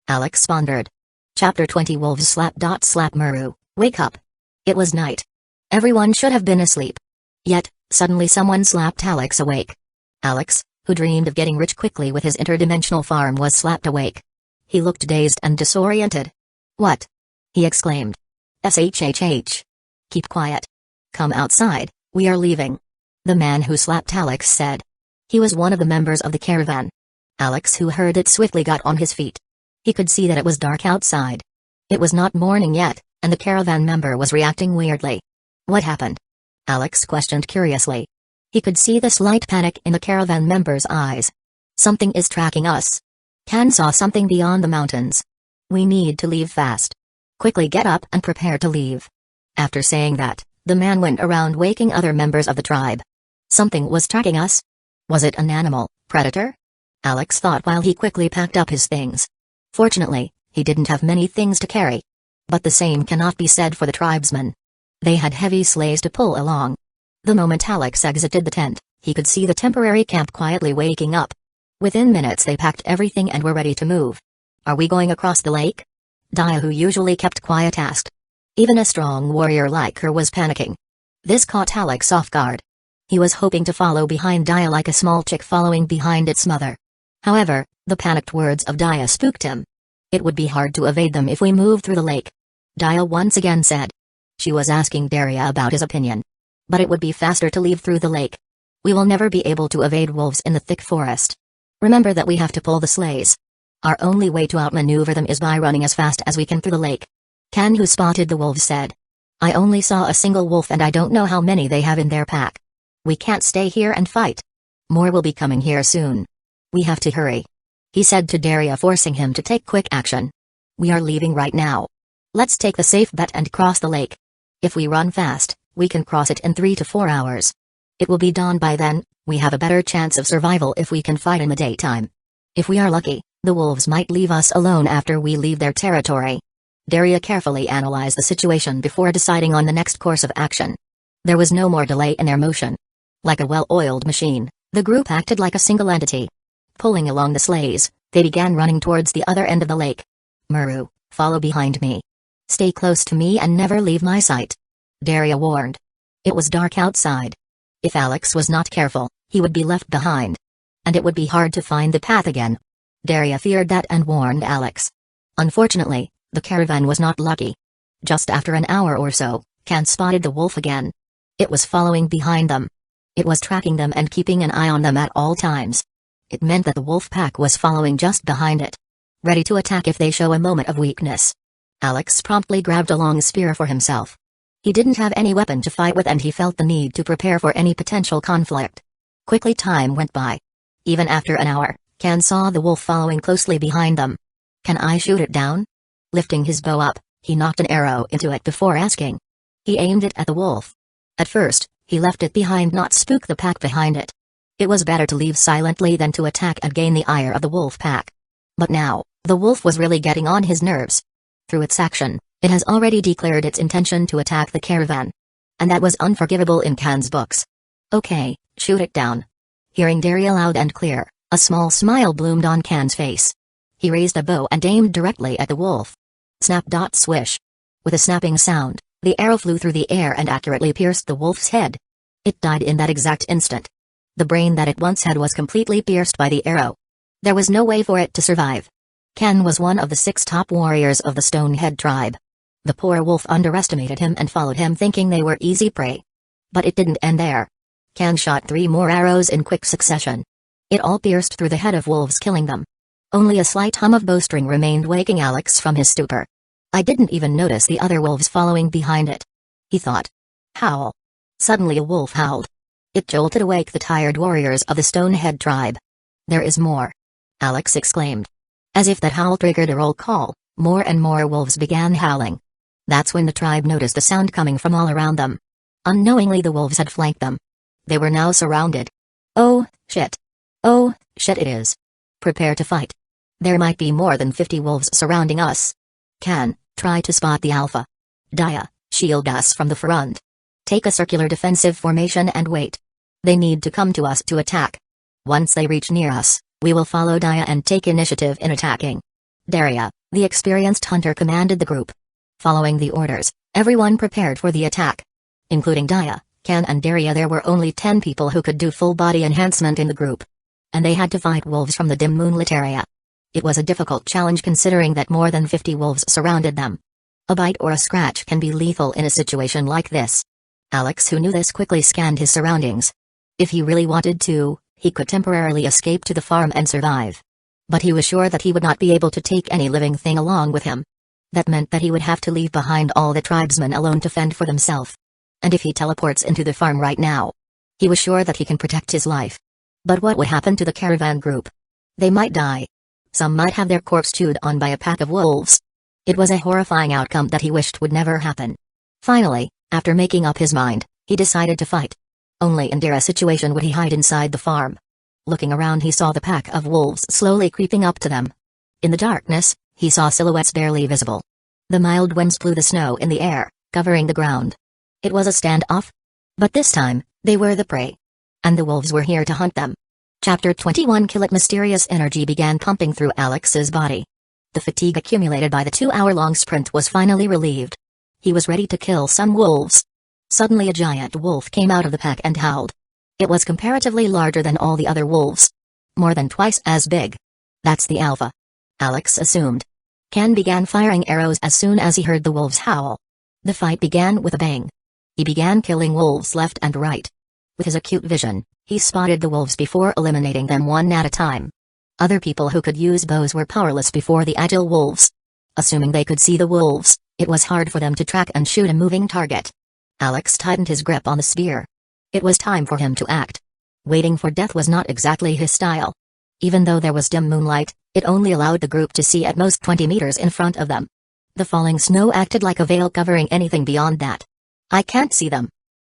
Alex pondered. Chapter 20 Wolves slap Muru, wake up. It was night. Everyone should have been asleep. Yet, suddenly someone slapped Alex awake. Alex, who dreamed of getting rich quickly with his interdimensional farm, was slapped awake. He looked dazed and disoriented. What? He exclaimed. SHHH. Keep quiet. Come outside, we are leaving. The man who slapped Alex said. He was one of the members of the caravan. Alex, who heard it, swiftly got on his feet. He could see that it was dark outside. It was not morning yet, and the caravan member was reacting weirdly. What happened? Alex questioned curiously. He could see the slight panic in the caravan member's eyes. Something is tracking us. Can saw something beyond the mountains. We need to leave fast. Quickly get up and prepare to leave. After saying that, the man went around waking other members of the tribe. Something was tracking us? Was it an animal, predator? Alex thought while he quickly packed up his things. Fortunately, he didn't have many things to carry. But the same cannot be said for the tribesmen. They had heavy sleighs to pull along. The moment Alex exited the tent, he could see the temporary camp quietly waking up. Within minutes they packed everything and were ready to move. Are we going across the lake? Dia, who usually kept quiet, asked. Even a strong warrior like her was panicking. This caught Alex off guard. He was hoping to follow behind Dia like a small chick following behind its mother. However, the panicked words of Dia spooked him. It would be hard to evade them if we move through the lake. Dia once again said. She was asking Daria about his opinion. But it would be faster to leave through the lake. We will never be able to evade wolves in the thick forest. Remember that we have to pull the sleighs. Our only way to outmaneuver them is by running as fast as we can through the lake. Ken, who spotted the wolves, said. I only saw a single wolf and I don't know how many they have in their pack. We can't stay here and fight. More will be coming here soon. We have to hurry. He said to Daria, forcing him to take quick action. We are leaving right now. Let's take the safe bet and cross the lake. If we run fast, we can cross it in 3 to 4 hours. It will be dawn by then. We have a better chance of survival if we can fight in the daytime. If we are lucky, the wolves might leave us alone after we leave their territory. Daria carefully analyzed the situation before deciding on the next course of action. There was no more delay in their motion. Like a well-oiled machine, the group acted like a single entity. Pulling along the sleighs, they began running towards the other end of the lake. Muru, follow behind me. Stay close to me and never leave my sight. Daria warned. It was dark outside. If Alex was not careful, he would be left behind. And it would be hard to find the path again. Daria feared that and warned Alex. Unfortunately, the caravan was not lucky. Just after an hour or so, Can spotted the wolf again. It was following behind them. It was tracking them and keeping an eye on them at all times. It meant that the wolf pack was following just behind it. Ready to attack if they show a moment of weakness. Alex promptly grabbed a long spear for himself. He didn't have any weapon to fight with and he felt the need to prepare for any potential conflict. Quickly time went by. Even after an hour, Can saw the wolf following closely behind them. Can I shoot it down? Lifting his bow up, he knocked an arrow into it before asking. He aimed it at the wolf. At first, he left it behind not spook the pack behind it. It was better to leave silently than to attack and gain the ire of the wolf pack. But now, the wolf was really getting on his nerves. Through its action, It has already declared its intention to attack the caravan. And that was unforgivable in Kan's books. Okay, shoot it down. Hearing Daria loud and clear, a small smile bloomed on Kan's face. He raised a bow and aimed directly at the wolf. Snap dot swish. With a snapping sound, the arrow flew through the air and accurately pierced the wolf's head. It died in that exact instant. The brain that it once had was completely pierced by the arrow. There was no way for it to survive. Kan was one of the 6 top warriors of the Stonehead tribe. The poor wolf underestimated him and followed him thinking they were easy prey. But it didn't end there. Kan shot 3 more arrows in quick succession. It all pierced through the head of wolves, killing them. Only a slight hum of bowstring remained, waking Alex from his stupor. I didn't even notice the other wolves following behind it, he thought. Howl. Suddenly a wolf howled. It jolted awake the tired warriors of the Stonehead tribe. There is more, Alex exclaimed. As if that howl triggered a roll call, more and more wolves began howling. That's when the tribe noticed a sound coming from all around them. Unknowingly the wolves had flanked them. They were now surrounded. Oh, shit. Oh, shit it is. Prepare to fight. There might be more than 50 wolves surrounding us. Kan, try to spot the alpha. Dia, shield us from the front. Take a circular defensive formation and wait. They need to come to us to attack. Once they reach near us, we will follow Dia and take initiative in attacking. Daria, the experienced hunter, commanded the group. Following the orders, everyone prepared for the attack. Including Dia, Kan and Daria, there were only 10 people who could do full body enhancement in the group. And they had to fight wolves from the dim moonlit area. It was a difficult challenge considering that more than 50 wolves surrounded them. A bite or a scratch can be lethal in a situation like this. Alex, who knew this, quickly scanned his surroundings. If he really wanted to, he could temporarily escape to the farm and survive. But he was sure that he would not be able to take any living thing along with him. That meant that he would have to leave behind all the tribesmen alone to fend for themselves. And if he teleports into the farm right now, he was sure that he can protect his life. But what would happen to the caravan group? They might die. Some might have their corpse chewed on by a pack of wolves. It was a horrifying outcome that he wished would never happen. Finally, after making up his mind, he decided to fight. Only in Dira's situation would he hide inside the farm. Looking around, he saw the pack of wolves slowly creeping up to them. In the darkness, he saw silhouettes barely visible. The mild winds blew the snow in the air, covering the ground. It was a standoff. But this time, they were the prey. And the wolves were here to hunt them. Chapter 21. Kill It. Mysterious energy began pumping through Alex's body. The fatigue accumulated by the 2-hour-long sprint was finally relieved. He was ready to kill some wolves. Suddenly a giant wolf came out of the pack and howled. It was comparatively larger than all the other wolves. More than twice as big. That's the alpha, Alex assumed. Kan began firing arrows as soon as he heard the wolves howl. The fight began with a bang. He began killing wolves left and right. With his acute vision, he spotted the wolves before eliminating them one at a time. Other people who could use bows were powerless before the agile wolves. Assuming they could see the wolves, it was hard for them to track and shoot a moving target. Alex tightened his grip on the spear. It was time for him to act. Waiting for death was not exactly his style. Even though there was dim moonlight, it only allowed the group to see at most 20 meters in front of them. The falling snow acted like a veil covering anything beyond that. I can't see them.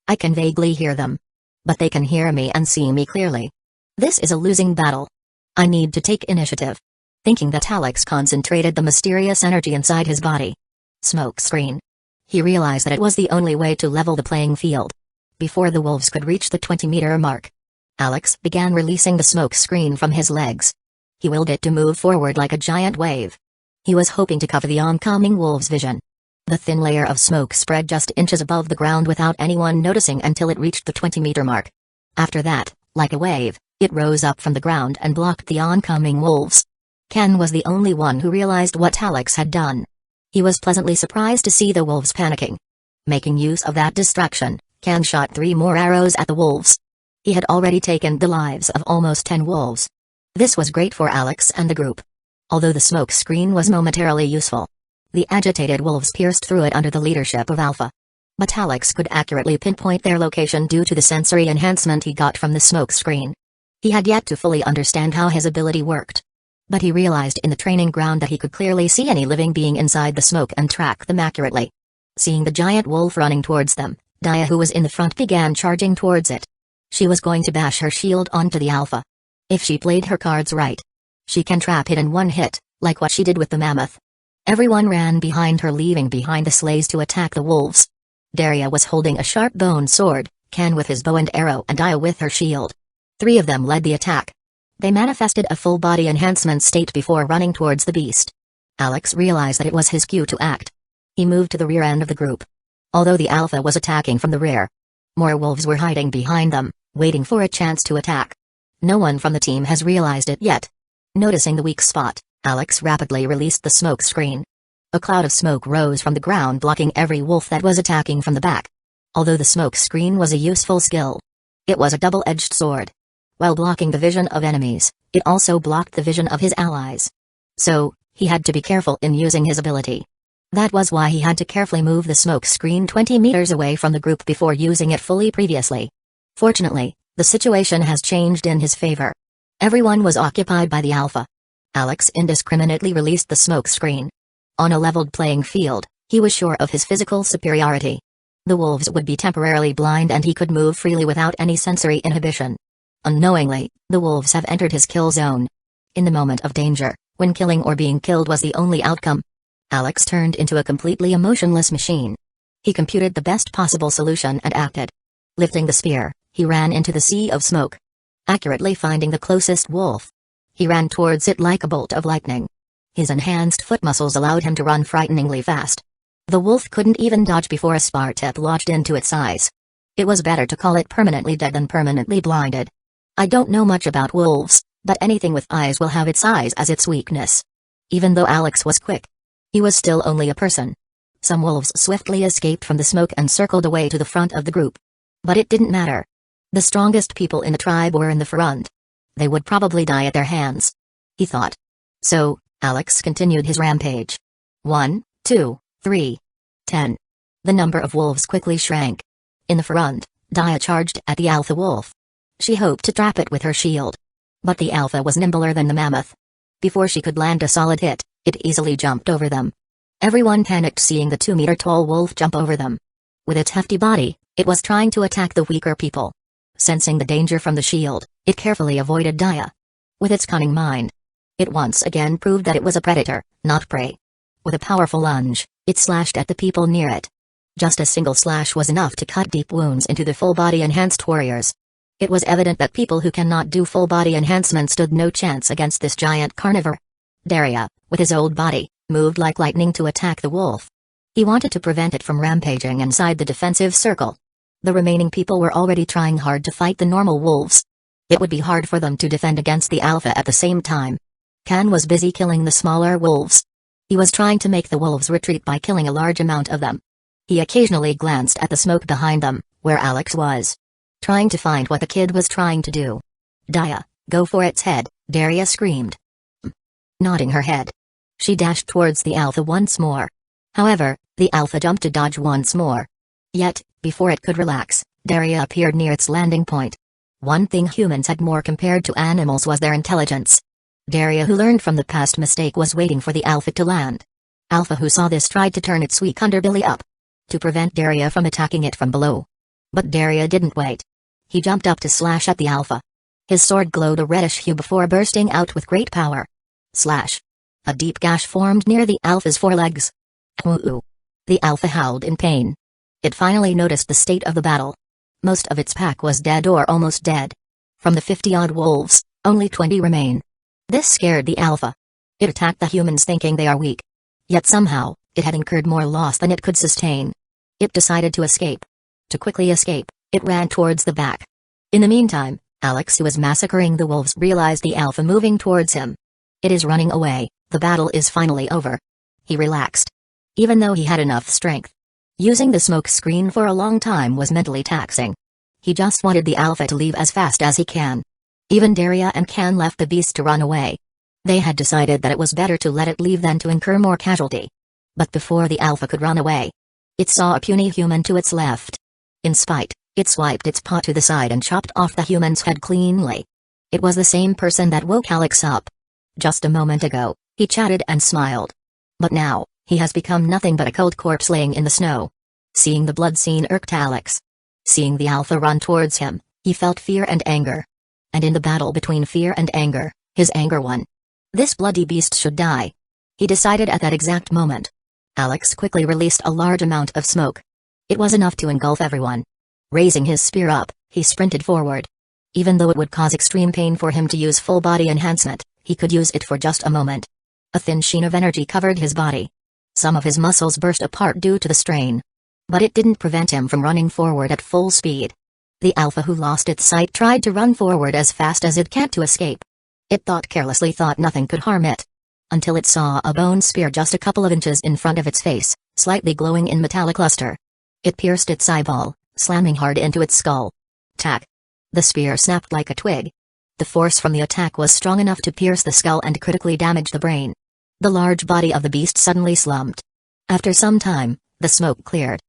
I can vaguely hear them. But they can hear me and see me clearly. This is a losing battle. I need to take initiative. Thinking that, Alex concentrated the mysterious energy inside his body. Smoke screen. He realized that it was the only way to level the playing field. Before the wolves could reach the 20-meter mark, Alex began releasing the smoke screen from his legs. He willed it to move forward like a giant wave. He was hoping to cover the oncoming wolves' vision. The thin layer of smoke spread just inches above the ground without anyone noticing until it reached the 20-meter mark. After that, like a wave, it rose up from the ground and blocked the oncoming wolves. Kan was the only one who realized what Alex had done. He was pleasantly surprised to see the wolves panicking. Making use of that distraction, Kan shot 3 more arrows at the wolves. He had already taken the lives of almost 10 wolves. This was great for Alex and the group. Although the smoke screen was momentarily useful, the agitated wolves pierced through it under the leadership of Alpha. But Alex could accurately pinpoint their location due to the sensory enhancement he got from the smoke screen. He had yet to fully understand how his ability worked. But he realized in the training ground that he could clearly see any living being inside the smoke and track them accurately. Seeing the giant wolf running towards them, Dia, who was in the front, began charging towards it. She was going to bash her shield onto the Alpha. If she played her cards right, she can trap it in one hit, like what she did with the mammoth. Everyone ran behind her, leaving behind the sleighs to attack the wolves. Daria was holding a sharp bone sword, Ken with his bow and arrow, and Aya with her shield. 3 of them led the attack. They manifested a full body enhancement state before running towards the beast. Alex realized that it was his cue to act. He moved to the rear end of the group. Although the Alpha was attacking from the rear, more wolves were hiding behind them, waiting for a chance to attack. No one from the team has realized it yet. Noticing the weak spot, Alex rapidly released the smoke screen. A cloud of smoke rose from the ground, blocking every wolf that was attacking from the back. Although the smoke screen was a useful skill, it was a double-edged sword. While blocking the vision of enemies, it also blocked the vision of his allies. So, he had to be careful in using his ability. That was why he had to carefully move the smoke screen 20 meters away from the group before using it fully previously. Fortunately, the situation has changed in his favor. Everyone was occupied by the Alpha. Alex indiscriminately released the smoke screen. On a leveled playing field, he was sure of his physical superiority. The wolves would be temporarily blind and he could move freely without any sensory inhibition. Unknowingly, the wolves have entered his kill zone. In the moment of danger, when killing or being killed was the only outcome, Alex turned into a completely emotionless machine. He computed the best possible solution and acted. Lifting the spear, he ran into the sea of smoke. Accurately finding the closest wolf, he ran towards it like a bolt of lightning. His enhanced foot muscles allowed him to run frighteningly fast. The wolf couldn't even dodge before a spar tip lodged into its eyes. It was better to call it permanently dead than permanently blinded. I don't know much about wolves, but anything with eyes will have its eyes as its weakness. Even though Alex was quick, he was still only a person. Some wolves swiftly escaped from the smoke and circled away to the front of the group. But it didn't matter. The strongest people in the tribe were in the front. They would probably die at their hands, he thought. So, Alex continued his rampage. 1, 2, 3, 10. The number of wolves quickly shrank. In the front, Dia charged at the Alpha wolf. She hoped to trap it with her shield. But the Alpha was nimbler than the mammoth. Before she could land a solid hit, it easily jumped over them. Everyone panicked seeing the 2-meter-tall wolf jump over them. With its hefty body, it was trying to attack the weaker people. Sensing the danger from the shield, it carefully avoided Dia. With its cunning mind, it once again proved that it was a predator, not prey. With a powerful lunge, it slashed at the people near it. Just a single slash was enough to cut deep wounds into the full-body enhanced warriors. It was evident that people who cannot do full-body enhancement stood no chance against this giant carnivore. Daria, with his old body, moved like lightning to attack the wolf. He wanted to prevent it from rampaging inside the defensive circle. The remaining people were already trying hard to fight the normal wolves. It would be hard for them to defend against the Alpha at the same time. Kan was busy killing the smaller wolves. He was trying to make the wolves retreat by killing a large amount of them. He occasionally glanced at the smoke behind them, where Alex was, trying to find what the kid was trying to do. Dia, go for its head, Daria screamed. Nodding her head, she dashed towards the Alpha once more. However, the Alpha jumped to dodge once more. Yet, before it could relax, Daria appeared near its landing point. One thing humans had more compared to animals was their intelligence. Daria, who learned from the past mistake, was waiting for the Alpha to land. Alpha, who saw this, tried to turn its weak underbelly up to prevent Daria from attacking it from below. But Daria didn't wait. He jumped up to slash at the Alpha. His sword glowed a reddish hue before bursting out with great power. Slash. A deep gash formed near the Alpha's forelegs. Ooh. The Alpha howled in pain. It finally noticed the state of the battle. Most of its pack was dead or almost dead. From the 50-odd wolves, only 20 remain. This scared the Alpha. It attacked the humans thinking they are weak. Yet somehow, it had incurred more loss than it could sustain. It decided to escape. To quickly escape, it ran towards the back. In the meantime, Alex, who was massacring the wolves, realized the Alpha moving towards him. It is running away, the battle is finally over. He relaxed. Even though he had enough strength, using the smoke screen for a long time was mentally taxing. He just wanted the Alpha to leave as fast as he can. Even Daria and Kan left the beast to run away. They had decided that it was better to let it leave than to incur more casualty. But before the Alpha could run away, it saw a puny human to its left. In spite, it swiped its paw to the side and chopped off the human's head cleanly. It was the same person that woke Alex up. Just a moment ago, he chatted and smiled. But now, he has become nothing but a cold corpse laying in the snow. Seeing the blood scene irked Alex. Seeing the Alpha run towards him, he felt fear and anger. And in the battle between fear and anger, his anger won. This bloody beast should die. he decided at that exact moment. Alex quickly released a large amount of smoke. It was enough to engulf everyone. Raising his spear up, he sprinted forward. Even though it would cause extreme pain for him to use full body enhancement, he could use it for just a moment. A thin sheen of energy covered his body. Some of his muscles burst apart due to the strain. But it didn't prevent him from running forward at full speed. The Alpha, who lost its sight, tried to run forward as fast as it can to escape. It carelessly thought nothing could harm it. Until it saw a bone spear just a couple of inches in front of its face, slightly glowing in metallic luster. It pierced its eyeball, slamming hard into its skull. Tack! The spear snapped like a twig. The force from the attack was strong enough to pierce the skull and critically damage the brain. The large body of the beast suddenly slumped. After some time, the smoke cleared.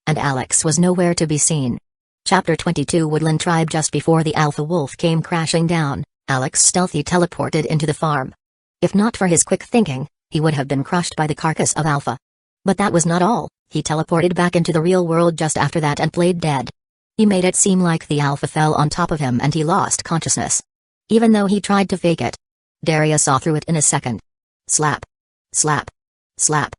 And Alex was nowhere to be seen. Chapter 22 Woodland Tribe. Just before the Alpha Wolf came crashing down, Alex stealthily teleported into the farm. If not for his quick thinking, he would have been crushed by the carcass of Alpha. But that was not all, he teleported back into the real world just after that and played dead. He made it seem like the Alpha fell on top of him and he lost consciousness. Even though he tried to fake it. Daria saw through it in a second. Slap. Slap. Slap.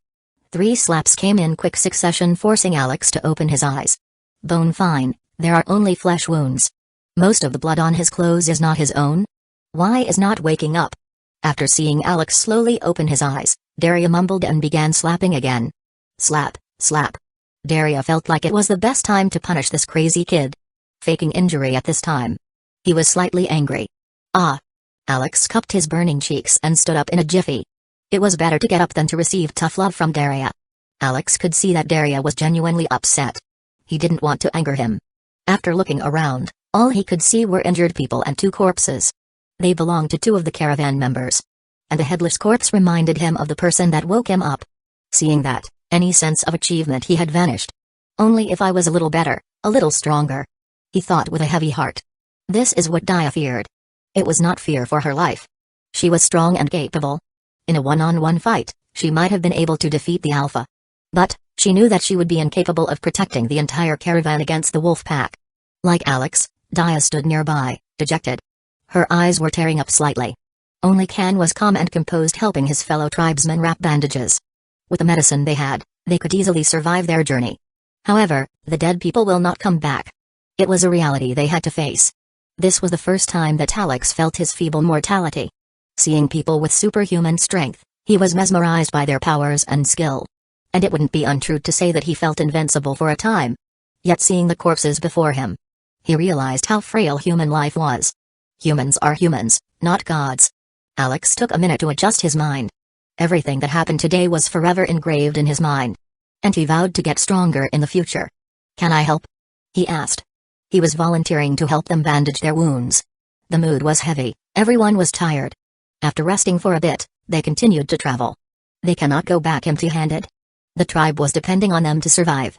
3 slaps came in quick succession, forcing Alex to open his eyes. Bone fine, there are only flesh wounds. Most of the blood on his clothes is not his own. Why is not waking up? After seeing Alex slowly open his eyes, Daria mumbled and began slapping again. Slap, slap. Daria felt like it was the best time to punish this crazy kid. Faking injury at this time. He was slightly angry. Ah! Alex cupped his burning cheeks and stood up in a jiffy. It was better to get up than to receive tough love from Daria. Alex could see that Daria was genuinely upset. He didn't want to anger him. After looking around, all he could see were injured people and 2 corpses. They belonged to 2 of the caravan members. And the headless corpse reminded him of the person that woke him up. Seeing that, any sense of achievement he had vanished. Only if I was a little better, a little stronger. He thought with a heavy heart. This is what Dia feared. It was not fear for her life. She was strong and capable. In a one-on-one fight, she might have been able to defeat the Alpha. But, she knew that she would be incapable of protecting the entire caravan against the wolf pack. Like Alex, Dia stood nearby, dejected. Her eyes were tearing up slightly. Only Kan was calm and composed, helping his fellow tribesmen wrap bandages. With the medicine they had, they could easily survive their journey. However, the dead people will not come back. It was a reality they had to face. This was the first time that Alex felt his feeble mortality. Seeing people with superhuman strength, he was mesmerized by their powers and skill. And it wouldn't be untrue to say that he felt invincible for a time. Yet seeing the corpses before him, he realized how frail human life was. Humans are humans, not gods. Alex took a minute to adjust his mind. Everything that happened today was forever engraved in his mind. And he vowed to get stronger in the future. Can I help? He asked. He was volunteering to help them bandage their wounds. The mood was heavy, everyone was tired. After resting for a bit, they continued to travel. They cannot go back empty-handed. The tribe was depending on them to survive.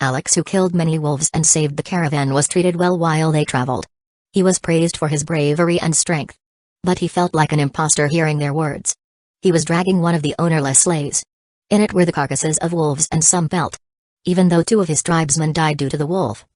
Alex, who killed many wolves and saved the caravan, was treated well while they traveled. He was praised for his bravery and strength. But he felt like an imposter hearing their words. He was dragging one of the ownerless sleighs. In it were the carcasses of wolves and some pelt. Even though 2 of his tribesmen died due to the wolf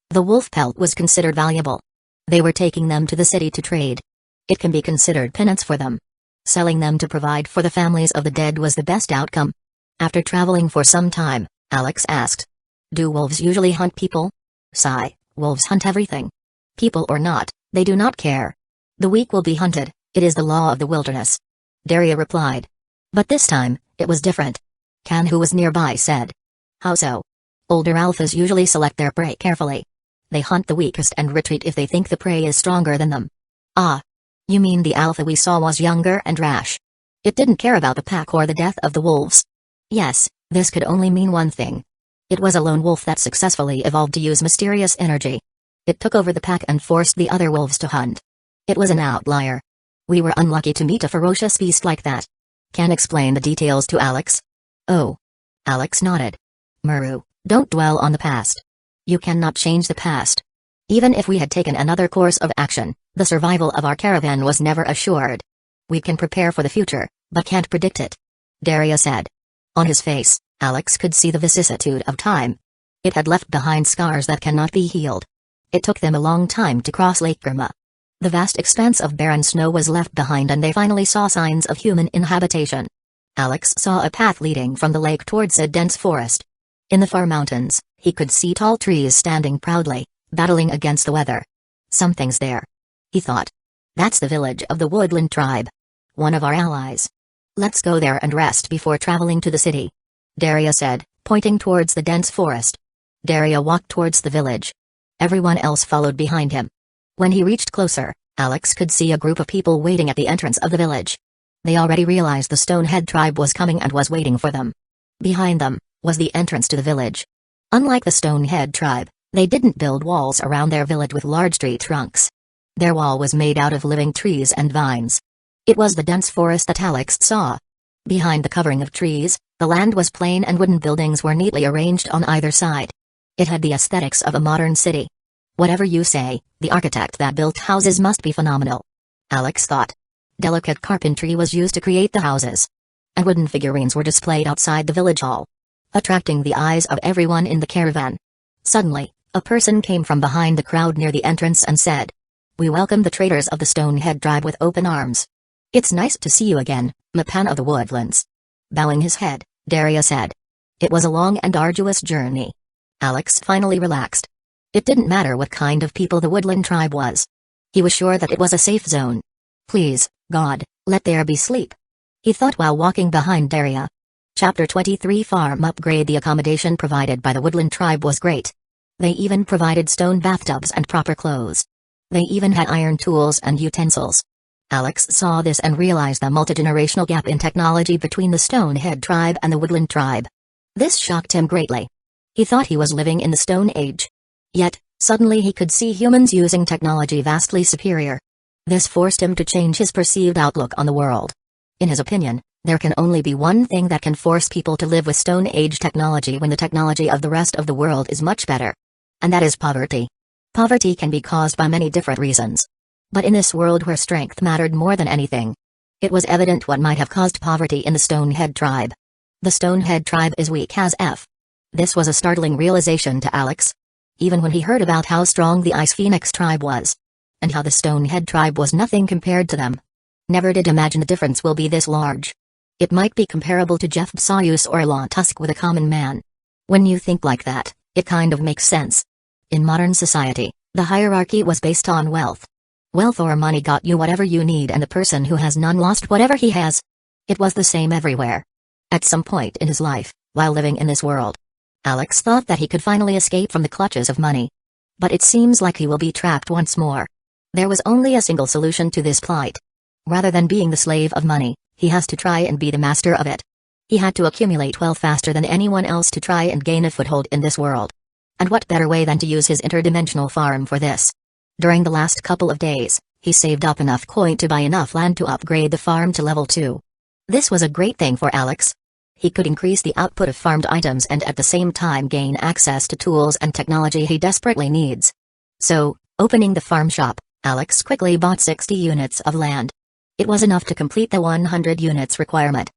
pelt was considered valuable. They were taking them to the city to trade. It can be considered penance for them. Selling them to provide for the families of the dead was the best outcome. After traveling for some time, Alex asked. Do wolves usually hunt people? Sigh, wolves hunt everything. People or not, they do not care. The weak will be hunted, it is the law of the wilderness. Daria replied. But this time, it was different. Kan, who was nearby, said. How so? Older alphas usually select their prey carefully. They hunt the weakest and retreat if they think the prey is stronger than them. Ah. You mean the alpha we saw was younger and rash? It didn't care about the pack or the death of the wolves. Yes, this could only mean one thing. It was a lone wolf that successfully evolved to use mysterious energy. It took over the pack and forced the other wolves to hunt. It was an outlier. We were unlucky to meet a ferocious beast like that. Can explain the details to Alex? Oh. Alex nodded. Muru, don't dwell on the past. You cannot change the past. Even if we had taken another course of action, the survival of our caravan was never assured. We can prepare for the future, but can't predict it. Daria said. On his face, Alex could see the vicissitude of time. It had left behind scars that cannot be healed. It took them a long time to cross Lake Girma. The vast expanse of barren snow was left behind and they finally saw signs of human inhabitation. Alex saw a path leading from the lake towards a dense forest. In the far mountains, he could see tall trees standing proudly, battling against the weather. Something's there, he thought. That's the village of the Woodland tribe. One of our allies. Let's go there and rest before traveling to the city, Daria said, pointing towards the dense forest. Daria walked towards the village. Everyone else followed behind him. When he reached closer, Alex could see a group of people waiting at the entrance of the village. They already realized the Stonehead tribe was coming and was waiting for them. Behind them was the entrance to the village. Unlike the Stonehead tribe, they didn't build walls around their village with large tree trunks. Their wall was made out of living trees and vines. It was the dense forest that Alex saw. Behind the covering of trees, the land was plain and wooden buildings were neatly arranged on either side. It had the aesthetics of a modern city. Whatever you say, the architect that built houses must be phenomenal, Alex thought. Delicate carpentry was used to create the houses. And wooden figurines were displayed outside the village hall, attracting the eyes of everyone in the caravan. Suddenly, a person came from behind the crowd near the entrance and said, "We welcome the traders of the Stonehead tribe with open arms. It's nice to see you again, Mapan of the Woodlands." Bowing his head, Daria said. It was a long and arduous journey. Alex finally relaxed. It didn't matter what kind of people the Woodland tribe was. He was sure that it was a safe zone. Please, God, let there be sleep, he thought while walking behind Daria. Chapter 23 Farm Upgrade. The accommodation provided by the Woodland tribe was great. They even provided stone bathtubs and proper clothes. They even had iron tools and utensils. Alex saw this and realized the multigenerational gap in technology between the Stonehead tribe and the Woodland tribe. This shocked him greatly. He thought he was living in the Stone Age. Yet, suddenly he could see humans using technology vastly superior. This forced him to change his perceived outlook on the world. In his opinion, there can only be one thing that can force people to live with Stone Age technology when the technology of the rest of the world is much better. And that is poverty. Poverty can be caused by many different reasons. But in this world where strength mattered more than anything, it was evident what might have caused poverty in the Stonehead tribe. The Stonehead tribe is weak as F. This was a startling realization to Alex. Even when he heard about how strong the Ice Phoenix tribe was, and how the Stonehead tribe was nothing compared to them. Never did imagine the difference will be this large. It might be comparable to Jeff Bezos or Elon Musk with a common man. When you think like that, it kind of makes sense. In modern society, the hierarchy was based on wealth. Wealth or money got you whatever you need and the person who has none lost whatever he has. It was the same everywhere. At some point in his life, while living in this world, Alex thought that he could finally escape from the clutches of money. But it seems like he will be trapped once more. There was only a single solution to this plight. Rather than being the slave of money, he has to try and be the master of it. He had to accumulate wealth faster than anyone else to try and gain a foothold in this world. And what better way than to use his interdimensional farm for this? During the last couple of days, he saved up enough coin to buy enough land to upgrade the farm to level 2. This was a great thing for Alex. He could increase the output of farmed items and at the same time gain access to tools and technology he desperately needs. So, opening the farm shop, Alex quickly bought 60 units of land. It was enough to complete the 100 units requirement.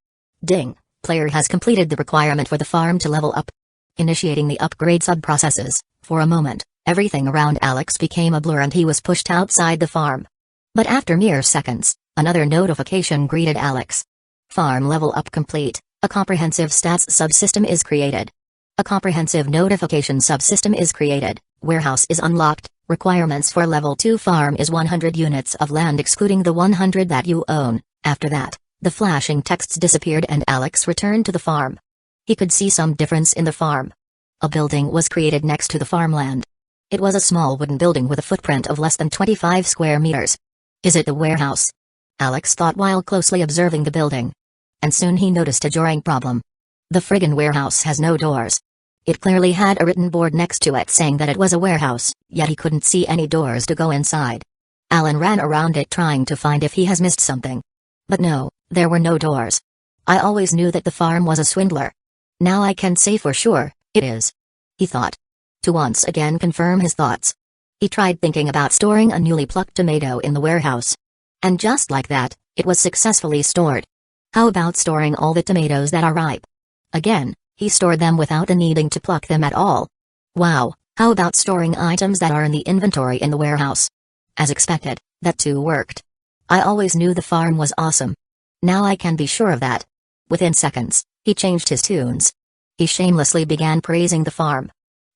Ding, player has completed the requirement for the farm to level up. Initiating the upgrade sub-processes, for a moment, everything around Alex became a blur and he was pushed outside the farm. But after mere seconds, another notification greeted Alex. Farm level up complete, a comprehensive stats subsystem is created. A comprehensive notification subsystem is created, warehouse is unlocked, requirements for level 2 farm is 100 units of land excluding the 100 that you own. After that, the flashing texts disappeared and Alex returned to the farm. He could see some difference in the farm. A building was created next to the farmland. It was a small wooden building with a footprint of less than 25 square meters. Is it the warehouse? Alex thought while closely observing the building. And soon he noticed a jarring problem. The friggin' warehouse has no doors. It clearly had a written board next to it saying that it was a warehouse, yet he couldn't see any doors to go inside. Alan ran around it trying to find if he has missed something. But no, there were no doors. I always knew that the farm was a swindler. Now I can say for sure, it is. He thought. To once again confirm his thoughts, he tried thinking about storing a newly plucked tomato in the warehouse. And just like that, it was successfully stored. How about storing all the tomatoes that are ripe? Again, he stored them without the needing to pluck them at all. Wow, how about storing items that are in the inventory in the warehouse? As expected, that too worked. I always knew the farm was awesome. Now I can be sure of that. Within seconds, he changed his tunes. He shamelessly began praising the farm.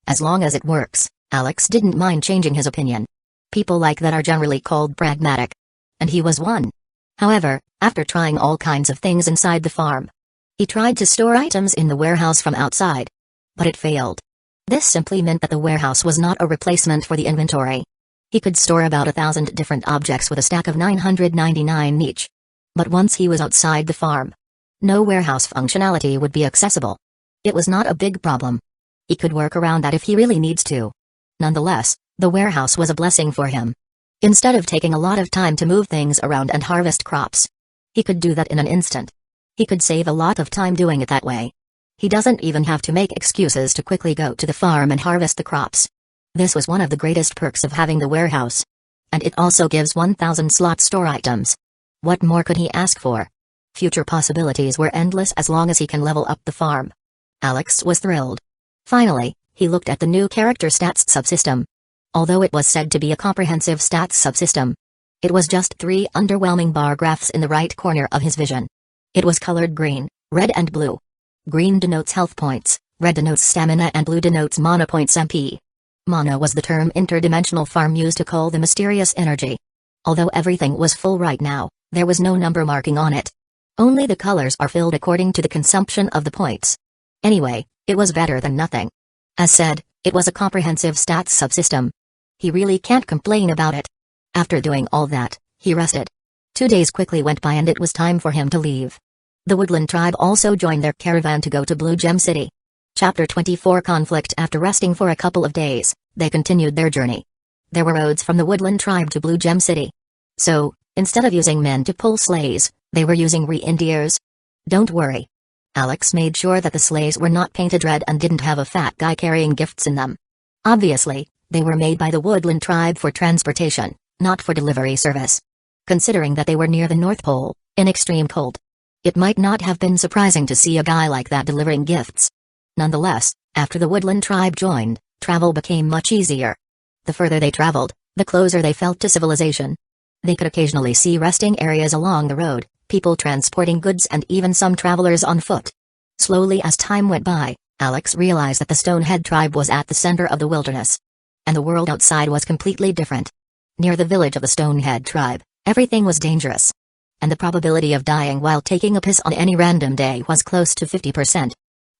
As long as it works, Alex didn't mind changing his opinion. People like that are generally called pragmatic. And he was one. However, after trying all kinds of things inside the farm, he tried to store items in the warehouse from outside. But it failed. This simply meant that the warehouse was not a replacement for the inventory. He could store about 1,000 different objects with a stack of 999 each. But once he was outside the farm, no warehouse functionality would be accessible. It was not a big problem. He could work around that if he really needs to. Nonetheless, the warehouse was a blessing for him. Instead of taking a lot of time to move things around and harvest crops, he could do that in an instant. He could save a lot of time doing it that way. He doesn't even have to make excuses to quickly go to the farm and harvest the crops. This was one of the greatest perks of having the warehouse. And it also gives 1,000 slot store items. What more could he ask for? Future possibilities were endless as long as he can level up the farm. Alex was thrilled. Finally, he looked at the new character stats subsystem. Although it was said to be a comprehensive stats subsystem, it was just 3 underwhelming bar graphs in the right corner of his vision. It was colored green, red and blue. Green denotes health points, red denotes stamina and blue denotes mana points MP. Mana was the term interdimensional farm used to call the mysterious energy. Although everything was full right now, there was no number marking on it. Only the colors are filled according to the consumption of the points. Anyway, it was better than nothing. As said, it was a comprehensive stats subsystem. He really can't complain about it. After doing all that, he rested. 2 days quickly went by and it was time for him to leave. The Woodland tribe also joined their caravan to go to Blue Gem City. Chapter 24 Conflict. After resting for a couple of days, they continued their journey. There were roads from the Woodland tribe to Blue Gem City. So, instead of using men to pull sleighs, they were using reindeers. Don't worry. Alex made sure that the sleighs were not painted red and didn't have a fat guy carrying gifts in them. Obviously, they were made by the Woodland tribe for transportation, not for delivery service. Considering that they were near the North Pole, in extreme cold, it might not have been surprising to see a guy like that delivering gifts. Nonetheless, after the Woodland tribe joined, travel became much easier. The further they traveled, the closer they felt to civilization. They could occasionally see resting areas along the road, people transporting goods and even some travelers on foot. Slowly as time went by, Alex realized that the Stonehead tribe was at the center of the wilderness. And the world outside was completely different. Near the village of the Stonehead tribe, everything was dangerous. And the probability of dying while taking a piss on any random day was close to 50%.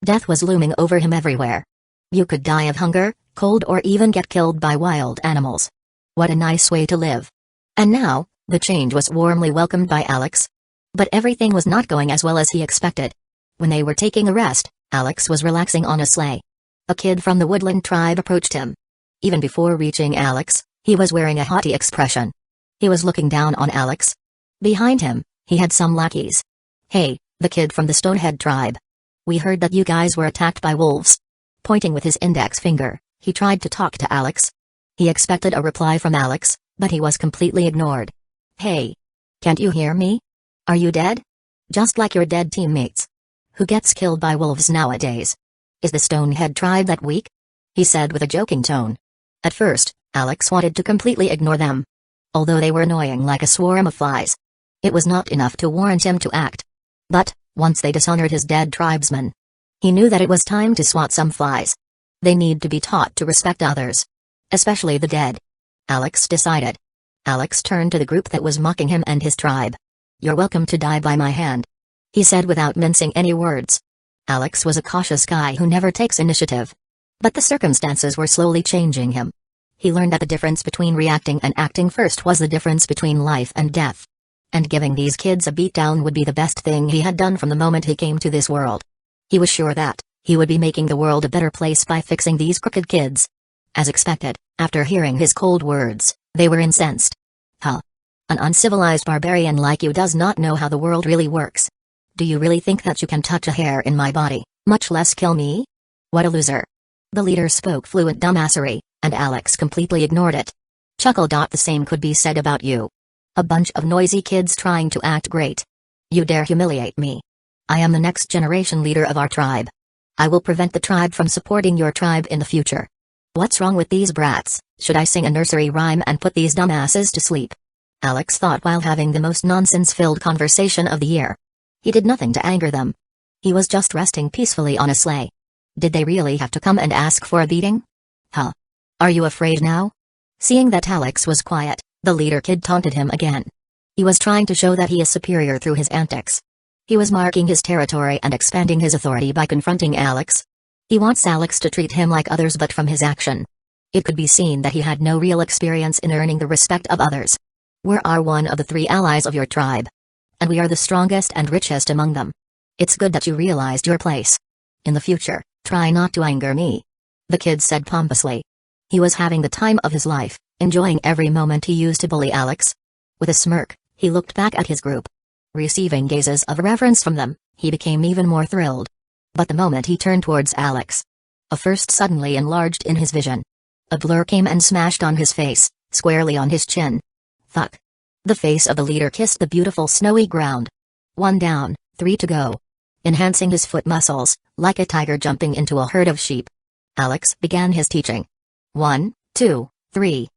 Death was looming over him everywhere. You could die of hunger, cold or even get killed by wild animals. What a nice way to live. And now, the change was warmly welcomed by Alex. But everything was not going as well as he expected. When they were taking a rest, Alex was relaxing on a sleigh. A kid from the Woodland tribe approached him. Even before reaching Alex, he was wearing a haughty expression. He was looking down on Alex. Behind him, he had some lackeys. Hey, the kid from the Stonehead tribe. We heard that you guys were attacked by wolves. Pointing with his index finger, he tried to talk to Alex. He expected a reply from Alex, but he was completely ignored. Hey. Can't you hear me? Are you dead? Just like your dead teammates. Who gets killed by wolves nowadays? Is the Stonehead tribe that weak? He said with a joking tone. At first, Alex wanted to completely ignore them. Although they were annoying like a swarm of flies. It was not enough to warrant him to act. But, once they dishonored his dead tribesmen, he knew that it was time to swat some flies. They need to be taught to respect others. Especially the dead. Alex decided. Alex turned to the group that was mocking him and his tribe. You're welcome to die by my hand. He said without mincing any words. Alex was a cautious guy who never takes initiative. But the circumstances were slowly changing him. He learned that the difference between reacting and acting first was the difference between life and death. And giving these kids a beatdown would be the best thing he had done from the moment he came to this world. He was sure that he would be making the world a better place by fixing these crooked kids. As expected, after hearing his cold words, they were incensed. Huh. An uncivilized barbarian like you does not know how the world really works. Do you really think that you can touch a hair in my body, much less kill me? What a loser. The leader spoke fluent dumbassery, and Alex completely ignored it. Chuckle. The same could be said about you. A bunch of noisy kids trying to act great. You dare humiliate me. I am the next generation leader of our tribe. I will prevent the tribe from supporting your tribe in the future. What's wrong with these brats? Should I sing a nursery rhyme and put these dumbasses to sleep? Alex thought while having the most nonsense-filled conversation of the year. He did nothing to anger them. He was just resting peacefully on a sleigh. Did they really have to come and ask for a beating? Huh? Are you afraid now? Seeing that Alex was quiet, the leader kid taunted him again. He was trying to show that he is superior through his antics. He was marking his territory and expanding his authority by confronting Alex. He wants Alex to treat him like others, but from his action, it could be seen that he had no real experience in earning the respect of others. We are one of the 3 allies of your tribe. And we are the strongest and richest among them. It's good that you realized your place. In the future, try not to anger me. The kid said pompously. He was having the time of his life, enjoying every moment he used to bully Alex. With a smirk, he looked back at his group. Receiving gazes of reverence from them, he became even more thrilled. But the moment he turned towards Alex, a first suddenly enlarged in his vision. A blur came and smashed on his face, squarely on his chin. Fuck. The face of the leader kissed the beautiful snowy ground. 1 down, 3 to go. Enhancing his foot muscles, like a tiger jumping into a herd of sheep. Alex began his teaching. 1, 2, 3.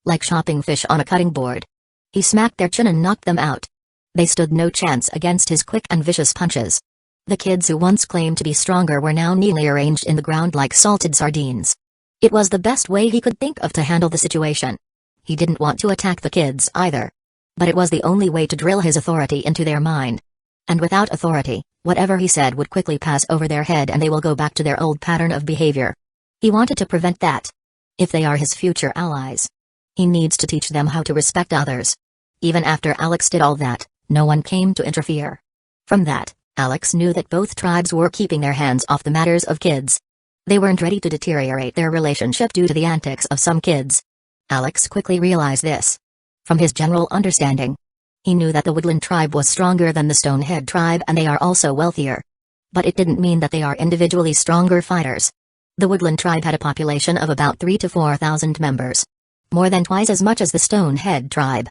Like chopping fish on a cutting board. He smacked their chin and knocked them out. They stood no chance against his quick and vicious punches. The kids who once claimed to be stronger were now neatly arranged in the ground like salted sardines. It was the best way he could think of to handle the situation. He didn't want to attack the kids either. But it was the only way to drill his authority into their mind. And without authority, whatever he said would quickly pass over their head and they will go back to their old pattern of behavior. He wanted to prevent that. If they are his future allies, he needs to teach them how to respect others. Even after Alex did all that, no one came to interfere. From that, Alex knew that both tribes were keeping their hands off the matters of kids. They weren't ready to deteriorate their relationship due to the antics of some kids. Alex quickly realized this. From his general understanding, he knew that the Woodland tribe was stronger than the Stonehead tribe and they are also wealthier. But it didn't mean that they are individually stronger fighters. The Woodland tribe had a population of about 3,000 to 4,000 members. More than twice as much as the Stonehead tribe.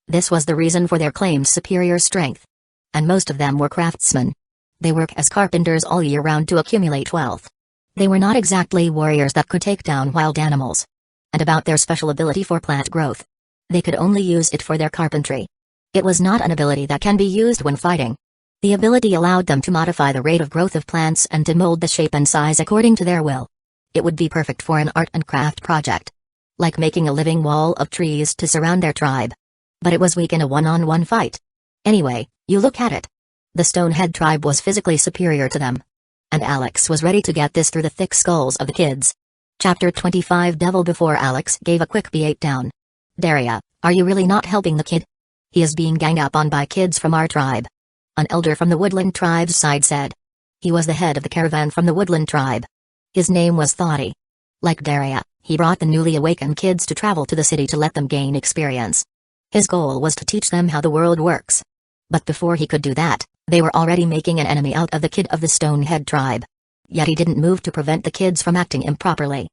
This was the reason for their claimed superior strength. And most of them were craftsmen. They work as carpenters all year round to accumulate wealth. They were not exactly warriors that could take down wild animals. And about their special ability for plant growth. They could only use it for their carpentry. It was not an ability that can be used when fighting. The ability allowed them to modify the rate of growth of plants and to mold the shape and size according to their will. It would be perfect for an art and craft project. Like making a living wall of trees to surround their tribe. But it was weak in a one-on-one fight. Anyway, you look at it. The Stonehead tribe was physically superior to them. And Alex was ready to get this through the thick skulls of the kids. Chapter 25 Devil Before Alex gave a quick beat down. Daria, are you really not helping the kid? He is being ganged up on by kids from our tribe. An elder from the Woodland tribe's side said. He was the head of the caravan from the Woodland tribe. His name was Thoughty. Like Daria, he brought the newly awakened kids to travel to the city to let them gain experience. His goal was to teach them how the world works. But before he could do that, they were already making an enemy out of the kid of the Stonehead tribe. Yet he didn't move to prevent the kids from acting improperly.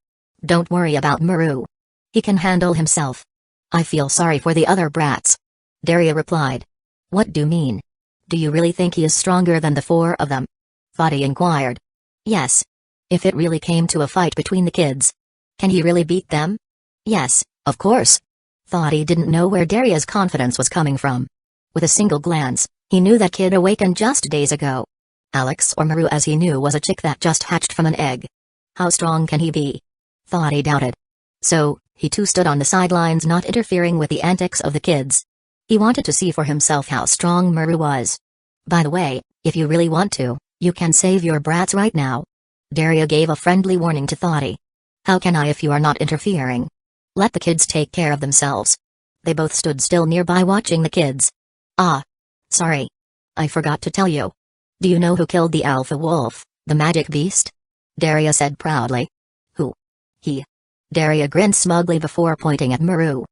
Don't worry about Muru. He can handle himself. I feel sorry for the other brats. Daria replied. What do you mean? Do you really think he is stronger than the 4 of them? Thoughty inquired. Yes. If it really came to a fight between the kids. Can he really beat them? Yes, of course. Thoughty didn't know where Daria's confidence was coming from. With a single glance, he knew that kid awakened just days ago. Alex or Muru as he knew was a chick that just hatched from an egg. How strong can he be? Thoughty doubted. So, he too stood on the sidelines not interfering with the antics of the kids. He wanted to see for himself how strong Muru was. By the way, if you really want to, you can save your brats right now. Daria gave a friendly warning to Thoughty. How can I if you are not interfering? Let the kids take care of themselves. They both stood still nearby watching the kids. Ah. Sorry. I forgot to tell you. Do you know who killed the alpha wolf, the magic beast? Daria said proudly. Who? He. Daria grinned smugly before pointing at Muru.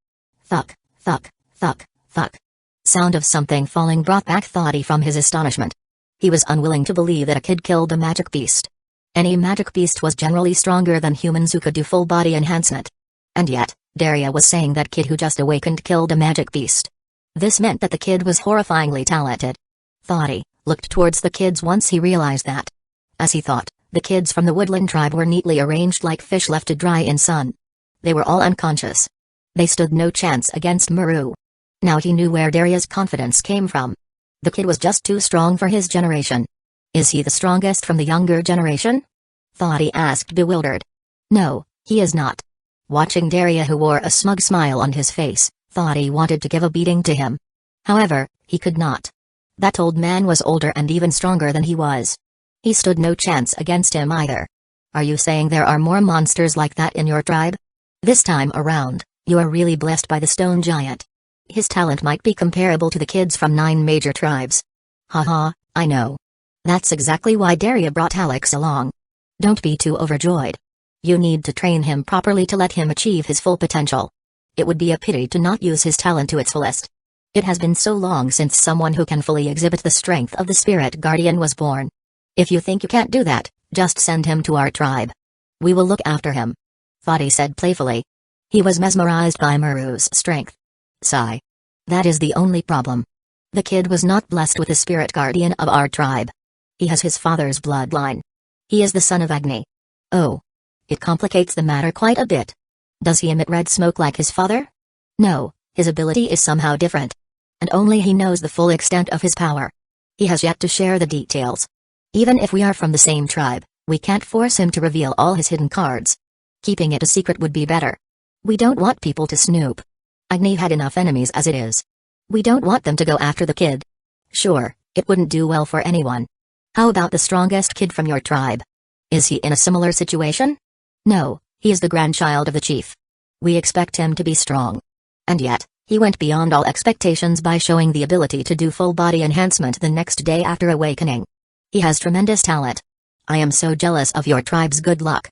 Thuck, thuck, thuck, thuck. Sound of something falling brought back Thoughty from his astonishment. He was unwilling to believe that a kid killed a magic beast. Any magic beast was generally stronger than humans who could do full body enhancement. And yet, Daria was saying that kid who just awakened killed a magic beast. This meant that the kid was horrifyingly talented. Thoughty looked towards the kids once he realized that. As he thought, the kids from the Woodland tribe were neatly arranged like fish left to dry in sun. They were all unconscious. They stood no chance against Muru. Now he knew where Daria's confidence came from. The kid was just too strong for his generation. Is he the strongest from the younger generation? Thoughty asked, bewildered. No, he is not. Watching Daria, who wore a smug smile on his face, Thoughty wanted to give a beating to him. However, he could not. That old man was older and even stronger than he was. He stood no chance against him either. Are you saying there are more monsters like that in your tribe? This time around, you are really blessed by the stone giant. His talent might be comparable to the kids from 9 major tribes. Haha, I know. That's exactly why Daria brought Alex along. Don't be too overjoyed. You need to train him properly to let him achieve his full potential. It would be a pity to not use his talent to its fullest. It has been so long since someone who can fully exhibit the strength of the spirit guardian was born. If you think you can't do that, just send him to our tribe. We will look after him. Thoughty said playfully. He was mesmerized by Muru's strength. Sigh. That is the only problem. The kid was not blessed with a spirit guardian of our tribe. He has his father's bloodline. He is the son of Agni. Oh. It complicates the matter quite a bit. Does he emit red smoke like his father? No, his ability is somehow different. And only he knows the full extent of his power. He has yet to share the details. Even if we are from the same tribe, we can't force him to reveal all his hidden cards. Keeping it a secret would be better. We don't want people to snoop. Agni had enough enemies as it is. We don't want them to go after the kid. Sure, it wouldn't do well for anyone. How about the strongest kid from your tribe? Is he in a similar situation? No, he is the grandchild of the chief. We expect him to be strong. And yet, he went beyond all expectations by showing the ability to do full body enhancement the next day after awakening. He has tremendous talent. I am so jealous of your tribe's good luck.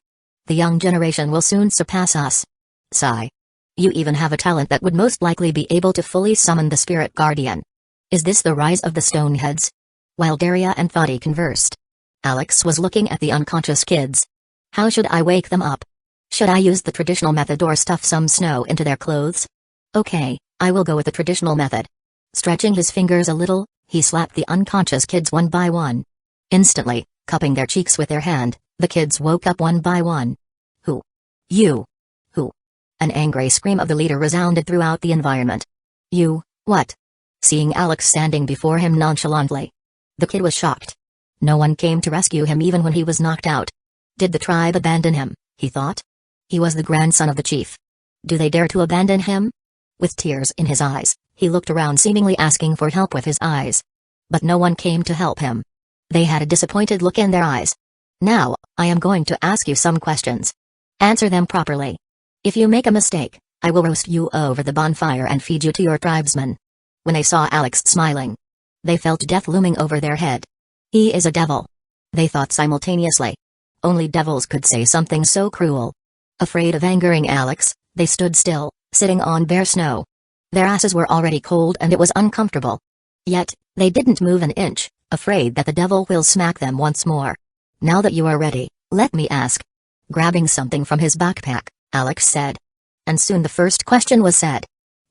The young generation will soon surpass us. Sigh. You even have a talent that would most likely be able to fully summon the spirit guardian. Is this the rise of the Stoneheads? While Daria and Thoughty conversed, Alex was looking at the unconscious kids. How should I wake them up? Should I use the traditional method or stuff some snow into their clothes? Okay, I will go with the traditional method. Stretching his fingers a little, he slapped the unconscious kids one by one. Instantly, cupping their cheeks with their hand, the kids woke up one by one. Who? You. Who? An angry scream of the leader resounded throughout the environment. You, what? Seeing Alex standing before him nonchalantly, the kid was shocked. No one came to rescue him even when he was knocked out. Did the tribe abandon him, he thought? He was the grandson of the chief. Do they dare to abandon him? With tears in his eyes, he looked around seemingly asking for help with his eyes. But no one came to help him. They had a disappointed look in their eyes. Now, I am going to ask you some questions. Answer them properly. If you make a mistake, I will roast you over the bonfire and feed you to your tribesmen. When they saw Alex smiling, they felt death looming over their head. He is a devil. They thought simultaneously. Only devils could say something so cruel. Afraid of angering Alex, they stood still, sitting on bare snow. Their asses were already cold and it was uncomfortable. Yet, they didn't move an inch, afraid that the devil will smack them once more. Now that you are ready, let me ask. Grabbing something from his backpack, Alex said. And soon the first question was said.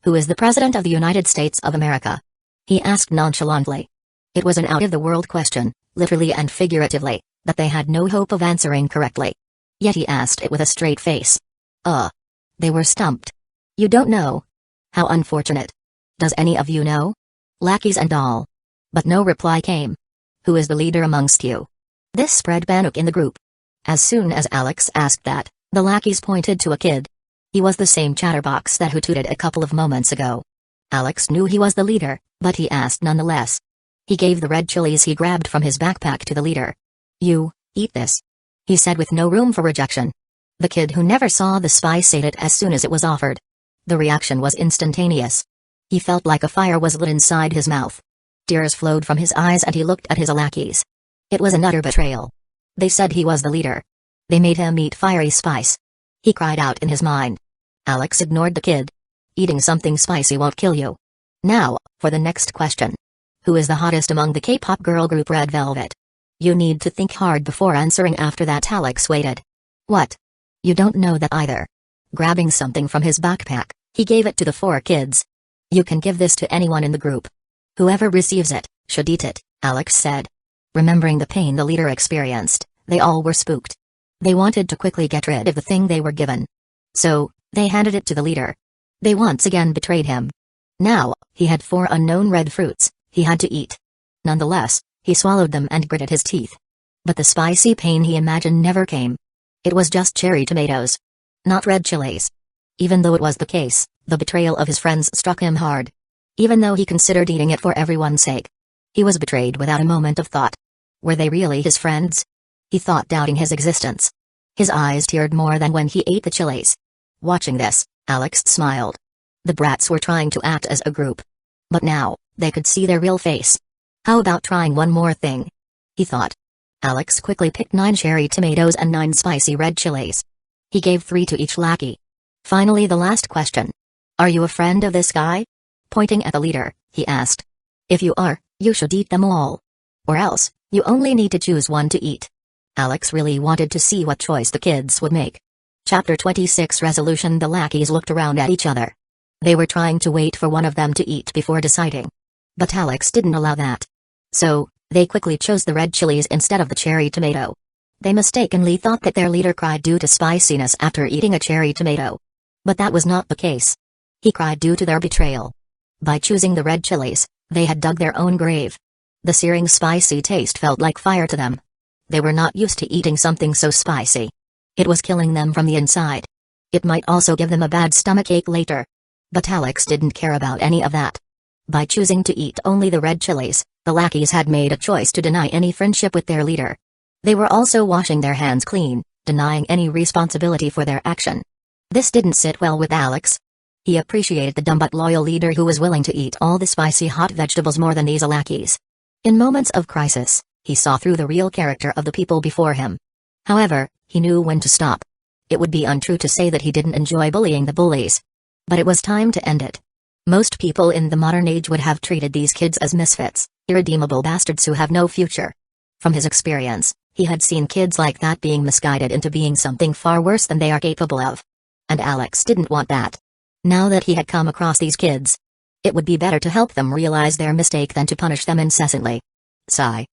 Who is the President of the United States of America? He asked nonchalantly. It was an out-of-the-world question, literally and figuratively, that they had no hope of answering correctly. Yet he asked it with a straight face. They were stumped. You don't know? How unfortunate. Does any of you know? Lackeys and all. But no reply came. Who is the leader amongst you? This spread panic in the group. As soon as Alex asked that, the lackeys pointed to a kid. He was the same chatterbox that hooted a couple of moments ago. Alex knew he was the leader, but he asked nonetheless. He gave the red chilies he grabbed from his backpack to the leader. You, eat this. He said with no room for rejection. The kid who never saw the spice ate it as soon as it was offered. The reaction was instantaneous. He felt like a fire was lit inside his mouth. Tears flowed from his eyes and he looked at his lackeys. It was an utter betrayal. They said he was the leader. They made him eat fiery spice. He cried out in his mind. Alex ignored the kid. Eating something spicy won't kill you. Now, for the next question. Who is the hottest among the K-pop girl group Red Velvet? You need to think hard before answering. After that Alex waited. What? You don't know that either. Grabbing something from his backpack, he gave it to the 4 kids. You can give this to anyone in the group. Whoever receives it, should eat it, Alex said. Remembering the pain the leader experienced, they all were spooked. They wanted to quickly get rid of the thing they were given. So, they handed it to the leader. They once again betrayed him. Now, he had 4 unknown red fruits, he had to eat. Nonetheless, he swallowed them and gritted his teeth. But the spicy pain he imagined never came. It was just cherry tomatoes. Not red chilies. Even though it was the case, the betrayal of his friends struck him hard. Even though he considered eating it for everyone's sake. He was betrayed without a moment of thought. Were they really his friends? He thought, doubting his existence. His eyes teared more than when he ate the chilies. Watching this, Alex smiled. The brats were trying to act as a group. But now, they could see their real face. How about trying one more thing? He thought. Alex quickly picked 9 cherry tomatoes and 9 spicy red chilies. He gave 3 to each lackey. Finally, the last question. Are you a friend of this guy? Pointing at the leader, he asked. If you are, you should eat them all. Or else, you only need to choose one to eat. Alex really wanted to see what choice the kids would make. Chapter 26 Resolution. The lackeys looked around at each other. They were trying to wait for one of them to eat before deciding. But Alex didn't allow that. So, they quickly chose the red chilies instead of the cherry tomato. They mistakenly thought that their leader cried due to spiciness after eating a cherry tomato. But that was not the case. He cried due to their betrayal. By choosing the red chilies, they had dug their own grave. The searing spicy taste felt like fire to them. They were not used to eating something so spicy. It was killing them from the inside. It might also give them a bad stomachache later. But Alex didn't care about any of that. By choosing to eat only the red chilies, the lackeys had made a choice to deny any friendship with their leader. They were also washing their hands clean, denying any responsibility for their action. This didn't sit well with Alex. He appreciated the dumb but loyal leader who was willing to eat all the spicy hot vegetables more than these lackeys. In moments of crisis, he saw through the real character of the people before him. However, he knew when to stop. It would be untrue to say that he didn't enjoy bullying the bullies. But it was time to end it. Most people in the modern age would have treated these kids as misfits, irredeemable bastards who have no future. From his experience, he had seen kids like that being misguided into being something far worse than they are capable of. And Alex didn't want that. Now that he had come across these kids, it would be better to help them realize their mistake than to punish them incessantly. Sigh.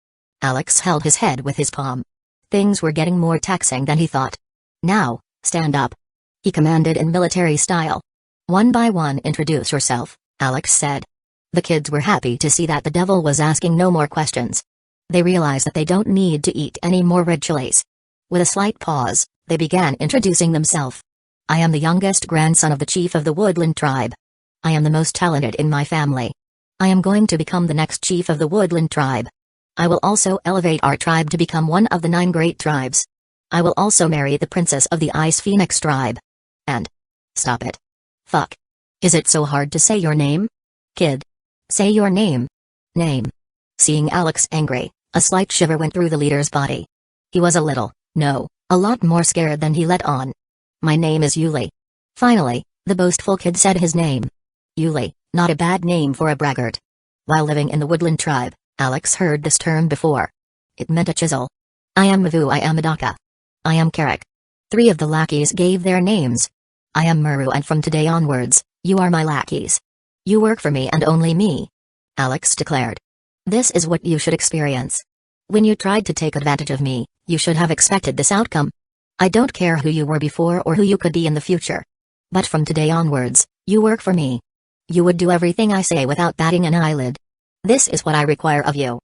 Alex held his head with his palm. Things were getting more taxing than he thought. Now, stand up. He commanded in military style. One by one, introduce yourself, Alex said. The kids were happy to see that the devil was asking no more questions. They realized that they don't need to eat any more red chilies. With a slight pause, they began introducing themselves. I am the youngest grandson of the chief of the Woodland tribe. I am the most talented in my family. I am going to become the next chief of the Woodland tribe. I will also elevate our tribe to become one of the 9 great tribes. I will also marry the princess of the Ice Phoenix tribe. And... Stop it. Fuck. Is it so hard to say your name? Kid. Say your name. Name. Seeing Alex angry, a slight shiver went through the leader's body. He was a lot more scared than he let on. My name is Yuli. Finally, the boastful kid said his name. Yuli, not a bad name for a braggart. While living in the Woodland tribe, Alex heard this term before. It meant a chisel. I am Mavu. I am Adaka. I am Karak. 3 of the lackeys gave their names. I am Muru, and from today onwards, you are my lackeys. You work for me and only me. Alex declared. This is what you should experience. When you tried to take advantage of me, you should have expected this outcome. I don't care who you were before or who you could be in the future. But from today onwards, you work for me. You would do everything I say without batting an eyelid. This is what I require of you.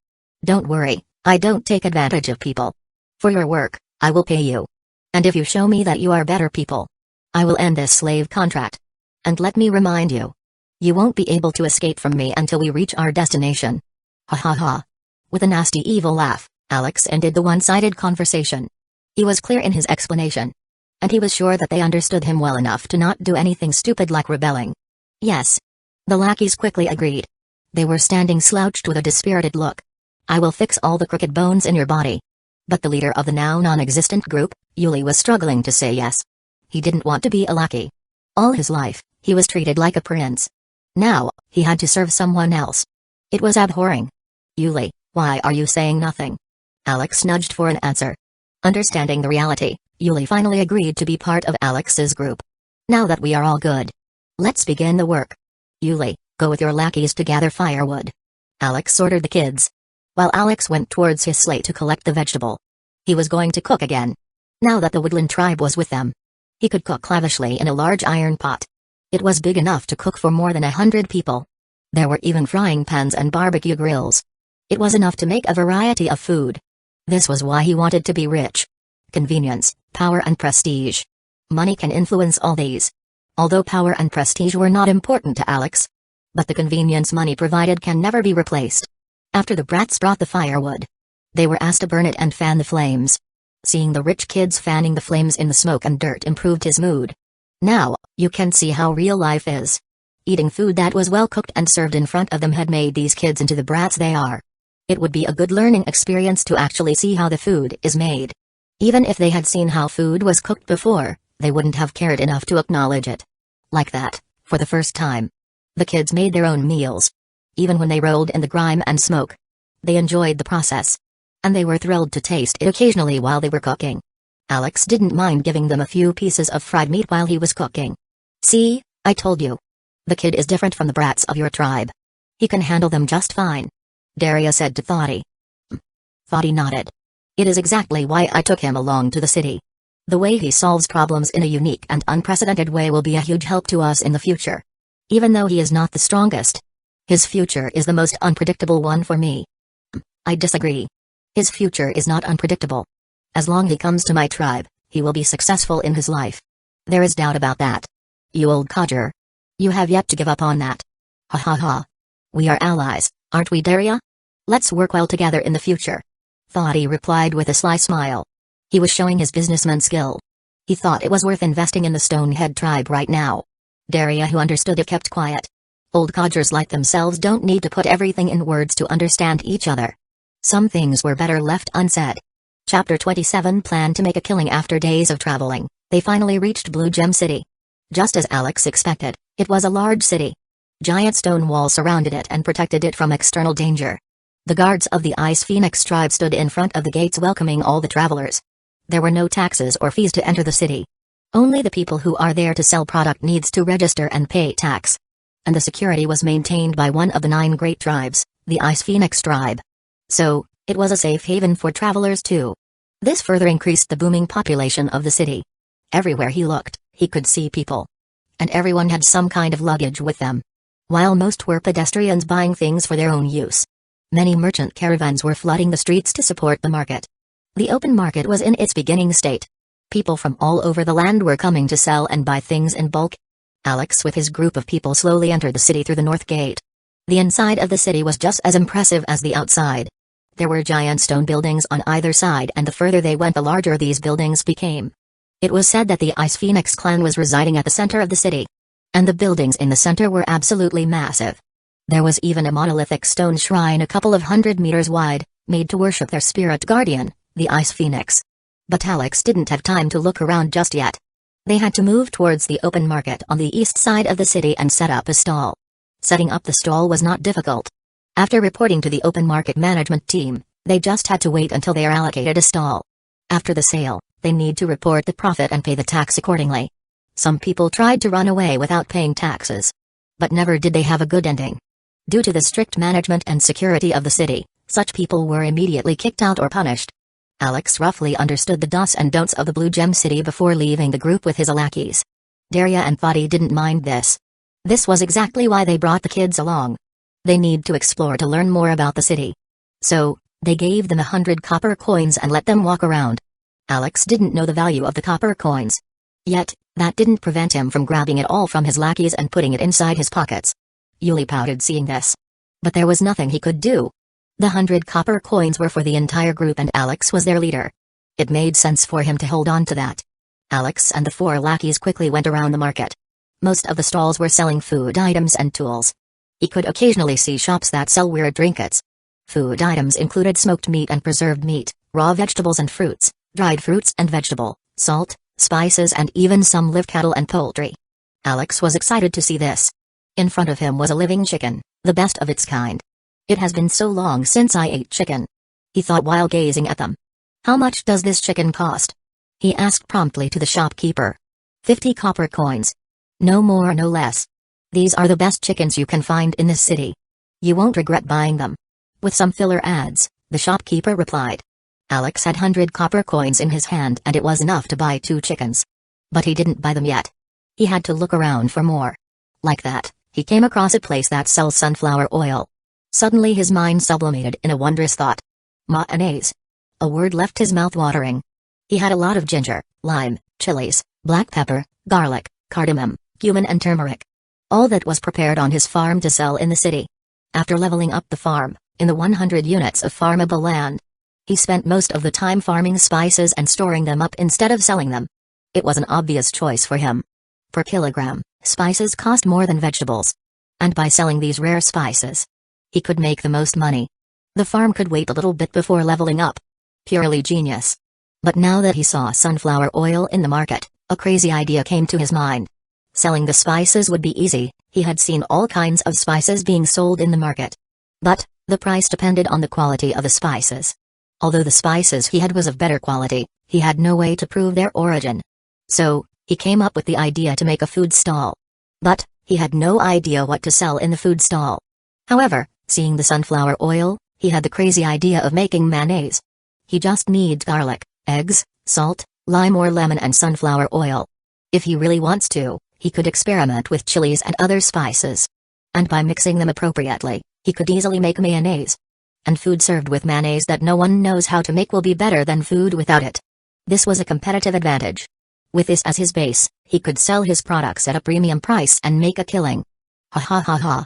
Don't worry, I don't take advantage of people. For your work, I will pay you. And if you show me that you are better people, I will end this slave contract. And let me remind you. You won't be able to escape from me until we reach our destination. Ha ha ha. With a nasty evil laugh, Alex ended the one-sided conversation. He was clear in his explanation. And he was sure that they understood him well enough to not do anything stupid like rebelling. Yes. The lackeys quickly agreed. They were standing slouched with a dispirited look. I will fix all the crooked bones in your body. But the leader of the now non-existent group, Yuli, was struggling to say yes. He didn't want to be a lackey. All his life, he was treated like a prince. Now, he had to serve someone else. It was abhorring. Yuli, why are you saying nothing? Alex nudged for an answer. Understanding the reality, Yuli finally agreed to be part of Alex's group. Now that we are all good, let's begin the work. Yuli, go with your lackeys to gather firewood. Alex ordered the kids. While Alex went towards his sleigh to collect the vegetable. He was going to cook again. Now that the Woodland tribe was with them. He could cook lavishly in a large iron pot. It was big enough to cook for more than 100 people. There were even frying pans and barbecue grills. It was enough to make a variety of food. This was why he wanted to be rich. Convenience, power and prestige. Money can influence all these. Although power and prestige were not important to Alex. But the convenience money provided can never be replaced. After the brats brought the firewood, they were asked to burn it and fan the flames. Seeing the rich kids fanning the flames in the smoke and dirt improved his mood. Now, you can see how real life is. Eating food that was well cooked and served in front of them had made these kids into the brats they are. It would be a good learning experience to actually see how the food is made. Even if they had seen how food was cooked before, they wouldn't have cared enough to acknowledge it. Like that, for the first time. The kids made their own meals. Even when they rolled in the grime and smoke. They enjoyed the process. And they were thrilled to taste it occasionally while they were cooking. Alex didn't mind giving them a few pieces of fried meat while he was cooking. See, I told you. The kid is different from the brats of your tribe. He can handle them just fine. Daria said to Thoughty. Thoughty nodded. It is exactly why I took him along to the city. The way he solves problems in a unique and unprecedented way will be a huge help to us in the future. Even though he is not the strongest. His future is the most unpredictable one for me. I disagree. His future is not unpredictable. As long as he comes to my tribe, he will be successful in his life. There is doubt about that. You old codger. You have yet to give up on that. Ha ha ha. We are allies, aren't we, Daria? Let's work well together in the future. Thoughty replied with a sly smile. He was showing his businessman skill. He thought it was worth investing in the Stonehead tribe right now. Daria, who understood it, kept quiet. Old codgers like themselves don't need to put everything in words to understand each other. Some things were better left unsaid. Chapter 27 planned to make a killing. After days of traveling, they finally reached Blue Gem City. Just as Alex expected, it was a large city. Giant stone walls surrounded it and protected it from external danger. The guards of the Ice Phoenix tribe stood in front of the gates welcoming all the travelers. There were no taxes or fees to enter the city. Only the people who are there to sell product needs to register and pay tax. And the security was maintained by one of the 9 great tribes, the Ice Phoenix tribe. So, it was a safe haven for travelers too. This further increased the booming population of the city. Everywhere he looked, he could see people. And everyone had some kind of luggage with them. While most were pedestrians buying things for their own use. Many merchant caravans were flooding the streets to support the market. The open market was in its beginning state. People from all over the land were coming to sell and buy things in bulk. Alex with his group of people slowly entered the city through the north gate. The inside of the city was just as impressive as the outside. There were giant stone buildings on either side, and the further they went the larger these buildings became. It was said that the Ice Phoenix clan was residing at the center of the city. And the buildings in the center were absolutely massive. There was even a monolithic stone shrine a couple of 100 meters wide, made to worship their spirit guardian, the Ice Phoenix. But Alex didn't have time to look around just yet. They had to move towards the open market on the east side of the city and set up a stall. Setting up the stall was not difficult. After reporting to the open market management team, they just had to wait until they are allocated a stall. After the sale, they need to report the profit and pay the tax accordingly. Some people tried to run away without paying taxes. But never did they have a good ending. Due to the strict management and security of the city, such people were immediately kicked out or punished. Alex roughly understood the do's and don'ts of the Blue Gem City before leaving the group with his lackeys. Daria and Thoughty didn't mind this. This was exactly why they brought the kids along. They need to explore to learn more about the city. So, they gave them 100 copper coins and let them walk around. Alex didn't know the value of the copper coins. Yet, that didn't prevent him from grabbing it all from his lackeys and putting it inside his pockets. Yuli pouted seeing this. But there was nothing he could do. The 100 copper coins were for the entire group and Alex was their leader. It made sense for him to hold on to that. Alex and the 4 lackeys quickly went around the market. Most of the stalls were selling food items and tools. He could occasionally see shops that sell weird trinkets. Food items included smoked meat and preserved meat, raw vegetables and fruits, dried fruits and vegetable, salt, spices and even some live cattle and poultry. Alex was excited to see this. In front of him was a living chicken, the best of its kind. It has been so long since I ate chicken. He thought while gazing at them. How much does this chicken cost? He asked promptly to the shopkeeper. 50 copper coins. No more no less. These are the best chickens you can find in this city. You won't regret buying them. With some filler ads, the shopkeeper replied. Alex had 100 copper coins in his hand and it was enough to buy 2 chickens. But he didn't buy them yet. He had to look around for more. Like that, he came across a place that sells sunflower oil. Suddenly his mind sublimated in a wondrous thought. Mayonnaise. A word left his mouth watering. He had a lot of ginger, lime, chilies, black pepper, garlic, cardamom, cumin and turmeric. All that was prepared on his farm to sell in the city. After leveling up the farm, in the 100 units of farmable land, he spent most of the time farming spices and storing them up instead of selling them. It was an obvious choice for him. Per kilogram, spices cost more than vegetables. And by selling these rare spices, he could make the most money. The farm could wait a little bit before leveling up. Purely genius. But now that he saw sunflower oil in the market, a crazy idea came to his mind. Selling the spices would be easy, he had seen all kinds of spices being sold in the market. But, the price depended on the quality of the spices. Although the spices he had was of better quality, he had no way to prove their origin. So, he came up with the idea to make a food stall. But, he had no idea what to sell in the food stall. However, seeing the sunflower oil, he had the crazy idea of making mayonnaise. He just needs garlic, eggs, salt, lime or lemon and sunflower oil. If he really wants to, he could experiment with chilies and other spices. And by mixing them appropriately, he could easily make mayonnaise. And food served with mayonnaise that no one knows how to make will be better than food without it. This was a competitive advantage. With this as his base, he could sell his products at a premium price and make a killing. Ha ha ha ha.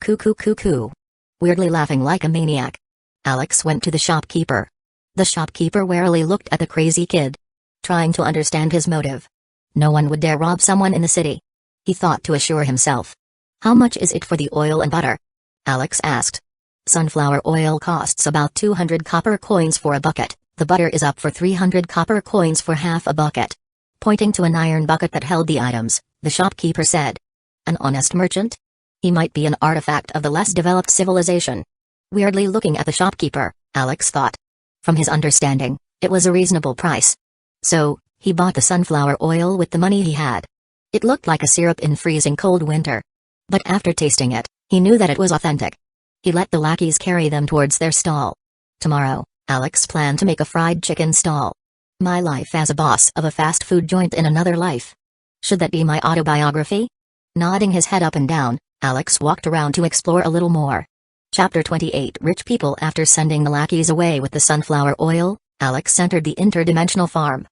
Coo. Weirdly laughing like a maniac, Alex went to the shopkeeper. The shopkeeper warily looked at the crazy kid, trying to understand his motive. No one would dare rob someone in the city, he thought to assure himself. How much is it for the oil and butter? Alex asked. Sunflower oil costs about 200 copper coins for a bucket, the butter is up for 300 copper coins for half a bucket. Pointing to an iron bucket that held the items, the shopkeeper said. An honest merchant? He might be an artifact of the less developed civilization. Weirdly looking at the shopkeeper, Alex thought. From his understanding, it was a reasonable price. So, he bought the sunflower oil with the money he had. It looked like a syrup in freezing cold winter. But after tasting it, he knew that it was authentic. He let the lackeys carry them towards their stall. Tomorrow, Alex planned to make a fried chicken stall. My life as a boss of a fast food joint in another life. Should that be my autobiography? Nodding his head up and down, Alex walked around to explore a little more. Chapter 28 Rich people. After sending the lackeys away with the sunflower oil, Alex entered the interdimensional farm.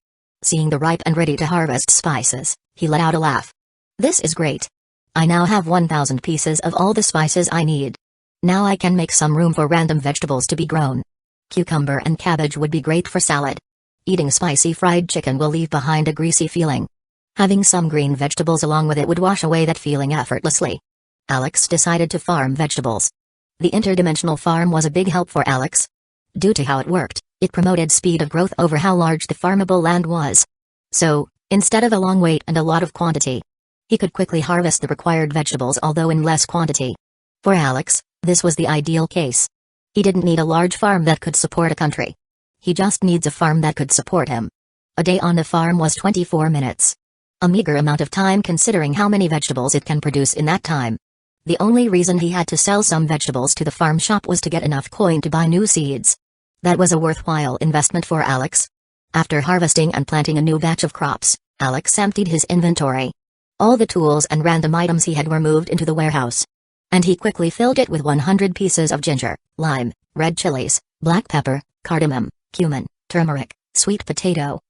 Seeing the ripe and ready to harvest spices, he let out a laugh. This is great. I now have 1,000 pieces of all the spices I need. Now I can make some room for random vegetables to be grown. Cucumber and cabbage would be great for salad. Eating spicy fried chicken will leave behind a greasy feeling. Having some green vegetables along with it would wash away that feeling effortlessly. Alex decided to farm vegetables. The interdimensional farm was a big help for Alex. Due to how it worked, it promoted speed of growth over how large the farmable land was. So, instead of a long wait and a lot of quantity, he could quickly harvest the required vegetables although in less quantity. For Alex, this was the ideal case. He didn't need a large farm that could support a country. He just needs a farm that could support him. A day on the farm was 24 minutes. A meager amount of time considering how many vegetables it can produce in that time. The only reason he had to sell some vegetables to the farm shop was to get enough coin to buy new seeds. That was a worthwhile investment for Alex. After harvesting and planting a new batch of crops, Alex emptied his inventory. All the tools and random items he had were moved into the warehouse. And he quickly filled it with 100 pieces of ginger, lime, red chilies, black pepper, cardamom, cumin, turmeric, sweet potato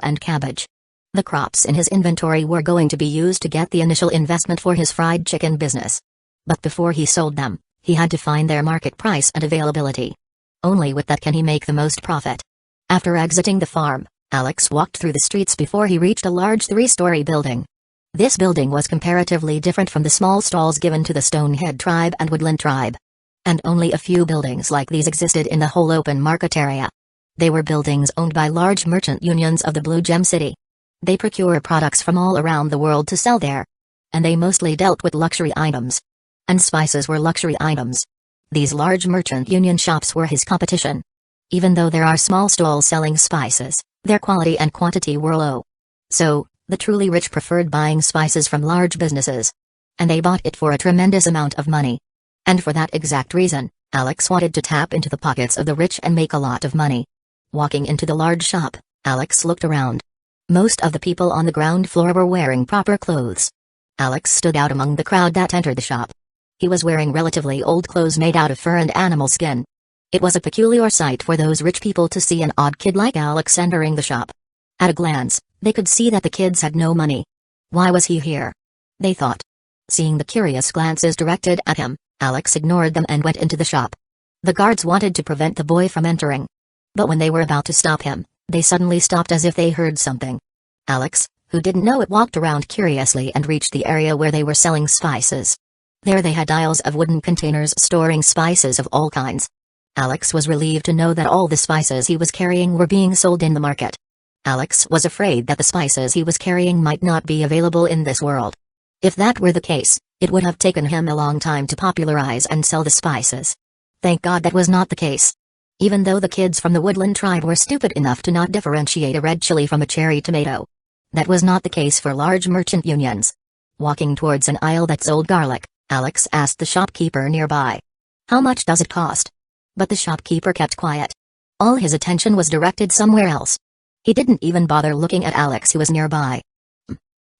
and cabbage. The crops in his inventory were going to be used to get the initial investment for his fried chicken business. But before he sold them, he had to find their market price and availability. Only with that can he make the most profit. After exiting the farm, Alex walked through the streets before he reached a large 3-story building. This building was comparatively different from the small stalls given to the Stonehead tribe and Woodland tribe. And only a few buildings like these existed in the whole open market area. They were buildings owned by large merchant unions of the Blue Gem City. They procure products from all around the world to sell there. And they mostly dealt with luxury items. And spices were luxury items. These large merchant union shops were his competition. Even though there are small stalls selling spices, their quality and quantity were low. So, the truly rich preferred buying spices from large businesses. And they bought it for a tremendous amount of money. And for that exact reason, Alex wanted to tap into the pockets of the rich and make a lot of money. Walking into the large shop, Alex looked around. Most of the people on the ground floor were wearing proper clothes. Alex stood out among the crowd that entered the shop. He was wearing relatively old clothes made out of fur and animal skin. It was a peculiar sight for those rich people to see an odd kid like Alex entering the shop. At a glance, they could see that the kids had no money. Why was he here? They thought. Seeing the curious glances directed at him, Alex ignored them and went into the shop. The guards wanted to prevent the boy from entering. But when they were about to stop him, they suddenly stopped as if they heard something. Alex, who didn't know it, walked around curiously and reached the area where they were selling spices. There they had aisles of wooden containers storing spices of all kinds. Alex was relieved to know that all the spices he was carrying were being sold in the market. Alex was afraid that the spices he was carrying might not be available in this world. If that were the case, it would have taken him a long time to popularize and sell the spices. Thank God that was not the case. Even though the kids from the woodland tribe were stupid enough to not differentiate a red chili from a cherry tomato. That was not the case for large merchant unions. Walking towards an aisle that sold garlic, Alex asked the shopkeeper nearby. How much does it cost? But the shopkeeper kept quiet. All his attention was directed somewhere else. He didn't even bother looking at Alex, who was nearby.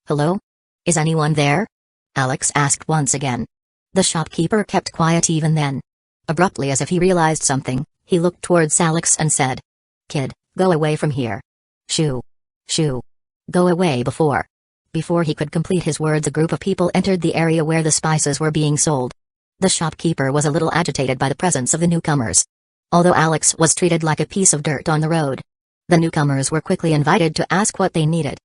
Hello? Is anyone there? Alex asked once again. The shopkeeper kept quiet even then. Abruptly, as if he realized something, he looked towards Alex and said, Kid, go away from here. Shoo. Shoo. Go away before. Before he could complete his words, a group of people entered the area where the spices were being sold. The shopkeeper was a little agitated by the presence of the newcomers. Although Alex was treated like a piece of dirt on the road, the newcomers were quickly invited to ask what they needed.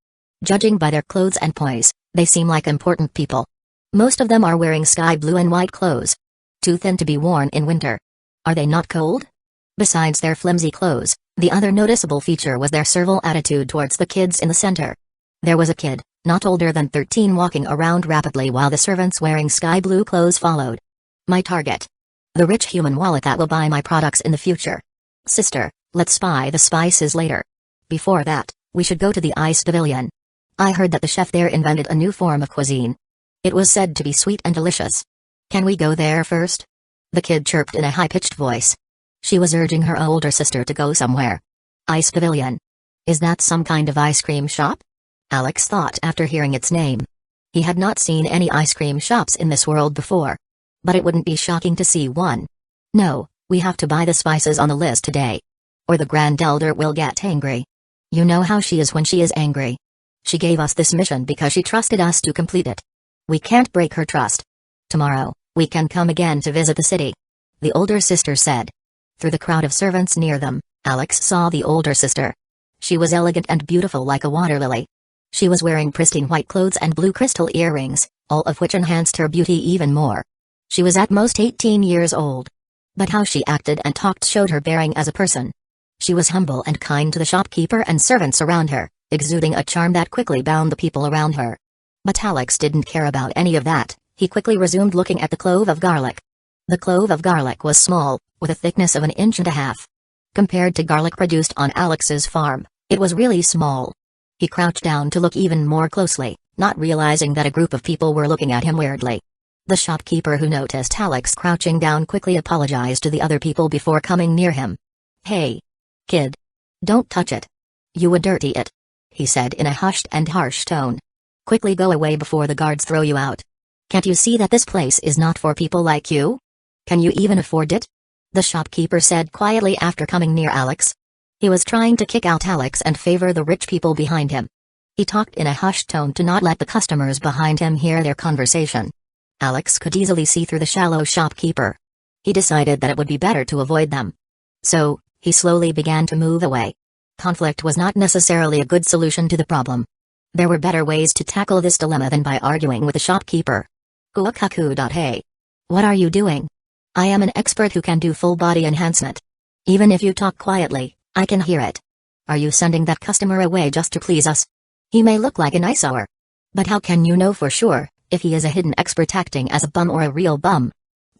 Judging by their clothes and poise, they seem like important people. Most of them are wearing sky blue and white clothes. Too thin to be worn in winter. Are they not cold? Besides their flimsy clothes, the other noticeable feature was their servile attitude towards the kids in the center. There was a kid, not older than 13, walking around rapidly while the servants wearing sky blue clothes followed. My target. The rich human wallet that will buy my products in the future. Sister, let's buy the spices later. Before that, we should go to the ice pavilion. I heard that the chef there invented a new form of cuisine. It was said to be sweet and delicious. Can we go there first? The kid chirped in a high-pitched voice. She was urging her older sister to go somewhere. Ice pavilion. Is that some kind of ice cream shop? Alex thought after hearing its name. He had not seen any ice cream shops in this world before. But it wouldn't be shocking to see one. No, we have to buy the spices on the list today. Or the Grand Elder will get angry. You know how she is when she is angry. She gave us this mission because she trusted us to complete it. We can't break her trust. Tomorrow, we can come again to visit the city. The older sister said. Through the crowd of servants near them, Alex saw the older sister. She was elegant and beautiful like a water lily. She was wearing pristine white clothes and blue crystal earrings, all of which enhanced her beauty even more. She was at most 18 years old. But how she acted and talked showed her bearing as a person. She was humble and kind to the shopkeeper and servants around her, exuding a charm that quickly bound the people around her. But Alex didn't care about any of that. He quickly resumed looking at the clove of garlic. The clove of garlic was small, with a thickness of 1.5 inches. Compared to garlic produced on Alex's farm, it was really small. He crouched down to look even more closely, not realizing that a group of people were looking at him weirdly. The shopkeeper, who noticed Alex crouching down, quickly apologized to the other people before coming near him. Hey, kid. Don't touch it. You would dirty it, he said in a hushed and harsh tone. Quickly go away before the guards throw you out. Can't you see that this place is not for people like you? Can you even afford it? The shopkeeper said quietly after coming near Alex. He was trying to kick out Alex and favor the rich people behind him. He talked in a hushed tone to not let the customers behind him hear their conversation. Alex could easily see through the shallow shopkeeper. He decided that it would be better to avoid them. So, he slowly began to move away. Conflict was not necessarily a good solution to the problem. There were better ways to tackle this dilemma than by arguing with the shopkeeper. Hey. What are you doing? I am an expert who can do full body enhancement. Even if you talk quietly, I can hear it. Are you sending that customer away just to please us? He may look like an eyesore. But how can you know for sure if he is a hidden expert acting as a bum or a real bum?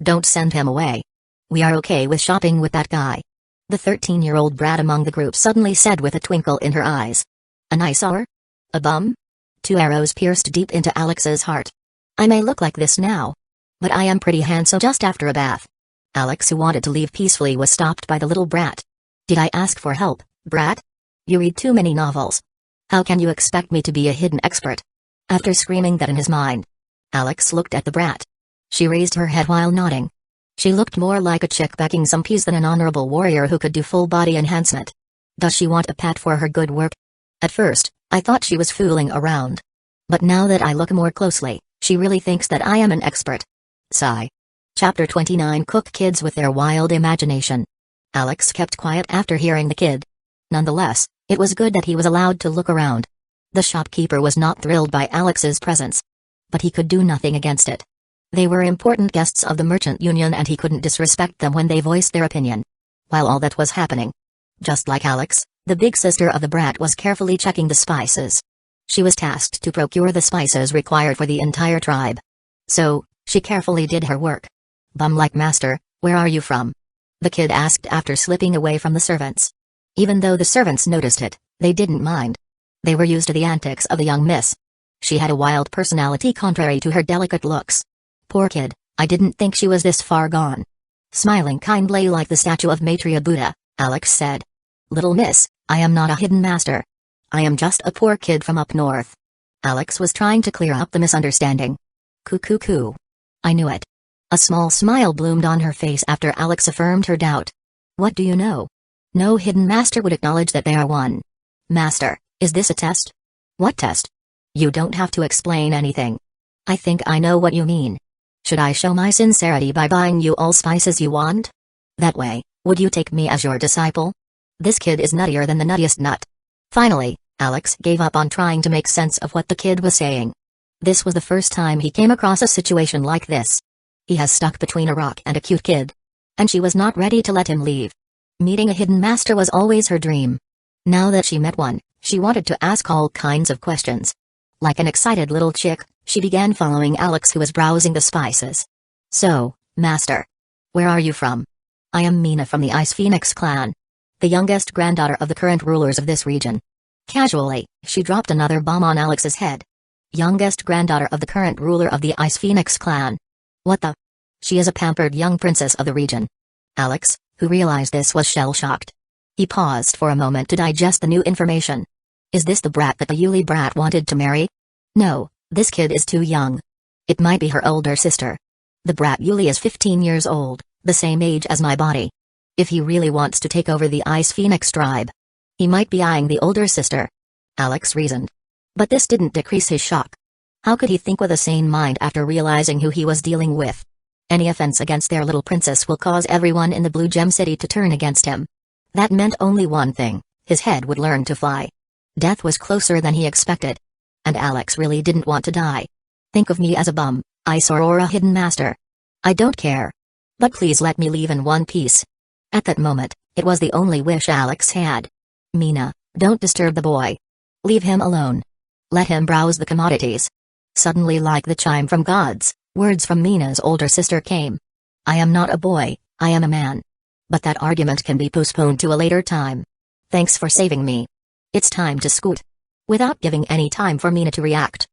Don't send him away. We are okay with shopping with that guy. The 13-year-old brat among the group suddenly said with a twinkle in her eyes. An eyesore? A bum? 2 arrows pierced deep into Alex's heart. I may look like this now. But I am pretty handsome just after a bath. Alex, who wanted to leave peacefully, was stopped by the little brat. Did I ask for help, brat? You read too many novels. How can you expect me to be a hidden expert? After screaming that in his mind, Alex looked at the brat. She raised her head while nodding. She looked more like a chick backing some peas than an honorable warrior who could do full body enhancement. Does she want a pat for her good work? At first, I thought she was fooling around. But now that I look more closely, she really thinks that I am an expert. Sigh. Chapter 29 Cook Kids with Their Wild Imagination. Alex kept quiet after hearing the kid. Nonetheless, it was good that he was allowed to look around. The shopkeeper was not thrilled by Alex's presence. But he could do nothing against it. They were important guests of the merchant union and he couldn't disrespect them when they voiced their opinion. While all that was happening, just like Alex, the big sister of the brat was carefully checking the spices. She was tasked to procure the spices required for the entire tribe. So, she carefully did her work. Bum-like master, where are you from? The kid asked after slipping away from the servants. Even though the servants noticed it, they didn't mind. They were used to the antics of the young miss. She had a wild personality contrary to her delicate looks. Poor kid, I didn't think she was this far gone. Smiling kindly like the statue of Maitreya Buddha, Alex said. Little miss, I am not a hidden master. I am just a poor kid from up north. Alex was trying to clear up the misunderstanding. Coo. I knew it. A small smile bloomed on her face after Alex affirmed her doubt. What do you know? No hidden master would acknowledge that they are one. Master, is this a test? What test? You don't have to explain anything. I think I know what you mean. Should I show my sincerity by buying you all spices you want? That way, would you take me as your disciple? This kid is nuttier than the nuttiest nut. Finally, Alex gave up on trying to make sense of what the kid was saying. This was the first time he came across a situation like this. He has stuck between a rock and a cute kid. And she was not ready to let him leave. Meeting a hidden master was always her dream. Now that she met one, she wanted to ask all kinds of questions. Like an excited little chick, she began following Alex who was browsing the spices. So, master. Where are you from? I am Mina from the Ice Phoenix clan. The youngest granddaughter of the current rulers of this region. Casually, she dropped another bomb on Alex's head. Youngest granddaughter of the current ruler of the Ice Phoenix clan. What the? She is a pampered young princess of the region. Alex, who realized this, was shell-shocked. He paused for a moment to digest the new information. Is this the brat that the Yuli brat wanted to marry? No, this kid is too young. It might be her older sister. The brat Yuli is 15 years old, the same age as my body. If he really wants to take over the Ice Phoenix tribe, he might be eyeing the older sister. Alex reasoned. But this didn't decrease his shock. How could he think with a sane mind after realizing who he was dealing with? Any offense against their little princess will cause everyone in the Blue Gem City to turn against him. That meant only one thing: his head would learn to fly. Death was closer than he expected. And Alex really didn't want to die. Think of me as a bum, eyesore or a hidden master. I don't care. But please let me leave in one piece. At that moment, it was the only wish Alex had. Mina, don't disturb the boy. Leave him alone. Let him browse the commodities. Suddenly, like the chime from gods, words from Mina's older sister came. I am not a boy, I am a man. But that argument can be postponed to a later time. Thanks for saving me. It's time to scoot. Without giving any time for Mina to react,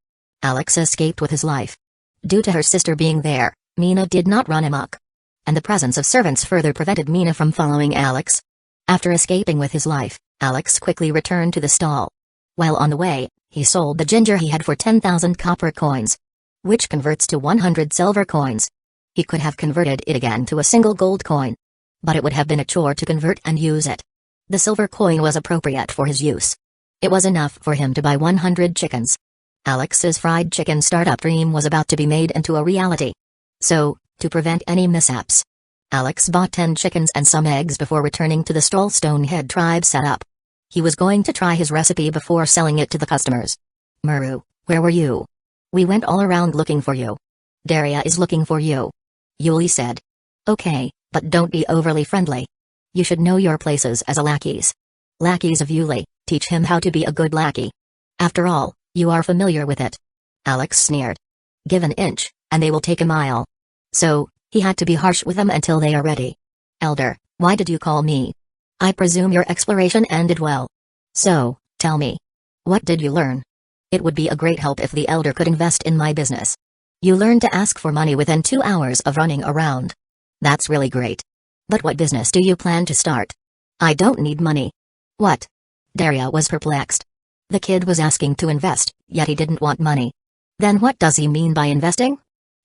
Alex escaped with his life. Due to her sister being there, Mina did not run amok. And the presence of servants further prevented Mina from following Alex. After escaping with his life, Alex quickly returned to the stall. While on the way, he sold the ginger he had for 10,000 copper coins, which converts to 100 silver coins. He could have converted it again to a single gold coin, but it would have been a chore to convert and use it. The silver coin was appropriate for his use. It was enough for him to buy 100 chickens. Alex's fried chicken startup dream was about to be made into a reality. So, to prevent any mishaps, Alex bought 10 chickens and some eggs before returning to the Stonehead tribe setup. He was going to try his recipe before selling it to the customers. Muru, where were you? We went all around looking for you. Daria is looking for you. Yuli said. Okay, but don't be overly friendly. You should know your places as a lackeys. Lackeys of Yuli, teach him how to be a good lackey. After all, you are familiar with it. Alex sneered. Give an inch, and they will take a mile. So, he had to be harsh with them until they are ready. Elder, why did you call me? I presume your exploration ended well. So, tell me. What did you learn? It would be a great help if the elder could invest in my business. You learned to ask for money within 2 hours of running around. That's really great. But what business do you plan to start? I don't need money. What? Daria was perplexed. The kid was asking to invest, yet he didn't want money. Then what does he mean by investing?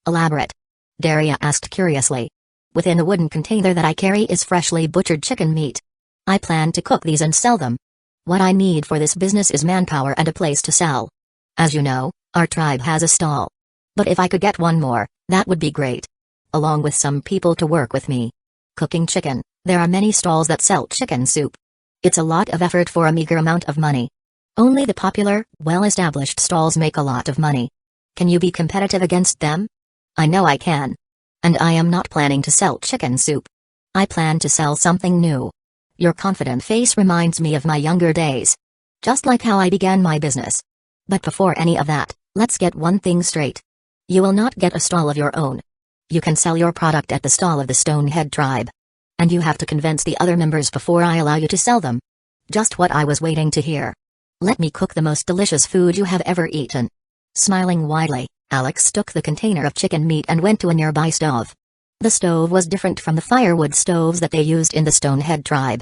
Elaborate. Daria asked curiously. Within a wooden container that I carry is freshly butchered chicken meat. I plan to cook these and sell them. What I need for this business is manpower and a place to sell. As you know, our tribe has a stall. But if I could get one more, that would be great. Along with some people to work with me. Cooking chicken, there are many stalls that sell chicken soup. It's a lot of effort for a meager amount of money. Only the popular, well-established stalls make a lot of money. Can you be competitive against them? I know I can. And I am not planning to sell chicken soup. I plan to sell something new. Your confident face reminds me of my younger days. Just like how I began my business. But before any of that, let's get one thing straight. You will not get a stall of your own. You can sell your product at the stall of the Stonehead tribe. And you have to convince the other members before I allow you to sell them. Just what I was waiting to hear. Let me cook the most delicious food you have ever eaten. Smiling widely, Alex took the container of chicken meat and went to a nearby stove. The stove was different from the firewood stoves that they used in the Stonehead tribe.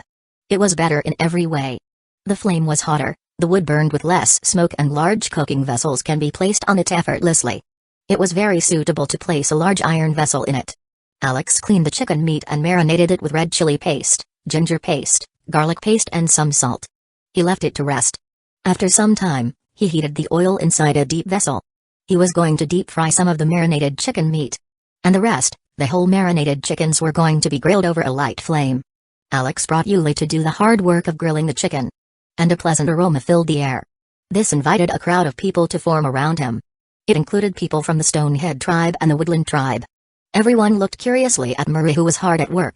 It was better in every way. The flame was hotter, the wood burned with less smoke, and large cooking vessels can be placed on it effortlessly. It was very suitable to place a large iron vessel in it. Alex cleaned the chicken meat and marinated it with red chili paste, ginger paste, garlic paste and some salt. He left it to rest. After some time, he heated the oil inside a deep vessel. He was going to deep fry some of the marinated chicken meat. And the rest, the whole marinated chickens, were going to be grilled over a light flame. Alex brought Yuli to do the hard work of grilling the chicken. And a pleasant aroma filled the air. This invited a crowd of people to form around him. It included people from the Stonehead tribe and the Woodland tribe. Everyone looked curiously at Murray, who was hard at work.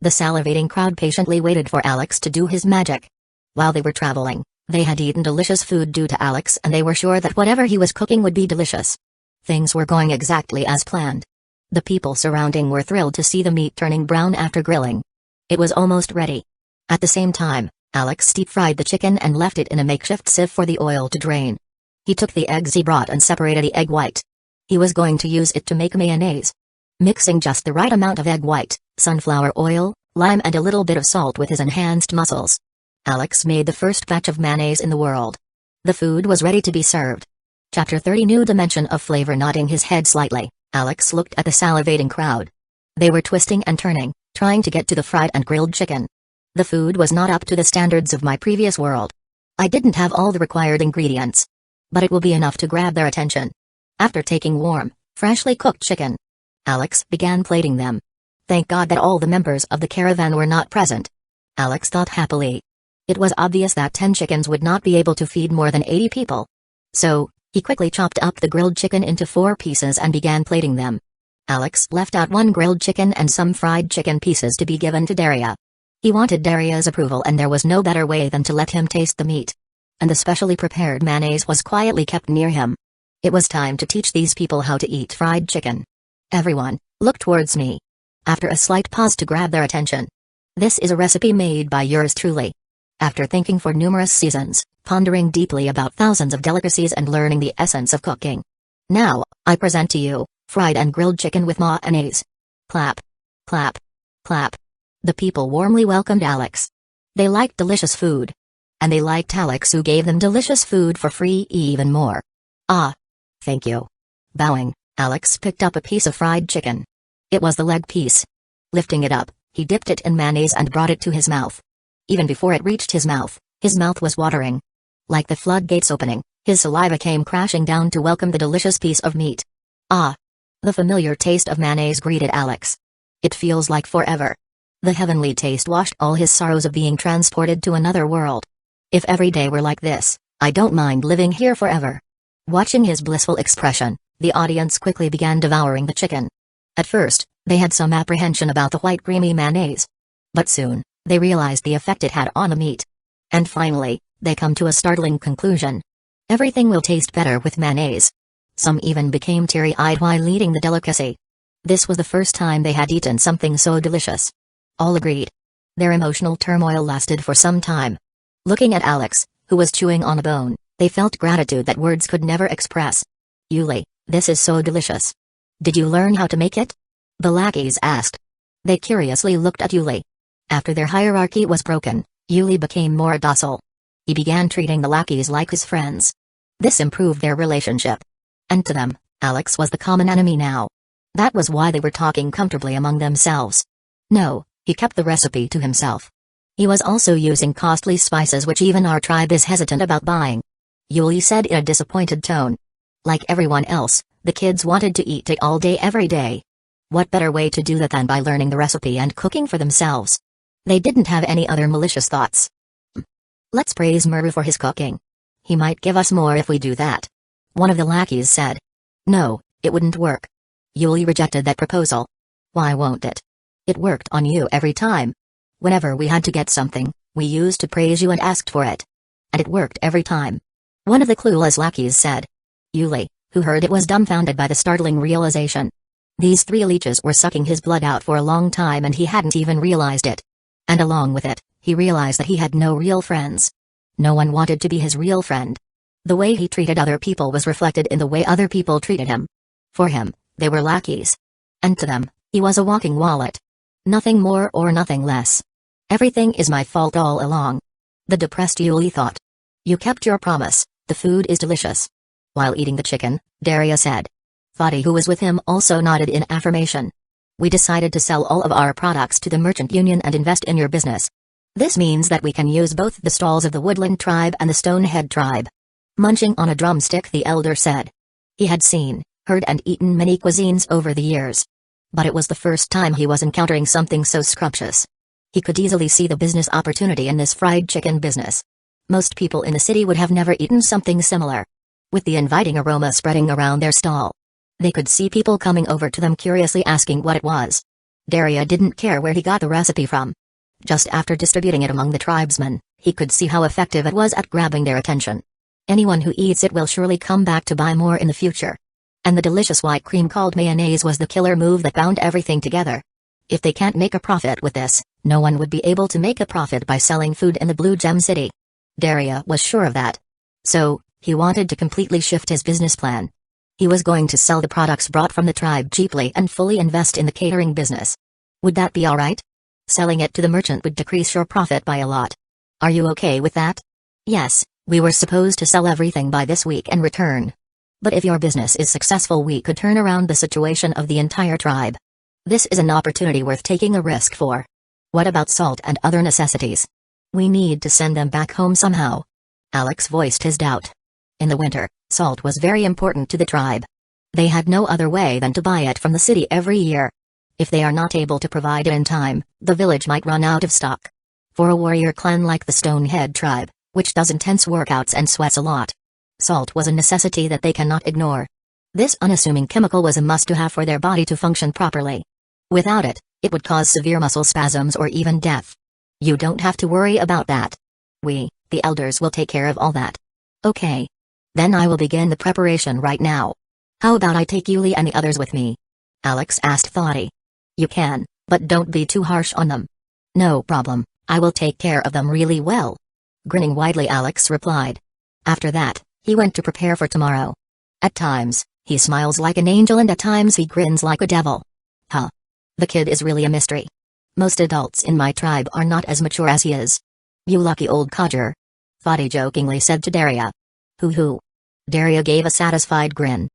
The salivating crowd patiently waited for Alex to do his magic. While they were traveling, they had eaten delicious food due to Alex, and they were sure that whatever he was cooking would be delicious. Things were going exactly as planned. The people surrounding were thrilled to see the meat turning brown after grilling. It was almost ready. At the same time, Alex deep-fried the chicken and left it in a makeshift sieve for the oil to drain. He took the eggs he brought and separated the egg white. He was going to use it to make mayonnaise. Mixing just the right amount of egg white, sunflower oil, lime and a little bit of salt with his enhanced muscles, Alex made the first batch of mayonnaise in the world. The food was ready to be served. Chapter 30 New Dimension of Flavor. Nodding his head slightly, Alex looked at the salivating crowd. They were twisting and turning, trying to get to the fried and grilled chicken. The food was not up to the standards of my previous world. I didn't have all the required ingredients. But it will be enough to grab their attention. After taking warm, freshly cooked chicken, Alex began plating them. Thank God that all the members of the caravan were not present. Alex thought happily. It was obvious that 10 chickens would not be able to feed more than 80 people. So, he quickly chopped up the grilled chicken into 4 pieces and began plating them. Alex left out 1 grilled chicken and some fried chicken pieces to be given to Daria. He wanted Daria's approval, and there was no better way than to let him taste the meat. And the specially prepared mayonnaise was quietly kept near him. It was time to teach these people how to eat fried chicken. Everyone, look towards me. After a slight pause to grab their attention. This is a recipe made by yours truly. After thinking for numerous seasons, pondering deeply about thousands of delicacies and learning the essence of cooking. Now, I present to you, fried and grilled chicken with mayonnaise. Clap. Clap. Clap. The people warmly welcomed Alex. They liked delicious food. And they liked Alex, who gave them delicious food for free even more. Ah. Thank you. Bowing, Alex picked up a piece of fried chicken. It was the leg piece. Lifting it up, he dipped it in mayonnaise and brought it to his mouth. Even before it reached his mouth was watering. Like the floodgates opening, his saliva came crashing down to welcome the delicious piece of meat. Ah! The familiar taste of mayonnaise greeted Alex. It feels like forever. The heavenly taste washed all his sorrows of being transported to another world. If every day were like this, I don't mind living here forever. Watching his blissful expression, the audience quickly began devouring the chicken. At first, they had some apprehension about the white creamy mayonnaise. But soon, they realized the effect it had on the meat. And finally, they come to a startling conclusion. Everything will taste better with mayonnaise. Some even became teary-eyed while eating the delicacy. This was the first time they had eaten something so delicious. All agreed. Their emotional turmoil lasted for some time. Looking at Alex, who was chewing on a bone, they felt gratitude that words could never express. Yuli, this is so delicious. Did you learn how to make it? The lackeys asked. They curiously looked at Yuli. After their hierarchy was broken, Yuli became more docile. He began treating the lackeys like his friends. This improved their relationship. And to them, Alex was the common enemy now. That was why they were talking comfortably among themselves. No, he kept the recipe to himself. He was also using costly spices which even our tribe is hesitant about buying. Yuli said in a disappointed tone. Like everyone else, the kids wanted to eat it all day every day. What better way to do that than by learning the recipe and cooking for themselves? They didn't have any other malicious thoughts. Let's praise Muru for his cooking. He might give us more if we do that. One of the lackeys said. No, it wouldn't work. Yuli rejected that proposal. Why won't it? It worked on you every time. Whenever we had to get something, we used to praise you and asked for it. And it worked every time. One of the clueless lackeys said. Yuli, who heard it, was dumbfounded by the startling realization. These 3 leeches were sucking his blood out for a long time and he hadn't even realized it. And along with it, he realized that he had no real friends. No one wanted to be his real friend. The way he treated other people was reflected in the way other people treated him. For him, they were lackeys. And to them, he was a walking wallet. Nothing more or nothing less. Everything is my fault all along. The depressed Yuli thought. You kept your promise, the food is delicious. While eating the chicken, Daria said. Fadi, who was with him, also nodded in affirmation. We decided to sell all of our products to the merchant union and invest in your business. This means that we can use both the stalls of the Woodland tribe and the Stonehead tribe. Munching on a drumstick, the elder said. He had seen, heard and eaten many cuisines over the years. But it was the first time he was encountering something so scrumptious. He could easily see the business opportunity in this fried chicken business. Most people in the city would have never eaten something similar. With the inviting aroma spreading around their stall, they could see people coming over to them curiously asking what it was. Daria didn't care where he got the recipe from. Just after distributing it among the tribesmen, he could see how effective it was at grabbing their attention. Anyone who eats it will surely come back to buy more in the future. And the delicious white cream called mayonnaise was the killer move that bound everything together. If they can't make a profit with this, no one would be able to make a profit by selling food in the Blue Gem City. Daria was sure of that. So, he wanted to completely shift his business plan. He was going to sell the products brought from the tribe cheaply and fully invest in the catering business. Would that be alright? Selling it to the merchant would decrease your profit by a lot. Are you okay with that? Yes, we were supposed to sell everything by this week and return. But if your business is successful, we could turn around the situation of the entire tribe. This is an opportunity worth taking a risk for. What about salt and other necessities? We need to send them back home somehow. Alex voiced his doubt. In the winter, salt was very important to the tribe. They had no other way than to buy it from the city every year. If they are not able to provide it in time, the village might run out of stock. For a warrior clan like the Stonehead tribe, which does intense workouts and sweats a lot, salt was a necessity that they cannot ignore. This unassuming chemical was a must-to-have for their body to function properly. Without it, it would cause severe muscle spasms or even death. You don't have to worry about that. We, the elders, will take care of all that. Okay. Then I will begin the preparation right now. How about I take Yuli and the others with me? Alex asked Thoughty. You can, but don't be too harsh on them. No problem, I will take care of them really well. Grinning widely, Alex replied. After that, he went to prepare for tomorrow. At times, he smiles like an angel and at times he grins like a devil. Huh. The kid is really a mystery. Most adults in my tribe are not as mature as he is. You lucky old codger. Thoughty jokingly said to Daria. Hoo hoo. Daria gave a satisfied grin.